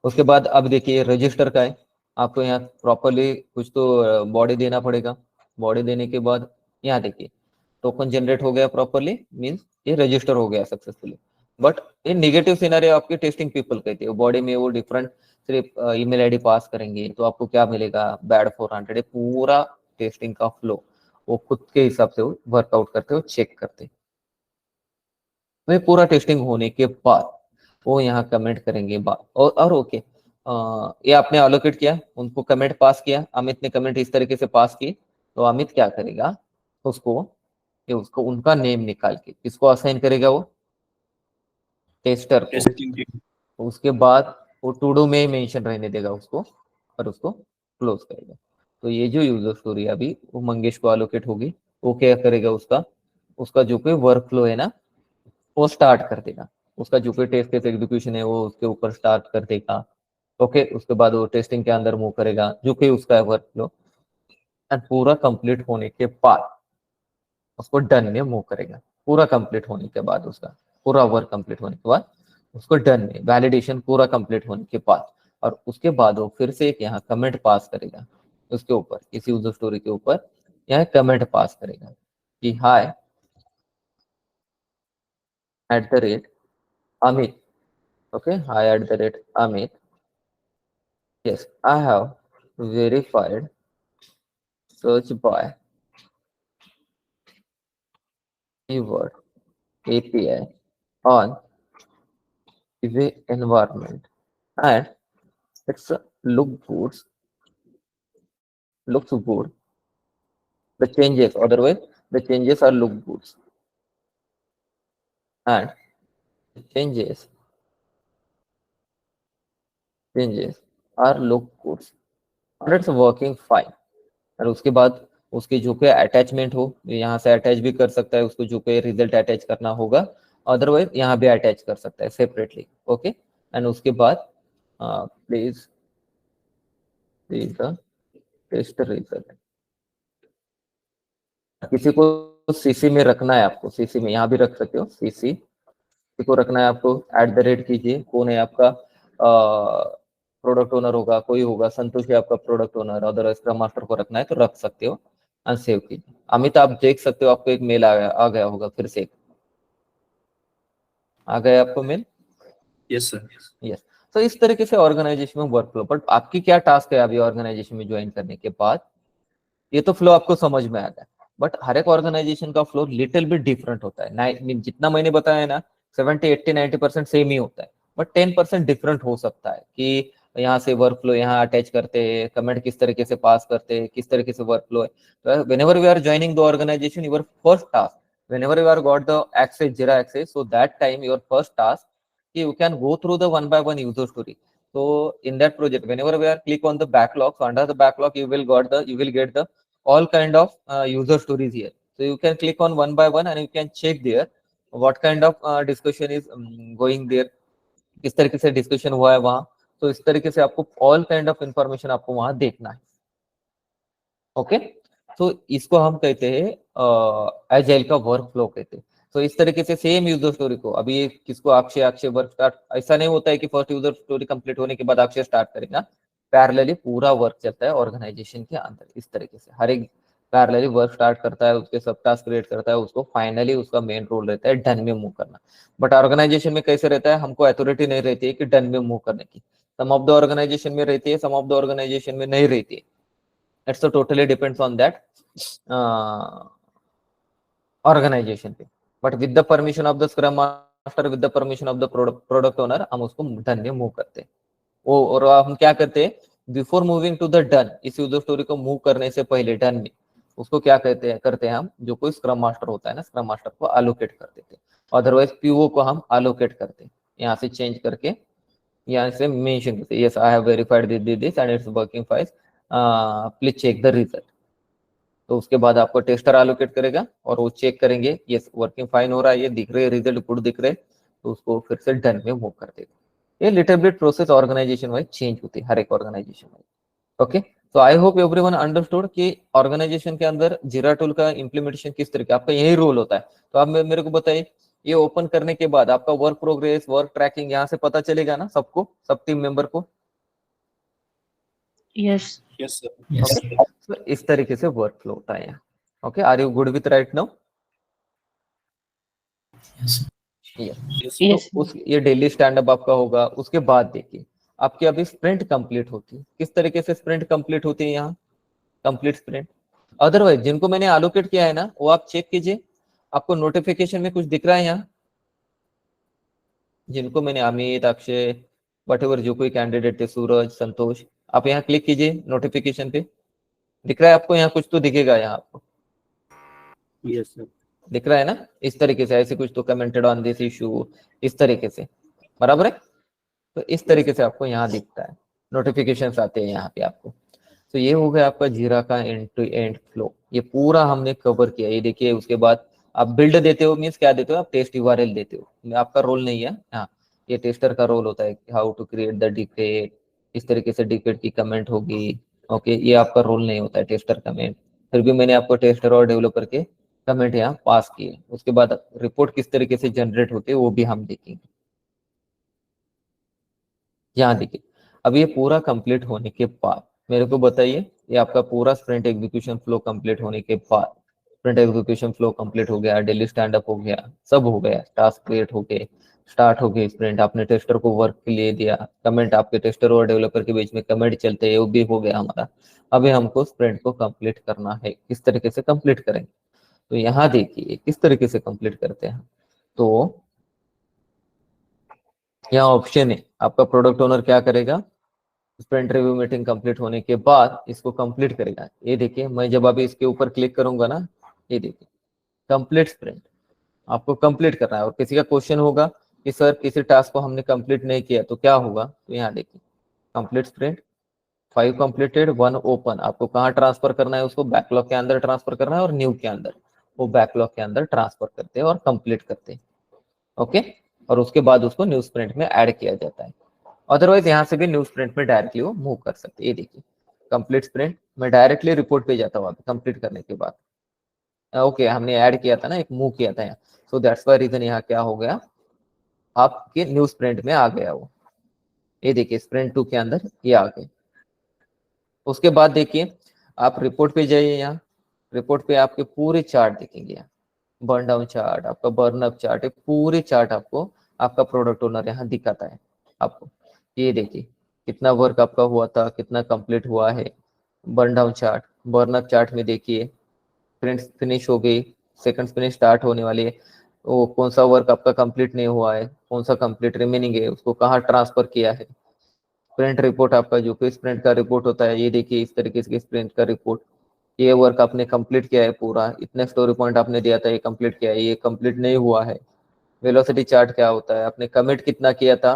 A: उसके बाद अब देखिए रजिस्टर का है, आपको यहाँ प्रॉपरली कुछ तो बॉडी देना पड़ेगा। बॉडी देने के बाद यहाँ देखिए टोकन जनरेट हो गया प्रॉपरली, मींस ये रजिस्टर हो गया सक्सेसफुली। बट ये नेगेटिव सिनेरियो आपके टेस्टिंग पीपल कहते हैं, बॉडी में वो डिफरेंट सिर्फ ईमेल आईडी पास करेंगे, तो आपको क्या मिलेगा, बैड 400। पूरा टेस्टिंग का फ्लो वो खुद के हिसाब से वर्कआउट करते हो, चेक करते। तो ये पूरा टेस्टिंग होने के बाद वो यहाँ कमेंट करेंगे और ओके, ये आपने अलोकेट किया, उनको कमेंट पास किया, अमित ने कमेंट इस तरीके से पास की, तो अमित क्या करेगा, उसको ये उसको उनका नेम निकाल के किसको असाइन करेगा, वो टेस्टर को।
H: Testing team.
A: उसके बाद वो टू डू में मेंशन रहने देगा उसको और उसको क्लोज करेगा। तो ये जो यूजर स्टोरी अभी वो मंगेश को अलोकेट होगी, वो क्या करेगा, उसका उसका जो कोई वर्क फ्लो है ना वो स्टार्ट कर देगा, उसका जो कोई टेस्ट केस एग्जीक्यूशन है वो उसके ऊपर स्टार्ट कर देगा। ओके, उसके बाद वो टेस्टिंग के अंदर मूव करेगा जो कोई उसका वर्क फ्लो, एंड पूरा कंप्लीट होने के बाद उसको डन में मूव करेगा। पूरा कंप्लीट होने के बाद उसका पूरा वर्क कंप्लीट होने के बाद उसको डन में वैलिडेशन पूरा कंप्लीट होने के बाद, और उसके बाद वो फिर से एक यहाँ कमेंट पास करेगा उसके ऊपर, इसी यूजर स्टोरी के ऊपर यहाँ कमेंट पास करेगा कि हाय @ Amit. Okay, hi @Amit. Yes, I have verified search by keyword API on the environment, and it's looks good. The changes, otherwise the changes are look good, and the changes are look good, and it's working fine. और उसके बाद उसके जो कोई attachment हो यहाँ से attach भी कर सकता है, उसको जो कोई रिजल्ट अटैच करना होगा, अदरवाइज यहाँ भी अटैच कर सकता है सेपरेटली। ओके, एंड उसके बाद प्लीज द टेस्ट रिजल्ट। किसी को सीसी में रखना है, आपको सीसी में यहाँ भी रख सकते हो, सीसी को रखना है आपको, @ कीजिए, कौन है आपका प्रोडक्ट ओनर होगा, कोई होगा, संतोष है आपका product owner, otherwise scrum master को रखना है तो रख सकते हो, एंड सेव कीजिए। अमित आप देख सकते हो आपको एक मेल आ गया होगा, फिर से आ गया आपको मेल।
H: Yes sir.
A: यस, तो इस तरीके से ऑर्गेनाइजेशन में वर्क फ्लो। बट आपकी क्या टास्क है अभी ऑर्गेनाइजेशन में ज्वाइन करने के बाद, ये तो फ्लो आपको समझ में आ गया, बट हर एक ऑर्गेनाइजेशन का फ्लो लिटिल बिट डिफरेंट होता है। जितना मैंने बताया ना 70, 80, 90% सेम ही होता है, बट 10% डिफरेंट हो सकता है कि यहाँ से वर्क फ्लो यहाँ अटैच करते हैं, कमेंट किस तरीके से पास करते हैं, किस तरीके से वर्क फ्लो है। तो whenever we are joining the organization, your first task, whenever you are got the access, Jira access, so that time your first task, you can go through the one by one user story. So in that project, whenever we are click on the backlog, so under the backlog you will get the all kind of user stories here. So you can click on one by one and you can check there what kind of discussion is going there, किस तरीके से discussion हुआ है वहां। तो इस तरीके से आपको ऑल काइंड ऑफ इंफॉर्मेशन आपको वहां देखना है। ओके, तो इसको हम कहते हैं एजाइल का वर्क फ्लो कहते हैं। तो इस तरीके से सेम यूजर स्टोरी को अभी किसको अक्षय वर्क स्टार्ट, ऐसा नहीं होता है कि फर्स्ट यूजर स्टोरी कंप्लीट होने के बाद अक्षय स्टार्ट करेगा, पैरेलली पूरा वर्क चलता है ऑर्गेनाइजेशन के अंदर। इस तरीके से हर एक पैरेलली वर्क स्टार्ट करता है, उसके सब टास्क क्रिएट करता है, उसको फाइनली उसका मेन रोल रहता है डन में मूव करना। बट ऑर्गेनाइजेशन में कैसे रहता है, हमको अथॉरिटी नहीं रहती है कि डन में मूव करने की। सम ऑफ द ऑर्गेनाइजेशन में रहती है, सम ऑफ द ऑर्गेनाइजेशन में नहीं रहती है। It's totally depends on that organisation पे। But with the permission of the scrum master, with the permission of the product owner, हम उसको डन में मूव करते हैं। वो और हम क्या करते हैं, before moving to the done, इस यूजर स्टोरी को मूव करने से पहले डन में उसको क्या करते हैं हम, जो कोई स्क्रम मास्टर होता है ना, स्क्रम मास्टर को अलोकेट कर देते हैं, अदरवाइज पीओ को हम अलोकेट करते हैं। यहाँ से चेंज करके यहाँ से मेंशन करते हैं, yes I have verified this and it's working fine, please check the result. तो उसके बाद आपको टेस्टर अलोकेट करेगा और वो चेक करेंगे, यस वर्किंग फाइन हो रहा है, ये दिख रहे रिजल्ट गुड दिख रहे, तो उसको फिर से डन में मूव कर देगा। ये little bit process organization wise change होती है हर एक ऑर्गेनाइजेशन में। ओके, तो आई होप एवरीवन अंडरस्टूड कि ऑर्गेनाइजेशन के अंदर जीरा टूल का इंप्लीमेंटेशन किस तरीके, आपका यही रोल होता है। तो आप मेरे को बताइए, ये ओपन करने के बाद आपका वर्क प्रोग्रेस, वर्क ट्रैकिंग यहाँ से पता चलेगा ना सबको, सब टीम मेंबर को?
G: Yes
H: yes sir.
A: ओके, तो इस तरीके से वर्क फ्लो होता है। Okay, are you good with right now?
G: Yes
A: उस ये डेली स्टैंड अप आपका होगा। उसके बाद देखिए आपकी अभी स्प्रिंट कंप्लीट होती है, किस तरीके से स्प्रिंट कंप्लीट होती है यहाँ, कंप्लीट स्प्रिंट। अदरवाइज जिनको मैंने एलोकेट किया है ना, वो आप चेक कीजिए, आपको नोटिफिकेशन में कुछ दिख रहा है यहाँ, जिनको मैंने अमित, अक्षय, वट जो कोई कैंडिडेट है, सूरज, संतोष, आप यहाँ क्लिक कीजिए नोटिफिकेशन पे। दिख रहा है आपको यहाँ? कुछ तो दिखेगा यहाँ आपको,
C: यस सर।
A: दिख रहा है ना? इस तरीके से ऐसे कुछ तो कमेंटेड ऑन दिस इशू, इस तरीके से, बराबर है? तो इस तरीके से आपको यहाँ दिखता है, नोटिफिकेशंस आते हैं यहाँ पे आपको। तो ये हो गया आपका जीरा का एंड टू एंड फ्लो, ये पूरा हमने कवर किया। ये देखिए, उसके बाद आप बिल्ड देते हो, मीन्स क्या देते हो आप? टेस्ट यूआरएल देते हो, आपका रोल नहीं है। हाँ, ये टेस्टर का रोल होता है, how to create the ticket, इस तरीके से डिकेट की कमेंट होगी। ओके, ये आपका रोल नहीं होता है टेस्टर कमेंट, फिर भी मैंने आपको टेस्टर और डेवलपर के कमेंट यहाँ पास किए। उसके बाद रिपोर्ट किस तरीके से जनरेट होते हैं वो भी हम देखेंगे। यहाँ देखिए, अब ये पूरा कंप्लीट होने के बाद मेरे को बताइए, ये आपका पूरा स्प्रिंट एग्जीक्यूशन फ्लो कंप्लीट होने के बाद, स्प्रिंट एग्जीक्यूशन फ्लो कंप्लीट हो गया, डेली स्टैंड अप हो गया, सब हो गया, टास्क क्रिएट हो गए, स्टार्ट हो गई स्प्रिंट, आपने टेस्टर को वर्क के लिए दिया, कमेंट आपके टेस्टर और डेवलपर के बीच में कमेंट चलते हैं, वो भी हो गया हमारा। अभी हमको स्प्रिंट को कंप्लीट करना है, किस तरीके से कंप्लीट करेंगे? तो यहाँ देखिए किस तरीके से कंप्लीट करते हैं। तो यहाँ ऑप्शन है, आपका प्रोडक्ट ओनर क्या करेगा? स्प्रिंट रिव्यू मीटिंग कंप्लीट होने के बाद इसको कंप्लीट करेगा। ये देखिए, मैं जब अभी इसके ऊपर क्लिक करूंगा ना, ये देखिए कंप्लीट स्प्रिंट, आपको कंप्लीट करना है। और किसी का क्वेश्चन होगा कि सर किसी टास्क को हमने कंप्लीट नहीं किया तो क्या होगा, तो यहाँ देखिए कंप्लीट स्प्रिंट, 5 कंप्लीटेड 1 ओपन, आपको कहाँ ट्रांसफर करना है? उसको बैकलॉग के अंदर ट्रांसफर करना है और न्यू के अंदर, वो बैकलॉग के अंदर ट्रांसफर करते हैं और कंप्लीट करते हैं। ओके, और उसके बाद उसको न्यू स्प्रिंट में ऐड किया जाता है। अदरवाइज यहाँ से भी न्यू स्प्रिंट में डायरेक्टली वो मूव कर सकते हैं। ये देखिए कंप्लीट स्प्रिंट, मैं डायरेक्टली रिपोर्ट पे जाता हूँ कंप्लीट करने के बाद। ओके, हमने ऐड किया था ना, एक मूव किया था यहाँ, सो दैट्स वाई रीजन यहाँ क्या हो गया, आपके न्यू स्प्रिंट में आ गया वो। ये देखिए स्प्रिंट 2 के अंदर ये आ गए। उसके बाद देखिए आप रिपोर्ट पे जाइए, यहाँ रिपोर्ट पे आपके पूरे चार्ट दिखेंगे, यहाँ बर्न डाउन चार्ट, आपका बर्न अप चार्ट, पूरे चार्ट आपको आपका प्रोडक्ट ओनर यहाँ दिखाता है आपको। ये देखिए कितना वर्क आपका हुआ था, कितना कंप्लीट हुआ है। Burn down chart, burn up chart में देखिए प्रिंट फिनिश हो गई, सेकंड फिनिश स्टार्ट होने वाली है, वो कौन सा वर्क आपका कंप्लीट नहीं हुआ है, कौन सा कंप्लीट रिमेनिंग है, उसको कहाँ ट्रांसफर किया है। स्प्रिंट रिपोर्ट, आपका जो कोई स्प्रिंट का रिपोर्ट होता है, ये देखिए इस तरीके से स्प्रिंट का रिपोर्ट, ये वर्क आपने कंप्लीट किया है पूरा, इतने स्टोरी पॉइंट आपने दिया था, ये कंप्लीट किया है, ये कंप्लीट नहीं हुआ है। वेलोसिटी चार्ट क्या होता है, आपने कमिट कितना किया था,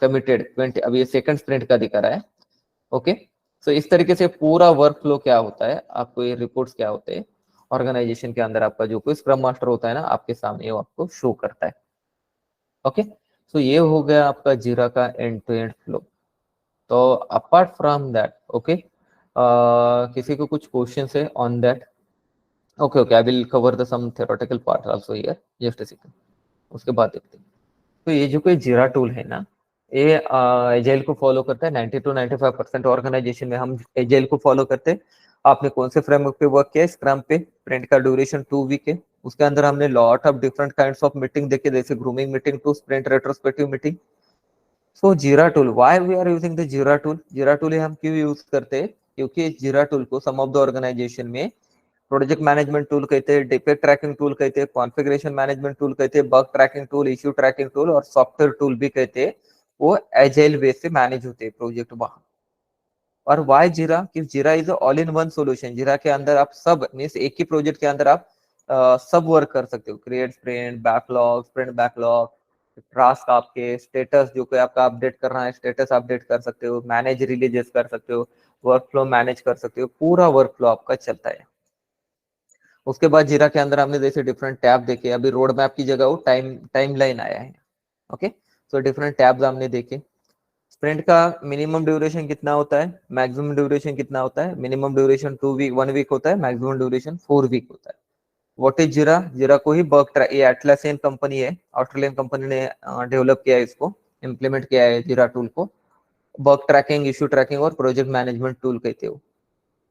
A: कमिटेड 20, अब ये सेकंड स्प्रिंट का दिखा रहा है। ओके, सो इस तरीके से पूरा वर्क फ्लो क्या होता है, आपको ये रिपोर्ट्स क्या होते हैं ऑर्गेनाइजेशन के अंदर, आपका जो कोई स्क्रम मास्टर होता है ना आपके सामने, वो आपको शो करता है। ओके, सो ये हो गया आपका जीरा का एंड टू एंड फ्लो। तो अपार्ट फ्रॉम दैट, ओके, किसी को कुछ क्वेश्चन है on that? Okay okay, I will cover the some theoretical part also here, just a second, उसके बाद देखते हैं। तो ये जो कोई जीरा टूल है ना, ये एजाइल को फॉलो करता है। 90 to 95% ऑर्गेनाइजेशन में हम एजाइल को फॉलो करते हैं। आपने कौन से फ्रेमवर्क पे वर्क किया? स्क्रम पे। स्प्रिंट का ड्यूरेशन 2 वीक है, उसके अंदर हमने lot of different kinds of meeting देखे, जैसे grooming meeting to sprint retrospective meeting. So Jira tool, why we are using the Jira tool? Jira tool हम क्यों यूज करते हैं? क्योंकि जीरा टूल को सम ऑफ द ऑर्गेनाइजेशन में project management tool कहते हैं, डिफेक्ट ट्रैकिंग टूल कहते हैं, कॉन्फ़िगरेशन मैनेजमेंट टूल कहते हैं, bug tracking tool, issue tracking tool और सॉफ्टवेयर टूल भी कहते हैं। वो एजाइल वे से मैनेज होते हैं प्रोजेक्ट वहां। और वाई जीरा? कि जीरा is all in one solution. जीरा के अंदर आप सब, मींस एक ही प्रोजेक्ट के अंदर आप सब वर्क कर सकते हो, create sprint, backlog, sprint backlog, task, आपके स्टेटस जो कोई आपका अपडेट करना है, स्टेटस अपडेट कर सकते हो, मैनेज रिलीजेस कर सकते हो, वर्क फ्लो मैनेज कर सकते हो, पूरा वर्क फ्लो आपका चलता है। उसके बाद जीरा के अंदर हमने जैसे डिफरेंट टैब देखे, अभी रोड मैप की जगह वो टाइम लाइन आया है। ओके, सो डिफरेंट टैब्स हमने देखे। स्प्रिंट का मिनिमम ड्यूरेशन कितना होता है, मैक्सिमम ड्यूरेशन कितना होता है? मिनिमम ड्यूरेशन 1 वीक होता है, मैक्सिमम ड्यूरेशन 4 वीक होता है। व्हाट इज जीरा? जीरा को ही बग ट्रैक, ये एटलासियन कंपनी है, ऑस्ट्रेलियन कंपनी ने डेवलप किया है, इसको इम्प्लीमेंट किया है जीरा टूल को। बग ट्रैकिंग, इश्यू ट्रैकिंग और प्रोजेक्ट मैनेजमेंट टूल कहते हो।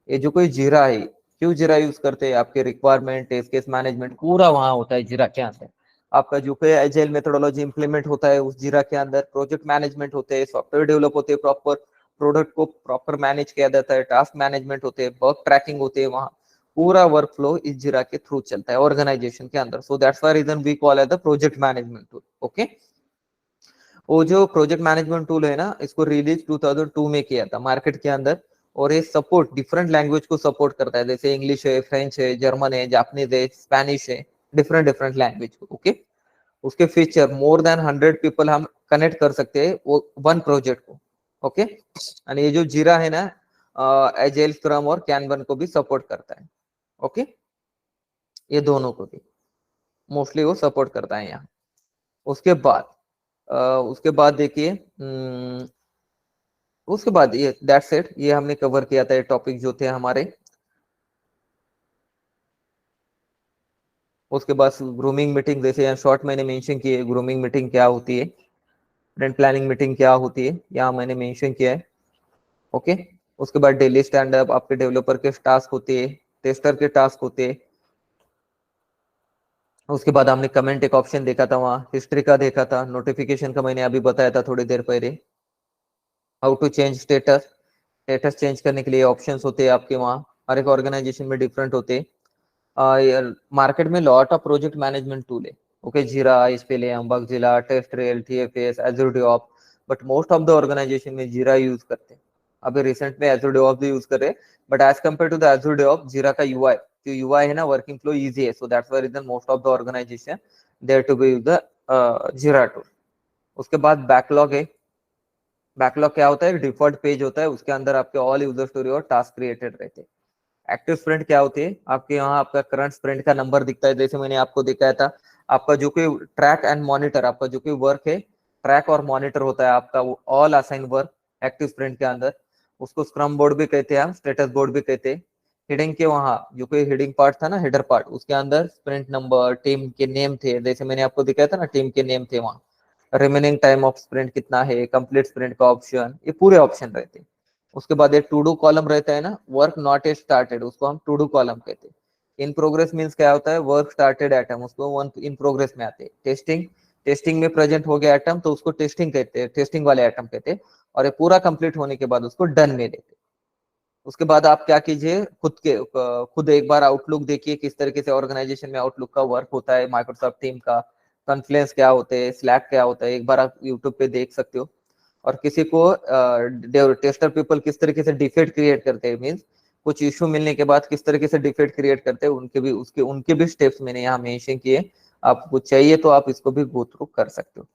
A: ये जो कोई जीरा है, क्यों जीरा यूज करते हैं? आपके रिक्वायरमेंट, टेस्ट केस मैनेजमेंट पूरा वहां होता है जीरा के अंदर। आपका जो कोई एजाइल मेथोडोलॉजी इंप्लीमेंट होता है उस जीरा के अंदर, प्रोजेक्ट मैनेजमेंट होते हैं, सॉफ्टवेयर डेवलप होते हैं, प्रॉपर प्रोडक्ट को प्रॉपर मैनेज किया जाता है, टास्क मैनेजमेंट होते हैं, बग ट्रैकिंग होते हैं, वहां पूरा वर्क फ्लो इस जीरा के थ्रू चलता है ऑर्गेनाइजेशन के अंदर। So that's why reason we call at the project management tool. Okay, वो जो प्रोजेक्ट मैनेजमेंट टूल है ना, इसको रिलीज 2002 में किया था मार्केट के अंदर, और ये सपोर्ट डिफरेंट लैंग्वेज को सपोर्ट करता है, जैसे इंग्लिश है, फ्रेंच है, जर्मन है, जापानीज है, स्पेनिश है, डिफरेंट डिफरेंट लैंग्वेज को। ओके, उसके फीचर मोर देन 100 पीपल हम कनेक्ट कर सकते हैं वो वन प्रोजेक्ट को। ओके, एंड ये जो जीरा है ना, एजाइल, स्क्रम और कैनवन को भी सपोर्ट करता है। ओके, ये दोनों को भी मोस्टली वो सपोर्ट करता है यहाँ। उसके बाद देखिए, उसके बाद ये दैट्स इट, ये हमने कवर किया था, ये टॉपिक जो थे हमारे। उसके बाद ग्रूमिंग मीटिंग, जैसे यहाँ शॉर्ट मैंने मेंशन किए, ग्रूमिंग मीटिंग क्या होती है, स्प्रिंट प्लानिंग मीटिंग क्या होती है, यहाँ मैंने मेंशन किया है। ओके, उसके बाद डेली स्टैंड अप, आपके डेवलपर के टास्क होते हैं, टेस्टर के टास्क होते हैं। उसके बाद हमने कमेंट एक ऑप्शन देखा था, वहाँ हिस्ट्री का देखा था, नोटिफिकेशन का मैंने अभी बताया था थोड़ी देर पहले। How to change status, status change करने के लिए ऑप्शंस होते हैं आपके वहाँ, हर एक ऑर्गेनाइजेशन में डिफरेंट होते हैं। मार्केट में lot of project management tool है। Okay, Jira, SPLM, Bugzilla, TestRail, TFS, Azure DevOps, but most of the organisation में जीरा यूज करते हैं। अभी रिसेंट में एज़ुर डेवऑप्स भी यूज कर रहे हैं, but as compare to the Azure DevOps, Jira का यूआई, जो यूआई है ना, वर्किंग फ्लो इजी है, so that's why reason most of the organization there to be use the Jira tool. उसके बाद बैकलॉग है। बैकलॉग क्या होता है? डिफॉल्ट पेज होता है, उसके अंदर आपके ऑल यूजर स्टोरी और टास्क क्रिएटेड रहते हैं। एक्टिव स्प्रिंट क्या होती है? आपके यहाँ आपका करंट स्प्रिंट का नंबर दिखता है, जैसे मैंने आपको दिखाया था। आपका जो कोई ट्रैक एंड मॉनिटर, आपका जो कोई वर्क है, ट्रैक और मॉनिटर होता है आपका, वो all assign work active sprint के अंदर, उसको स्क्रम बोर्ड भी कहते हैं, हम स्टेटस बोर्ड भी कहते हैं। हेडिंग के वहाँ जो कोई हेडिंग पार्ट था ना, हेडर पार्ट, उसके अंदर स्प्रिंट नंबर, टीम के नेम थे, जैसे मैंने आपको दिखाया था ना, टीम के नेम थे वहाँ। रिमेनिंग टाइम ऑफ स्प्रिंट कितना है, कंप्लीट स्प्रिंट का ऑप्शन, ये पूरे ऑप्शन रहते हैं। उसके बाद एक टू डू कॉलम रहता है ना, वर्क नॉट ए स्टार्टेड, उसको हम टू डू कॉलम कहते हैं। इन प्रोग्रेस मींस क्या होता है? वर्क स्टार्टेड आइटम, उसको वन इन प्रोग्रेस में आते हैं। टेस्टिंग, टेस्टिंग में प्रेजेंट हो गया आइटम तो उसको टेस्टिंग कहते हैं, टेस्टिंग वाले आइटम कहते हैं। और ये पूरा कंप्लीट होने के बाद उसको डन में लेते हैं। उसके बाद आप क्या कीजिए, खुद एक बार आउटलुक देखिए, किस तरीके से ऑर्गेनाइजेशन में आउटलुक का वर्क होता है, माइक्रोसॉफ्ट टीम का कॉन्फ्लुएंस क्या होते हैं, स्लैक क्या होता है, एक बार आप यूट्यूब पे देख सकते हो। और किसी को टेस्टर पीपल किस तरीके से डिफेक्ट क्रिएट करते हैं, मींस कुछ इशू मिलने के बाद किस तरीके से डिफेक्ट क्रिएट करते हैं, उनके भी स्टेप्स मैंने यहाँ मेंशन किए। आपको चाहिए तो आप इसको भी गो थ्रू कर सकते हो।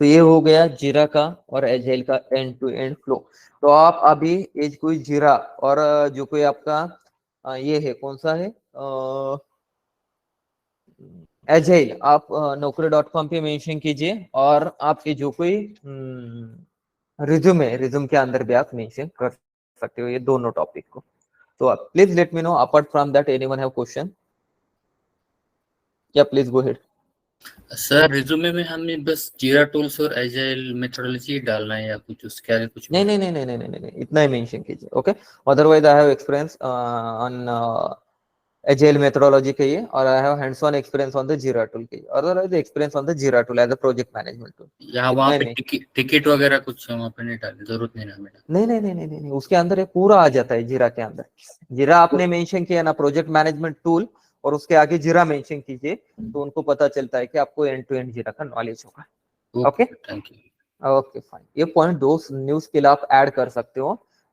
A: तो ये हो गया जीरा का और एजाइल का एंड टू एंड फ्लो। तो आप अभी एज कोई जीरा और जो कोई आपका ये है, कौन सा है, एजाइल, आप naukri.com पे मेंशन कीजिए, और आपके जो कोई रिज्यूम है, रिज्यूम के अंदर भी आप मेंशन कर सकते हो ये दोनों टॉपिक को। तो आप please let me know apart from that anyone have question? या please go head.
C: Sir resume में हमें बस जीरा टूल्स और एजाइल मेथोडोलॉजी डालना है या कुछ उसके आगे कुछ?
A: नहीं नहीं नहीं नहीं नहीं नहीं नहीं, इतना ही मेंशन कीजिए। Okay, otherwise I have experience on agile methodology के ये, और I have hands on experience on the Jira tool के, otherwise experience on the Jira tool as a project management tool.
C: यहाँ वहाँ पे टिकट वगैरह कुछ वहाँ पे नहीं डालने, जरूरत नहीं ना हमें?
A: नहीं नहीं नहीं नहीं नहीं, उसके अंदर ये पूरा आ जाता है जीरा के अंदर। जीरा आपने मेंशन किया ना, प्रोजेक्ट मैनेजमेंट टूल, और उसके आगे जीरा मेंशन कीजिए, तो उनको पता चलता है कि आपको एंड टू एंड जीरा का नॉलेज होगा। Okay,
C: thank you.
A: Okay fine. ये पॉइंट 2 न्यू स्किल आप ऐड कर सकते हो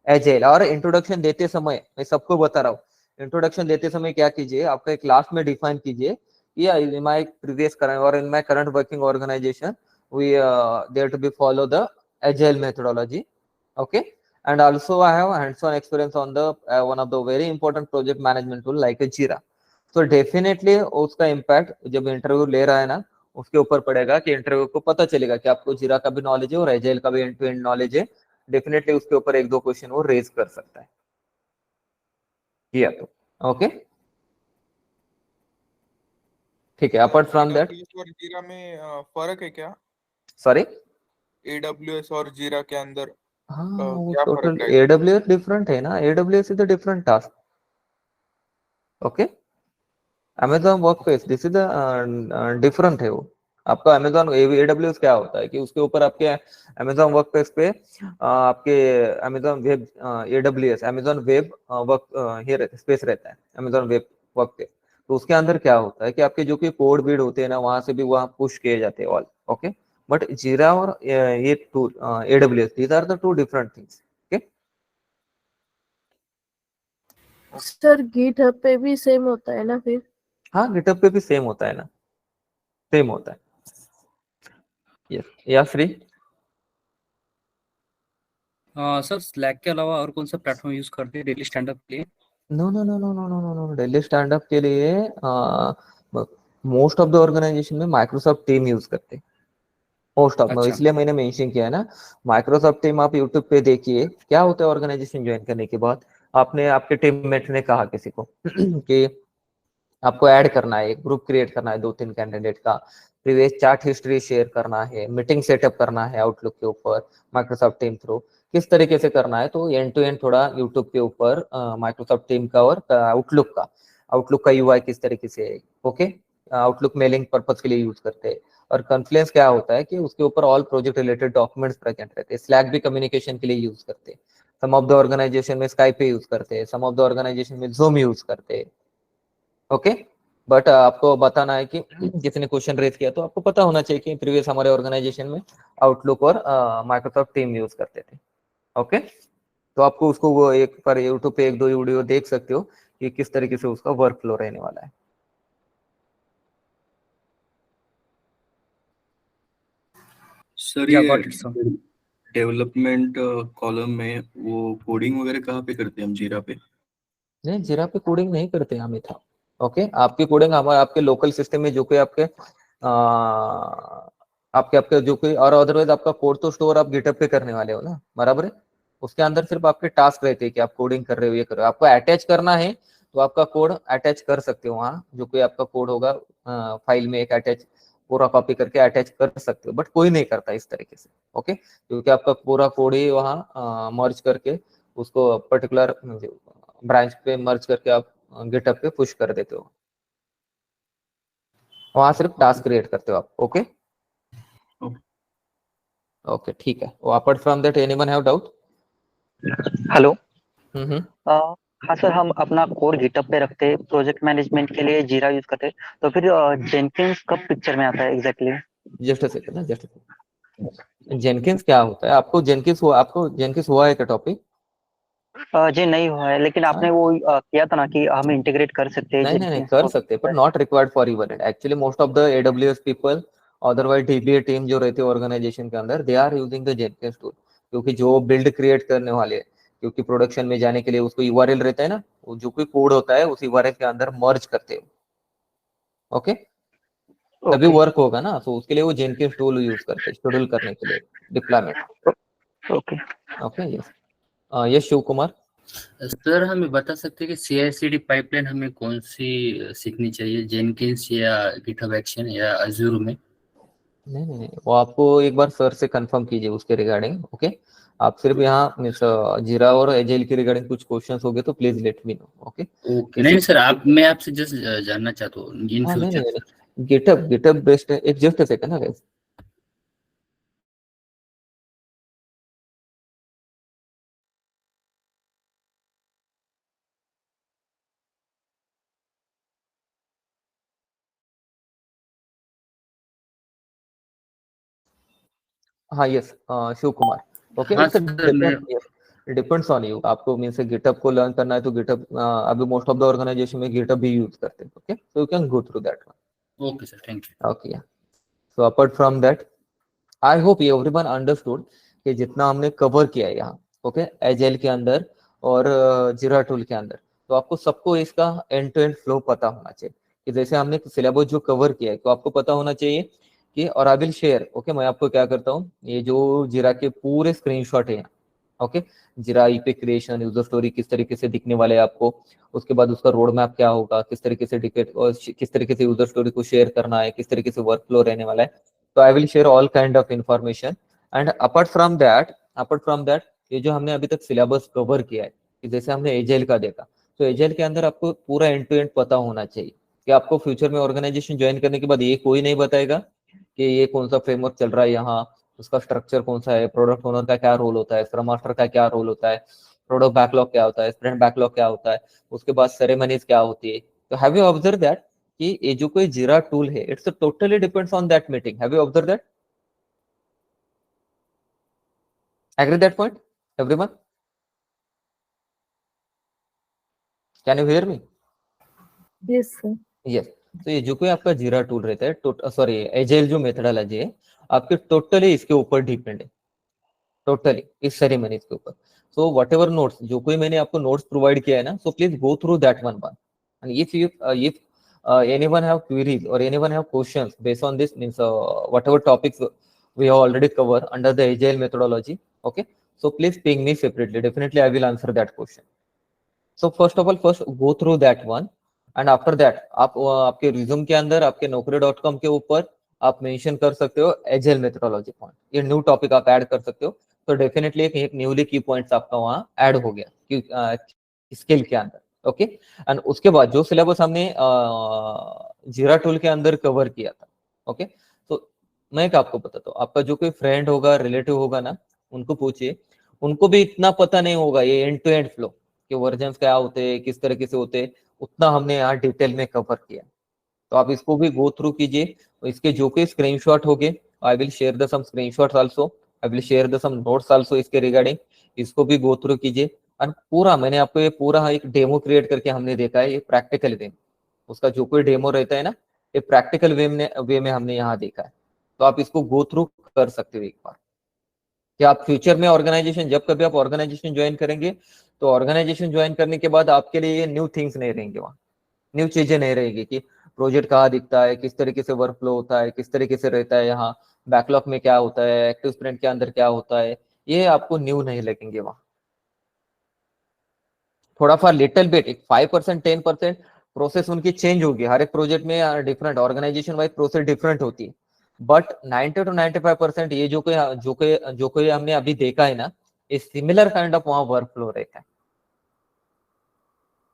A: एजाइल। और इंट्रोडक्शन देते समय मैं सबको बता रहा हूँ, इंट्रोडक्शन देते समय क्या कीजिए, आपका क्लास में डिफाइन कीजिए, इन माय प्रीवियस करंट और in my current working organization we there to be follow the agile methodology. Okay, and also I have hands-on experience on the one of the very important project management tool like a Jira. So definitely उसका impact जब interview ले रहा है ना, उसके ऊपर पड़ेगा कि इंटरव्यू को पता चलेगा कि आपको जीरा का भी नॉलेज है और एजाइल का भी एंड टू एंड नॉलेज है। डेफिनेटली उसके ऊपर एक दो क्वेश्चन वो रेज कर सकता है किया तो। ओके, ठीक है। अपार्ट फ्रॉम दैट,
I: AWS और जीरा में फर्क है क्या?
A: सॉरी,
I: AWS और जीरा के अंदर
A: हाँ वो
I: क्या
A: टोटल
I: फर्क है?
A: AWS डिफरेंट है ना, AWS is a different task. Okay, Amazon workspace this is different है वो। आपका Amazon AWS क्या होता है कि उसके ऊपर आपके Amazon वर्कस्पेस पे आपके Amazon web AWS Amazon web work space रहता है, Amazon वेब वर्कस्पेस। तो उसके अंदर क्या होता है कि आपके जो कि कोड बीड होते हैं ना, वहां से भी वहां पुश किए जाते हैं ऑल। ओके, बट जीरा और ये tool AWS, these are the two different things. Okay.
B: Sir GitHub पे भी सेम होता है ना फिर?
A: हाँ, गिटहब पे भी सेम होता है ना, सेम होता है. यस, या श्री.
C: सर स्लैक के अलावा और कौन सा प्लेटफॉर्म यूज करते हैं डेली स्टैंड अप के लिए?
A: No no no no no no no no, daily stand up के लिए मोस्ट ऑफ द ऑर्गेनाइजेशन में माइक्रोसॉफ्ट टीम यूज करते हैं. मोस्ट ऑफ,
C: अच्छा.
A: इसलिए मैंने मेंशन किया है ना, माइक्रोसॉफ्ट टीम. आप यूट्यूब पे देखिए क्या होता है ऑर्गेनाइजेशन ज्वाइन करने के बाद. आपने, आपके टीममेट ने कहा किसी को कि आपको ऐड करना है, एक ग्रुप क्रिएट करना है 2-3 कैंडिडेट का, प्रीवियस चैट हिस्ट्री शेयर करना है, मीटिंग सेटअप करना है आउटलुक के ऊपर माइक्रोसॉफ्ट टीम थ्रू. किस तरीके से करना है, तो एंड टू एंड थोड़ा यूट्यूब के ऊपर माइक्रोसॉफ्ट टीम का और आउटलुक का यूआई किस तरीके से है. ओके, आउटलुक मेलिंग पर्पज के लिए यूज करते हैं. और कॉन्फ्लुएंस क्या होता है कि उसके ऊपर all project related documents present रहते हैं. स्लैक भी कम्युनिकेशन के लिए यूज करते हैं. सम ऑफ द ऑर्गेनाइजेशन में स्काइप यूज करते हैं, सम ऑफ द ऑर्गेनाइजेशन में जूम यूज करते हैं. ओके, बट आपको बताना है कि किसी ने क्वेश्चन रेज किया तो आपको पता होना चाहिए कि प्रीवियस हमारे ऑर्गेनाइजेशन में आउटलुक और माइक्रोसॉफ्ट टीम यूज करते थे. ओके, तो आपको उसको वो एक पर यूट्यूब पे 1-2 वीडियो देख सकते हो कि किस तरीके से उसका वर्क फ्लो रहने वाला है.
H: सर
C: Yeah,
H: ये
C: got it, sir.
H: Development column में वो कोडिंग वगैरह कहाँ पे करते हैं हम जीरा पे?
A: नहीं, जीरा पे कोडिंग नहीं करते हम इतना. ओके, आपकी कोडिंग हमारे आपके लोकल सिस्टम में जो कोई आपके आपके जो कोई, और अदरवाइज आपका कोड तो स्टोर आप गिटहब पे करने वाले हो ना, बराबर है. उसके अंदर सिर्फ आपके टास्क रहते हैं कि आप कोडिंग कर रहे हो, ये कर रहे हो. आपको अटैच करना है तो आपका कोड अटैच कर सकते हो वहाँ, जो कोई आपका कोड होगा फाइल में एक अटैच पूरा कॉपी करके अटैच कर सकते हो, बट कोई नहीं करता इस तरीके से. ओके, क्योंकि आपका पूरा कोड ही वहाँ मर्ज करके उसको पर्टिकुलर ब्रांच पे मर्ज करके आप गिटहब पे पुश कर देते हो. वहां सिर्फ टास्क क्रिएट करते हो आप. ओके ओके, ठीक है. Apart from that anyone have doubt?
J: Hello.
A: Hmm.
J: हाँ सर, हम अपना कोड गिटहब पे रखते हैं, प्रोजेक्ट मैनेजमेंट के लिए जीरा यूज करते हैं, तो फिर जेनकिंस कब पिक्चर में आता है एग्जैक्टली?
A: जस्ट अ सेकंड ना, जस्ट अ सेकंड. जेनकिंस क्या होता है? आपको जेनकिंस हुआ है क्या टॉपिक?
J: जी नहीं हुआ है, लेकिन आपने वो किया था ना कि हम इंटीग्रेट कर सकते हैं
A: नहीं नहीं नहीं,
J: जेनकिंस
A: कर
J: को.
A: सकते, पर not required for even. Actually most of the AWS people, otherwise DBA team जो रहती है ऑर्गेनाइजेशन के अंदर, they are using the Jenkins tool. क्योंकि जो बिल्ड क्रिएट करने वाले हैं, क्योंकि प्रोडक्शन में जाने के लिए उसको URL रहता है ना, वो जो कोई कोड होता है उस URL के अंदर मर्ज करते हो. ओके, तभी वर्क होगा ना. तो उसके लिए वो जेनकिंस टूल यूज करते हैं शेड्यूल करने के लिए deployment.
J: Okay.
A: Okay, yes. Yes, Shiv Kumar.
C: Sir हमें बता सकते हैं कि CI/CD पाइपलाइन हमें कौन सी सीखनी चाहिए, जेनकिंस या गिटहब एक्शन या अज़ूर में?
A: नहीं नहीं नहीं, वो आपको एक बार सर से कंफर्म कीजिए उसके रिगार्डिंग. ओके, आप सिर्फ यहाँ मिस जीरा और एजाइल के रिगार्डिंग कुछ क्वेश्चंस हो गए तो please let me no. Okay,
C: okay. नहीं सर, मैं आपसे जस्ट जानना चाहता हूँ इन
A: हाँ. नहीं
C: फ्यूचर.
A: नहीं, गिटहब बेस्ड है. एक जस्ट सेकंड ना गाइस. हाँ, यस, शिव कुमार. ओके,
C: हाँ
A: इट्स
C: सर, मैं
A: डिपेंड्स ऑन यू. आपको मीन्स गिटहब को लर्न करना है तो गिटहब, अभी मोस्ट ऑफ द ऑर्गेनाइजेशन में गिटहब भी यूज करते हैं. Okay, so you can go through that one.
C: Okay sir, thank you.
A: Okay, so apart from that, I hope everyone understood कि जितना हमने कवर किया है यहाँ, ओके, एजाइल के अंदर और जीरा टूल के अंदर, तो आपको सबको इसका एंड टू एंड फ्लो पता होना चाहिए. कि जैसे हमने सिलेबस जो कवर किया है तो आपको पता होना चाहिए कि, और आई विल शेयर. ओके, मैं आपको क्या करता हूँ, ये जो जीरा के पूरे स्क्रीनशॉट है. ओके, जीरा ईपी क्रिएशन, यूजर स्टोरी किस तरीके से दिखने वाले हैं आपको, उसके बाद उसका रोड मैप क्या होगा, किस तरीके से किस तरीके से यूजर स्टोरी को शेयर करना है, किस तरीके से वर्क फ्लो रहने वाला है. So I will share all kind of information. And apart from that, ये जो हमने अभी तक सिलेबस कवर किया है, कि जैसे हमने एजाइल का देखा, तो एजाइल के अंदर आपको पूरा एंड टू एंड पता होना चाहिए कि आपको फ्यूचर में ऑर्गेनाइजेशन ज्वाइन करने के बाद ये कोई नहीं बताएगा कि ये कौन सा फ्रेमवर्क चल रहा है यहाँ, उसका स्ट्रक्चर कौन सा है, प्रोडक्ट ओनर का क्या रोल होता है, स्क्रम मास्टर का क्या रोल होता है, प्रोडक्ट बैकलॉग क्या होता है, स्प्रिंट बैकलॉग क्या होता है, उसके बाद सेरेमनीज क्या होती है. तो हैव यू ऑब्जर्व दैट कि ये जो कोई जीरा टूल है, it's totally depends on that meeting. Have you observe that? Agree that point, everyone? Can you hear me?
B: Yes, sir.
A: Yes. तो ये जो कोई आपका जीरा टूल रहता है, सॉरी एजाइल जो मेथोडोलॉजी है आपके टोटली इसके ऊपर डिपेंड है, टोटली इस सेरेमनी के ऊपर। सो वट एवर नोट्स जो कोई मैंने आपको नोट्स प्रोवाइड किया है ना, so please go through that one bar, and if anyone have queries or anyone have questions based on this, means whatever topics we have already covered under the agile methodology, okay, so please ping me separately, definitely I will answer that question. So first of all, first go through that one, and after that आप आपके resume के अंदर आपके naukri.com के ऊपर आप mention कर सकते हो एजाइल मेथोडोलॉजी पॉइंट, ये न्यू टॉपिक आप ऐड कर सकते हो, तो डेफिनेटली एक न्यूली की पॉइंट्स आपका वहाँ ऐड हो गया स्किल के अंदर, ओके। एंड उसके बाद जो सिलेबस हमने जीरा टूल के अंदर कवर किया था, ओके, तो मैं एक आपको बताता हूँ, आपका जो कोई फ्रेंड होगा, रिलेटिव होगा ना, उनको पूछिए, उनको भी इतना पता नहीं होगा ये एंड टू एंड फ्लो कि वर्जन्स क्या होते हैं, किस तरीके से होते हैं, उतना हमने यहाँ डिटेल में कवर किया। तो आप इसको भी गो थ्रू कीजिए, इसके जो कोई स्क्रीनशॉट होंगे, I will share the some screenshots also, I will share the some notes also इसके रिगार्डिंग, इसको भी गो थ्रू कीजिए। और पूरा मैंने आपको ये पूरा एक डेमो क्रिएट करके हमने देखा है, ये प्रैक्टिकल वे में, उसका जो कोई डेमो रहता है ना, ये प्रैक्टिकल वे में हमने यहाँ देखा है, तो आप इसको गो थ्रू कर सकते हो एक बार, कि आप फ्यूचर में ऑर्गेनाइजेशन, जब कभी आप ऑर्गेनाइजेशन ज्वाइन करेंगे, तो ऑर्गेनाइजेशन ज्वाइन करने के बाद आपके लिए ये न्यू थिंग्स नहीं रहेंगे, वहाँ न्यू चीजें नहीं रहेगी कि प्रोजेक्ट कहाँ दिखता है, किस तरीके से वर्क फ्लो होता है, किस तरीके से रहता है, यहाँ बैकलॉग में क्या होता है, एक्टिव स्प्रिंट के अंदर क्या होता है, ये आपको न्यू नहीं लगेंगे वहाँ। थोड़ा फॉर लिटिल बिट, एक 5% 10% प्रोसेस उनकी चेंज होगी, हर एक प्रोजेक्ट में different organization wise process different होती है, बट 90 to 95% ये जो कोई हमने अभी देखा है ना, ये सिमिलर काइंड ऑफ वहाँ वर्क फ्लो रहता है,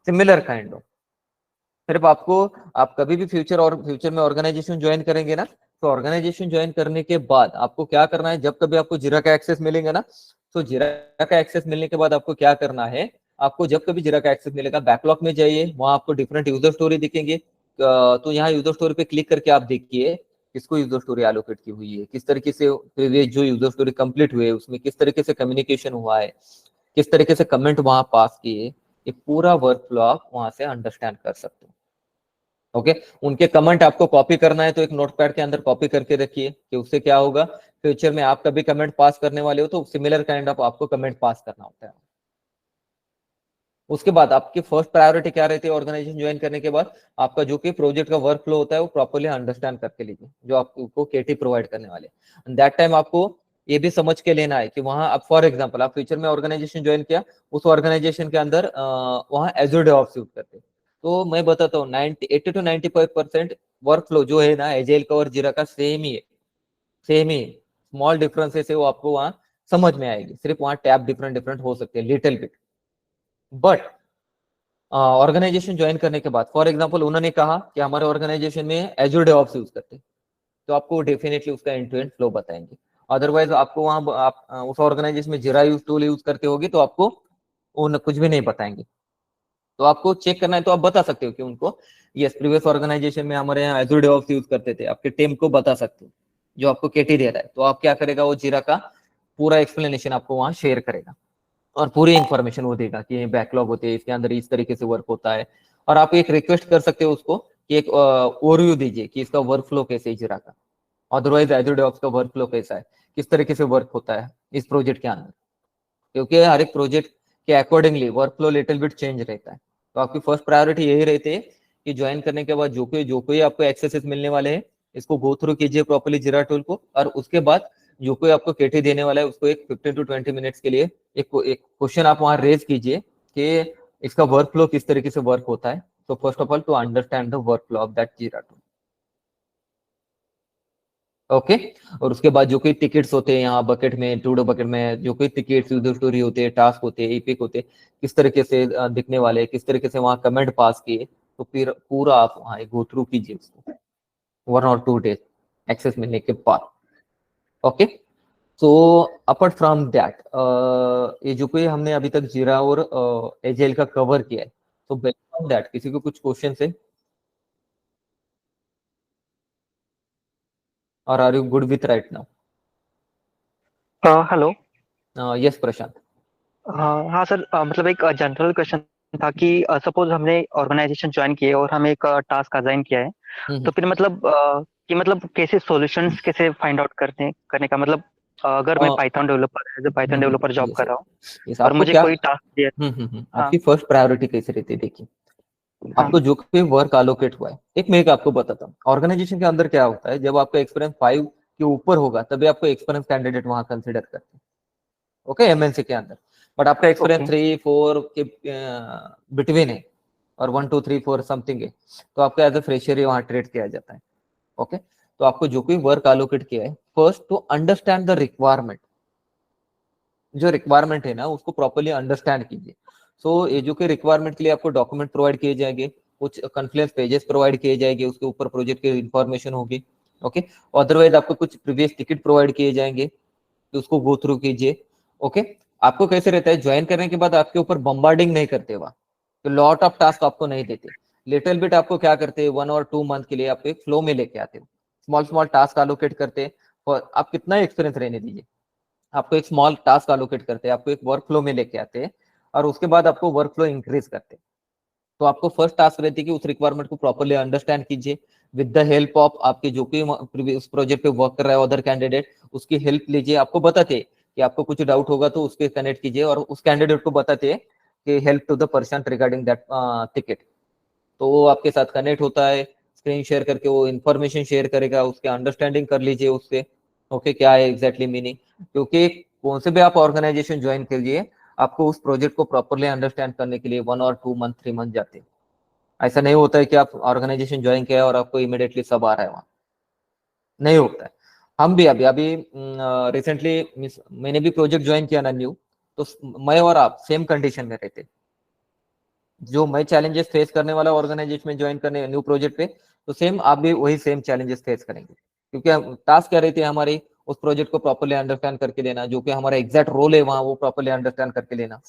A: सिमिलर काइंड ऑफ। सिर्फ आपको, आप कभी भी फ्यूचर में ऑर्गेनाइजेशन ज्वाइन करेंगे ना, तो ऑर्गेनाइजेशन ज्वाइन करने के बाद आपको क्या करना है, जब कभी आपको जीरा का एक्सेस मिलेगा ना, तो जीरा का एक्सेस मिलने के बाद आपको क्या करना है, आपको जब कभी जीरा का एक्सेस मिलेगा, बैकलॉग में जाइए, वहां आपको डिफरेंट यूजर स्टोरी दिखेंगे, तो यहाँ यूजर स्टोरी पे क्लिक करके आप देखिए किसको यूजर स्टोरी एलोकेट की हुई है, किस तरीके से प्रीवियस जो यूजर स्टोरी कंप्लीट हुए उसमें किस तरीके से कम्युनिकेशन हुआ है, किस तरीके से कमेंट वहां पास किए, ये पूरा वर्क फ्लो आप वहां से अंडरस्टैंड कर सकते हो, ओके। उनके कमेंट आपको कॉपी करना है तो एक नोटपैड के अंदर कॉपी करके रखिए, कि उससे क्या होगा, फ्यूचर में आप कभी कमेंट पास करने वाले हो तो सिमिलर काइंड ऑफ आपको कमेंट पास करना होता है। उसके बाद आपकी फर्स्ट प्रायोरिटी क्या रहती है ऑर्गेनाइजेशन ज्वाइन करने के बाद, आपका जो कि प्रोजेक्ट का वर्क फ्लो होता है वो प्रॉपर्ली अंडरस्टैंड करके लीजिए, जो आपको केटी प्रोवाइड करने वाले, दैट टाइम आपको ये भी समझ के लेना है कि वहां आप, फॉर एग्जांपल आप फ्यूचर में ऑर्गेनाइजेशन ज्वाइन किया, उस ऑर्गेनाइजेशन के अंदर वहां एजूर डेवऑप्स यूज करते हैं, तो मैं बताता हूँ 80 to 95% वर्क फ्लो जो है ना एजाइल का और जीरा का सेम ही है, सेम ही, स्मॉल डिफरेंसेस है वो आपको वहाँ समझ में आएगी, सिर्फ वहाँ टैब डिफरेंट डिफरेंट हो सकते हैं little bit, but organization join करने के बाद, फॉर एग्जांपल उन्होंने कहा कि हमारे ऑर्गेनाइजेशन में एजूर डेवऑप्स यूज करते हैं, तो आपको डेफिनेटली उसका एंड टू एंड फ्लो बताएंगे, अदरवाइज आपको वहाँ आप उस ऑर्गेनाइजेशन में जीरा टूल यूज करते होगी तो आपको उन कुछ भी नहीं बताएंगे, तो आपको चेक करना है तो आप बता सकते हो कि उनको यस प्रीवियस ऑर्गेनाइजेशन में हमारे यहाँ एजूर डेवऑप्स यूज करते थे, आपके टीम को बता सकते हो, जो आपको केटी दे रहा है, तो आप क्या करेगा, वो जीरा का पूरा एक्सप्लेनेशन आपको वहाँ शेयर करेगा और पूरी इंफॉर्मेशन वो देगा कि बैकलॉग होते हैं, इसके अंदर इस तरीके से वर्क होता है, और आप एक रिक्वेस्ट कर सकते हो उसको कि एक ओवरव्यू दीजिए कि इसका वर्क फ्लो कैसे है जीरा का, अदरवाइज एजूर डेवऑप्स का वर्क फ्लो कैसा है, किस तरीके से वर्क होता है इस प्रोजेक्ट के अंदर, क्योंकि हर एक प्रोजेक्ट के accordingly work flow little bit change रहता है, तो आपकी फर्स्ट प्रायोरिटी यही रहती है कि ज्वाइन करने के बाद जो कोई आपको एक्सेसेस मिलने वाले हैं, इसको गो थ्रू कीजिए प्रॉपर्ली जीरा टूल को, और उसके बाद जो कोई आपको केटी देने वाला है उसको एक 15 to 20 मिनट्स के लिए एक क्वेश्चन आप वहां रेज कीजिए कि इसका वर्क फ्लो किस तरीके से वर्क होता है, तो first of all to understand the work flow of that Jira tool, okay. और उसके बाद जो कोई टिकट्स होते हैं यहाँ बकेट में, टू डो बकेट में जो कोई टिकट्स यूजर स्टोरी होते हैं, टास्क होते हैं, ईपिक होते हैं, किस तरीके से दिखने वाले, किस तरीके से वहाँ कमेंट पास किए, तो फिर पूरा आप वहाँ गो थ्रू कीजिए उसको 1 or 2 days एक्सेस मिलने के बाद, okay. So apart from that ये जो कोई हमने अभी तक जीरा और एजाइल का कवर किया है, तो बेस्ड ऑन दैट किसी को कुछ क्वेश्चन है, और are you good with right now?
J: Hello.
A: Yes Prashant.
J: हाँ हाँ सर, मतलब एक जनरल क्वेश्चन था कि सपोज हमने ऑर्गेनाइजेशन ज्वाइन किए और हमें एक टास्क असाइन किया है, तो फिर मतलब कि मतलब कैसे सॉल्यूशंस कैसे फाइंड आउट करने का मतलब अगर मैं Python developer as a Python developer job कर रहा हूँ
A: यस,
J: और
A: आपको
J: मुझे
A: क्या
J: कोई टास्क दिया। हाँ
A: आपकी फर्स्ट प्रायोरिटी कैसे रहती है? देखिए,
J: हाँ
A: आपको जो कोई वर्क अलोकेट हुआ है, एक मैं आपको बताता हूँ, ऑर्गेनाइजेशन के अंदर क्या होता है, जब आपका एक्सपीरियंस 5 के ऊपर होगा तभी आपको एक्सपीरियंस कैंडिडेट वहां कंसिडर करते हैं, ओके, एमएनसी के अंदर। बट आपका एक्सपीरियंस 3-4 के बिटवीन है और 1-2-3-4 समथिंग है, तो आपका एज ए फ्रेशर ही वहां ट्रेड किया जाता है, ओके। तो आपको जो कोई वर्क अलोकेट किया है, first to understand the requirement, जो रिक्वायरमेंट है ना उसको प्रॉपर्ली अंडरस्टैंड कीजिए। सो ये जो कि रिक्वायरमेंट के लिए आपको डॉक्यूमेंट प्रोवाइड किए जाएंगे, कुछ कॉन्फ्रेंस पेजेस प्रोवाइड किए जाएंगे, उसके ऊपर प्रोजेक्ट की इंफॉर्मेशन होगी, ओके। अदरवाइज आपको कुछ प्रीवियस टिकट प्रोवाइड किए जाएंगे, तो उसको गो थ्रू कीजिए, ओके। आपको कैसे रहता है, ज्वाइन करने के बाद आपके ऊपर बम्बार्डिंग नहीं करते वहां, तो लॉट ऑफ टास्क आपको नहीं देते, लिटिल बिट आपको क्या करते हैं, 1 और 2 मंथ के लिए आपको एक फ्लो में लेके आते हो, स्मॉल स्मॉल टास्क एलोकेट करते हैं, और आप कितना एक्सपीरियंस रहने दीजिए, आपको एक स्मॉल टास्क एलोकेट करते हैं, आपको एक वर्क फ्लो में लेके आते हैं, और उसके बाद आपको वर्क फ्लो इंक्रीज करते हैं। तो आपको फर्स्ट टास्क रहती है कि उस रिक्वायरमेंट को प्रॉपर्ली अंडरस्टैंड कीजिए, विद द हेल्प ऑफ आपके जो कि उस प्रोजेक्ट पे वर्क कर रहा है अदर कैंडिडेट, उसकी हेल्प लीजिए। आपको बताते हैं कि आपको कुछ डाउट होगा तो उसके कनेक्ट कीजिए, और उस कैंडिडेट को बताते हैं कि help to the person regarding that ticket, तो वो आपके साथ कनेक्ट होता है, स्क्रीन शेयर करके वो इन्फॉर्मेशन शेयर करेगा, उसके अंडरस्टैंडिंग कर लीजिए उससे, ओके, क्या है एग्जैक्टली मीनिंग, क्योंकि कौन से भी आप ऑर्गेनाइजेशन ज्वाइन कीजिए, आपको उस प्रोजेक्ट को प्रॉपर्ली अंडरस्टैंड करने के लिए 1 और 2 मंथ 3 मंथ जाते हैं। ऐसा नहीं होता है कि आप ऑर्गेनाइजेशन ज्वाइन किया और आपको इमीडिएटली सब आ रहा है, वहां नहीं होता है। हम भी अभी अभी रिसेंटली मैंने भी प्रोजेक्ट ज्वाइन किया ना न्यू, तो मैं और आप सेम कंडीशन में रहते, जो मैं चैलेंजेस फेस करने वाला ऑर्गेनाइजेशन में ज्वाइन करने न्यू प्रोजेक्ट पे, तो सेम आप भी वही सेम चैलेंजेस फेस करेंगे, क्योंकि टास्क क्या रहती है हमारी, उस प्रोजेक्ट को प्रॉपर्ली अंडरस्टैंड करके लेना, जो कि हमारा एग्जैक्ट रोल है वहां, वो प्रॉपर्ली अंडरस्टैंड करके लेना,